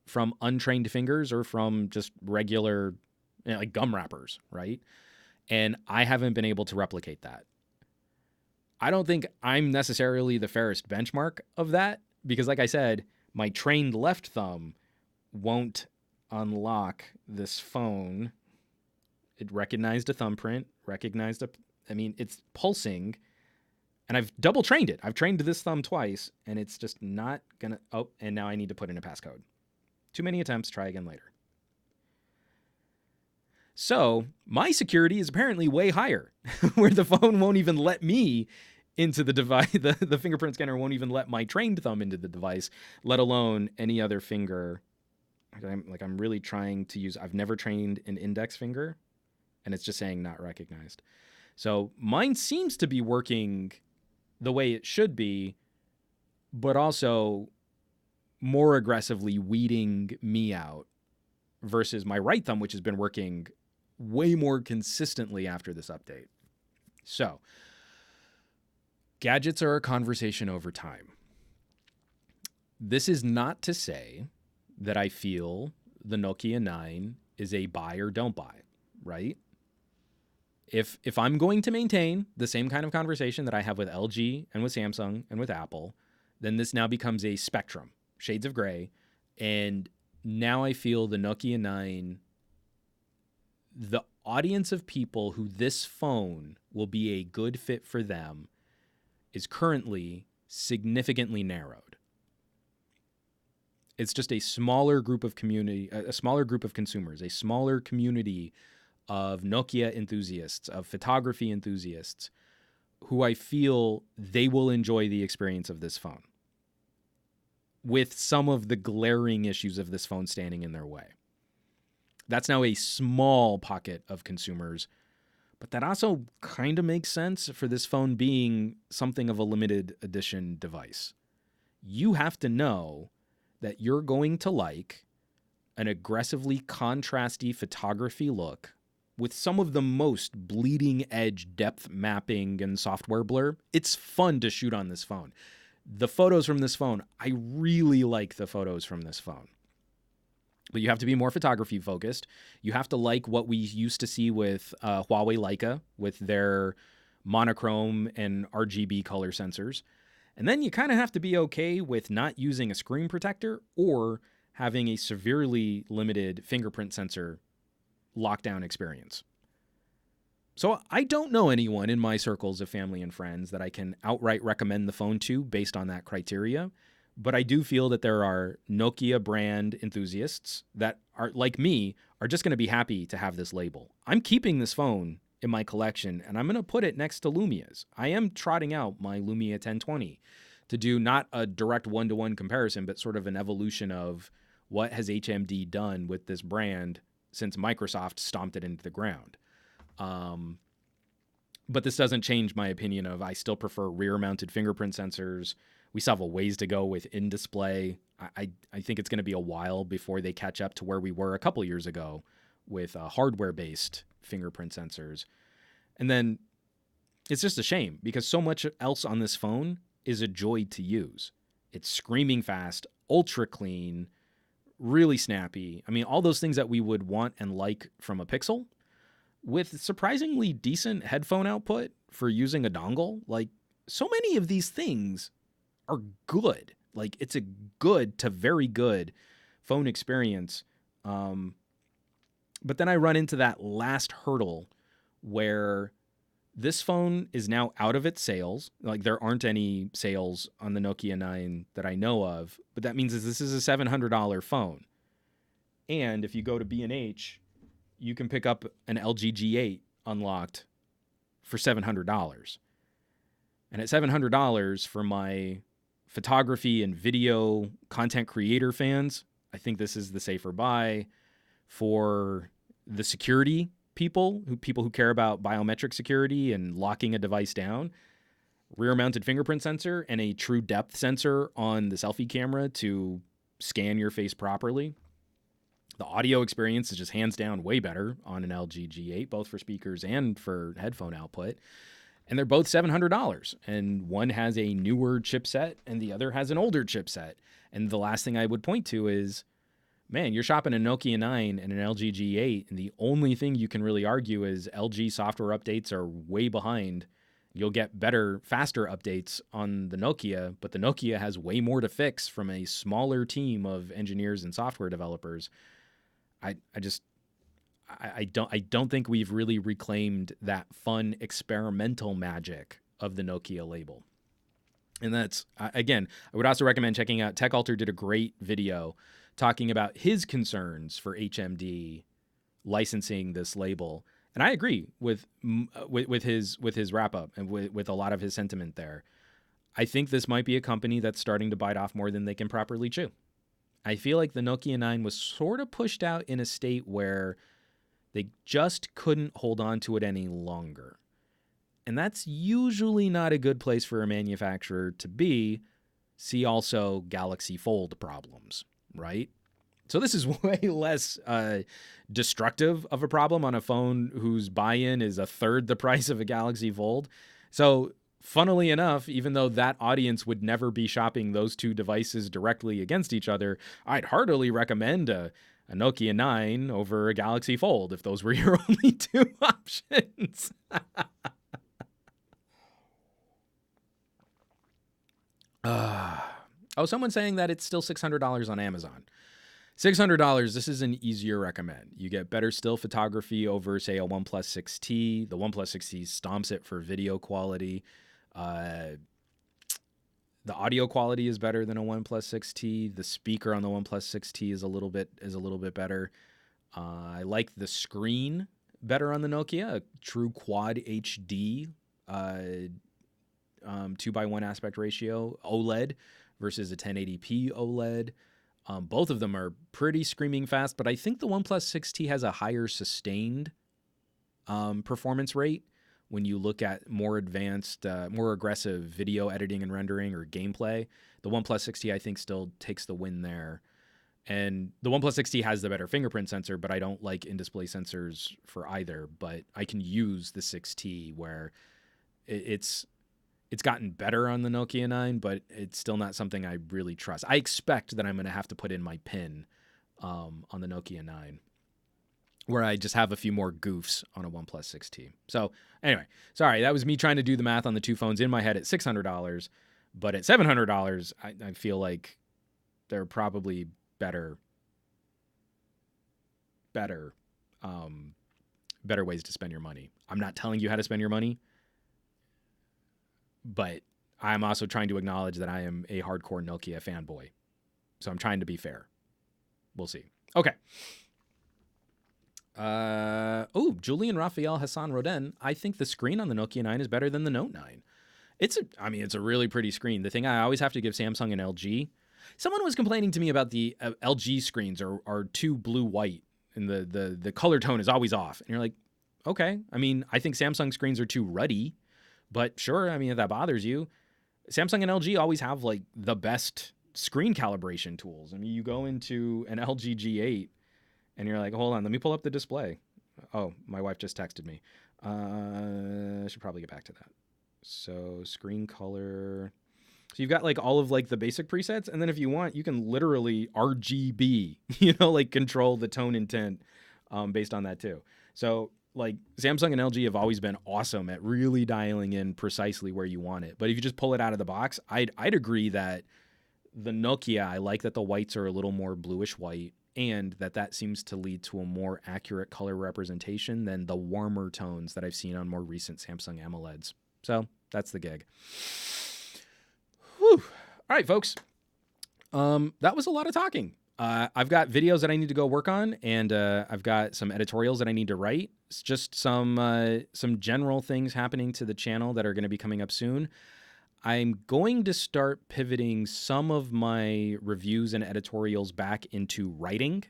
from untrained fingers or from just regular like gum wrappers, right? And I haven't been able to replicate that. I don't think I'm necessarily the fairest benchmark of that, because like I said, my trained left thumb won't unlock this phone. It recognized a thumbprint, it's pulsing, and I've double trained it. I've trained this thumb twice, and it's just not gonna, and now I need to put in a passcode. Too many attempts, try again later. So my security is apparently way higher, where the phone won't even let me into the device. The fingerprint scanner won't even let my trained thumb into the device, let alone any other finger. I'm really trying to use, I've never trained an index finger, and it's just saying not recognized. So mine seems to be working the way it should be, but also more aggressively weeding me out versus my right thumb, which has been working way more consistently after this update. So gadgets are a conversation over time. This is not to say that I feel the Nokia 9 is a buy or don't buy, right? If I'm going to maintain the same kind of conversation that I have with LG and with Samsung and with Apple, then this now becomes a spectrum, shades of gray. And now I feel the Nokia 9, the audience of people who this phone will be a good fit for them is currently significantly narrowed. It's just a smaller group of a smaller group of consumers, a smaller community of Nokia enthusiasts, of photography enthusiasts, who I feel they will enjoy the experience of this phone, with some of the glaring issues of this phone standing in their way. That's now a small pocket of consumers, but that also kind of makes sense for this phone being something of a limited edition device. You have to know that you're going to like an aggressively contrasty photography look with some of the most bleeding edge depth mapping and software blur. It's fun to shoot on this phone. The photos from this phone, I really like the photos from this phone. But you have to be more photography focused. You have to like what we used to see with Huawei Leica with their monochrome and RGB color sensors. And then you kind of have to be okay with not using a screen protector or having a severely limited fingerprint sensor lockdown experience. So I don't know anyone in my circles of family and friends that I can outright recommend the phone to based on that criteria. But I do feel that there are Nokia brand enthusiasts that are, like me, are just going to be happy to have this label. I'm keeping this phone in my collection, and I'm going to put it next to Lumia's. I am trotting out my Lumia 1020 to do not a direct one-to-one comparison, but sort of an evolution of what has HMD done with this brand since Microsoft stomped it into the ground. But this doesn't change my opinion of I still prefer rear-mounted fingerprint sensors. We still have a ways to go with in-display. I think it's going to be a while before they catch up to where we were a couple years ago with hardware-based fingerprint sensors. And then it's just a shame because so much else on this phone is a joy to use. It's screaming fast, ultra clean, really snappy. I mean, all those things that we would want and like from a Pixel with surprisingly decent headphone output for using a dongle. Like, so many of these things are good. Like, it's a good to very good phone experience. But then I run into that last hurdle where this phone is now out of its sales. Like, there aren't any sales on the Nokia 9 that I know of, but that means this is a $700 phone. And if you go to B&H, you can pick up an LG G8 unlocked for $700. And at $700 for my photography and video content creator fans, I think this is the safer buy. For the security people who care about biometric security and locking a device down, rear-mounted fingerprint sensor and a true depth sensor on the selfie camera to scan your face properly. The audio experience is just hands down way better on an LG G8, both for speakers and for headphone output. And they're both $700. And one has a newer chipset and the other has an older chipset. And the last thing I would point to is, man, you're shopping a Nokia 9 and an LG G8, and the only thing you can really argue is LG software updates are way behind. You'll get better, faster updates on the Nokia, but the Nokia has way more to fix from a smaller team of engineers and software developers. I don't think we've really reclaimed that fun experimental magic of the Nokia label. And that's, again, I would also recommend checking out TechAlter did a great video talking about his concerns for HMD licensing this label. And I agree with his wrap up and with a lot of his sentiment there. I think this might be a company that's starting to bite off more than they can properly chew. I feel like the Nokia 9 was sort of pushed out in a state where they just couldn't hold on to it any longer. And that's usually not a good place for a manufacturer to be. See also Galaxy Fold problems, right? So this is way less destructive of a problem on a phone whose buy-in is a third the price of a Galaxy Fold. So funnily enough, even though that audience would never be shopping those two devices directly against each other, I'd heartily recommend a Nokia 9 over a Galaxy Fold if those were your only two options. Someone's saying that it's still $600 on Amazon. $600, this is an easier recommend. You get better still photography over, say, a OnePlus 6T. The OnePlus 6T stomps it for video quality. The audio quality is better than a OnePlus 6T. The speaker on the OnePlus 6T is a little bit better. I like the screen better on the Nokia, a true quad HD 2:1 aspect ratio OLED versus a 1080p OLED. Both of them are pretty screaming fast, but I think the OnePlus 6T has a higher sustained performance rate when you look at more advanced, more aggressive video editing and rendering or gameplay. The OnePlus 6T, I think, still takes the win there. And the OnePlus 6T has the better fingerprint sensor, but I don't like in-display sensors for either. But I can use the 6T where it's gotten better on the Nokia 9, but it's still not something I really trust. I expect that I'm going to have to put in my PIN on the Nokia 9, where I just have a few more goofs on a OnePlus 6T. So anyway, sorry, that was me trying to do the math on the two phones in my head at $600, but at $700, I feel like they're probably better ways to spend your money. I'm not telling you how to spend your money, but I'm also trying to acknowledge that I am a hardcore Nokia fanboy. So I'm trying to be fair. We'll see. Okay. Julian Raphael Hassan Roden. I think the screen on the Nokia 9 is better than the Note 9. It's a really pretty screen. The thing I always have to give Samsung and LG. Someone was complaining to me about the LG screens are too blue-white, and the color tone is always off. And you're like, okay. I mean, I think Samsung screens are too ruddy, but sure, I mean, if that bothers you. Samsung and LG always have, like, the best screen calibration tools. I mean, you go into an LG G8, and you're like, hold on, let me pull up the display. Oh, my wife just texted me. I should probably get back to that. So, screen color. So you've got like all of like the basic presets, and then if you want, you can literally RGB, like control the tone and tint based on that too. So like Samsung and LG have always been awesome at really dialing in precisely where you want it. But if you just pull it out of the box, I'd agree that the Nokia, I like that the whites are a little more bluish white, and that seems to lead to a more accurate color representation than the warmer tones that I've seen on more recent Samsung AMOLEDs. So that's the gig. Whew. All right, folks. That was a lot of talking. I've got videos that I need to go work on, and I've got some editorials that I need to write. It's just some general things happening to the channel that are going to be coming up soon. I'm going to start pivoting some of my reviews and editorials back into writing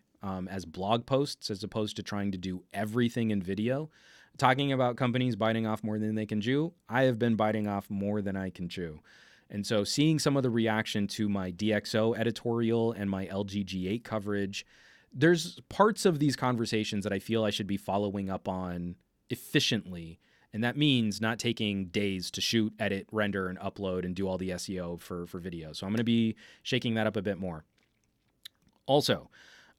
as blog posts, as opposed to trying to do everything in video. Talking about companies biting off more than they can chew, I have been biting off more than I can chew. And so seeing some of the reaction to my DxO editorial and my LG G8 coverage, there's parts of these conversations that I feel I should be following up on efficiently. And that means not taking days to shoot, edit, render, and upload and do all the SEO for video. So I'm going to be shaking that up a bit more. Also,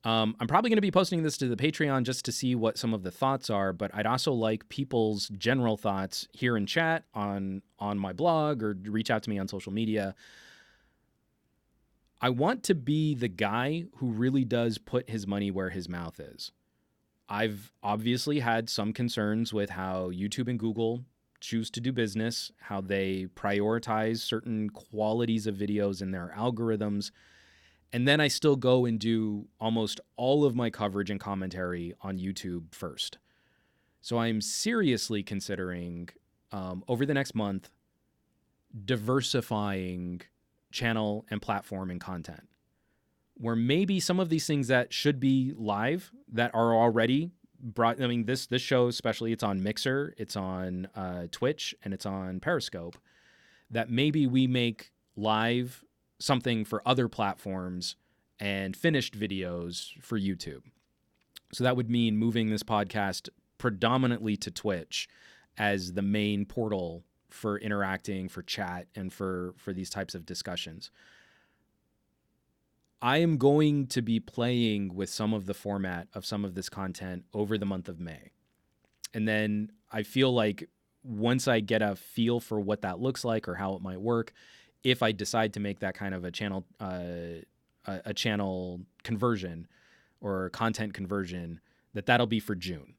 I'm probably going to be posting this to the Patreon just to see what some of the thoughts are, but I'd also like people's general thoughts here in chat on my blog, or reach out to me on social media. I want to be the guy who really does put his money where his mouth is. I've obviously had some concerns with how YouTube and Google choose to do business, how they prioritize certain qualities of videos in their algorithms. And then I still go and do almost all of my coverage and commentary on YouTube first. So I'm seriously considering, over the next month, diversifying channel and platform and content, where maybe some of these things that should be live that are already brought. I mean, this show especially, it's on Mixer, it's on Twitch, and it's on Periscope. That maybe we make live something for other platforms and finished videos for YouTube. So that would mean moving this podcast predominantly to Twitch as the main portal for interacting, for chat, and for these types of discussions. I am going to be playing with some of the format of some of this content over the month of May. And then I feel like once I get a feel for what that looks like or how it might work, if I decide to make that kind of a channel conversion or content conversion, that'll be for June.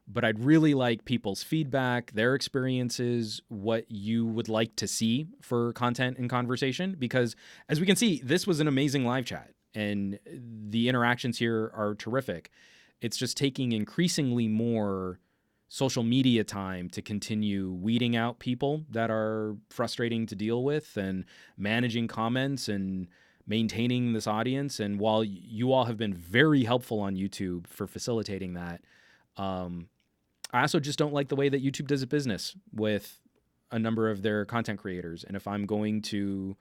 But I'd really like people's feedback, their experiences, what you would like to see for content and conversation, because as we can see, this was an amazing live chat and the interactions here are terrific. It's just taking increasingly more social media time to continue weeding out people that are frustrating to deal with and managing comments and maintaining this audience. And while you all have been very helpful on YouTube for facilitating that, I also just don't like the way that YouTube does business with a number of their content creators. And if I'm going to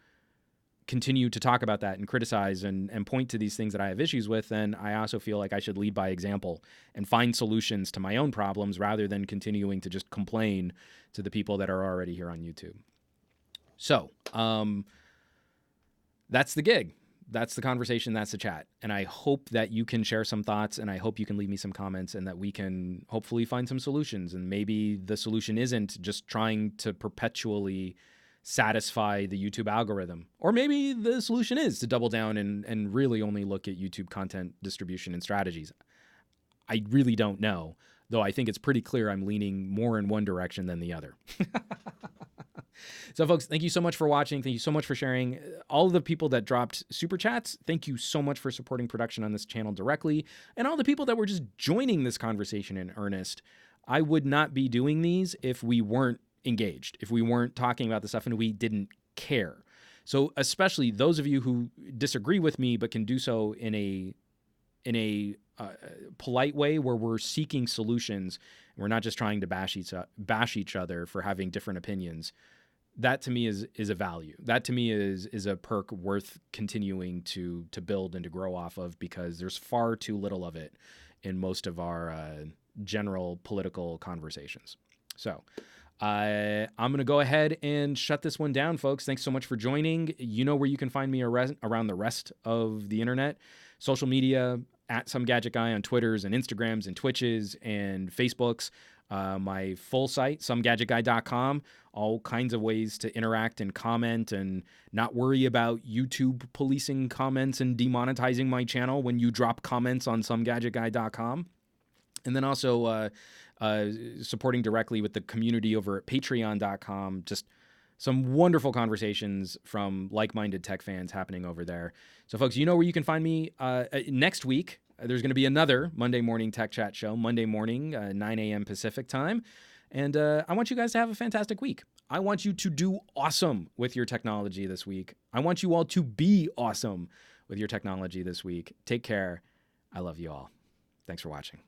continue to talk about that and criticize and point to these things that I have issues with, then I also feel like I should lead by example and find solutions to my own problems rather than continuing to just complain to the people that are already here on YouTube. So that's the gig. That's the conversation. That's the chat. And I hope that you can share some thoughts, and I hope you can leave me some comments, and that we can hopefully find some solutions. And maybe the solution isn't just trying to perpetually satisfy the YouTube algorithm. Or maybe the solution is to double down and really only look at YouTube content distribution and strategies. I really don't know, though I think it's pretty clear I'm leaning more in one direction than the other. So, folks, thank you so much for watching. Thank you so much for sharing. All of the people that dropped super chats, thank you so much for supporting production on this channel directly. And all the people that were just joining this conversation in earnest. I would not be doing these if we weren't engaged, if we weren't talking about the stuff and we didn't care. So especially those of you who disagree with me but can do so in a polite way where we're seeking solutions. We're not just trying to bash each other for having different opinions. That to me is a value. That to me is a perk worth continuing to build and to grow off of, because there's far too little of it in most of our general political conversations. So I'm going to go ahead and shut this one down, folks. Thanks so much for joining. You know where you can find me around the rest of the internet. Social media, at Some Gadget Guy on Twitters and Instagrams and Twitches and Facebooks. My full site, somegadgetguy.com. All kinds of ways to interact and comment and not worry about YouTube policing comments and demonetizing my channel when you drop comments on somegadgetguy.com. And then also supporting directly with the community over at patreon.com. Just some wonderful conversations from like-minded tech fans happening over there. So, folks, you know where you can find me next week. There's going to be another Monday morning tech chat show, Monday morning, 9 a.m. Pacific time. And I want you guys to have a fantastic week. I want you to do awesome with your technology this week. I want you all to be awesome with your technology this week. Take care. I love you all. Thanks for watching.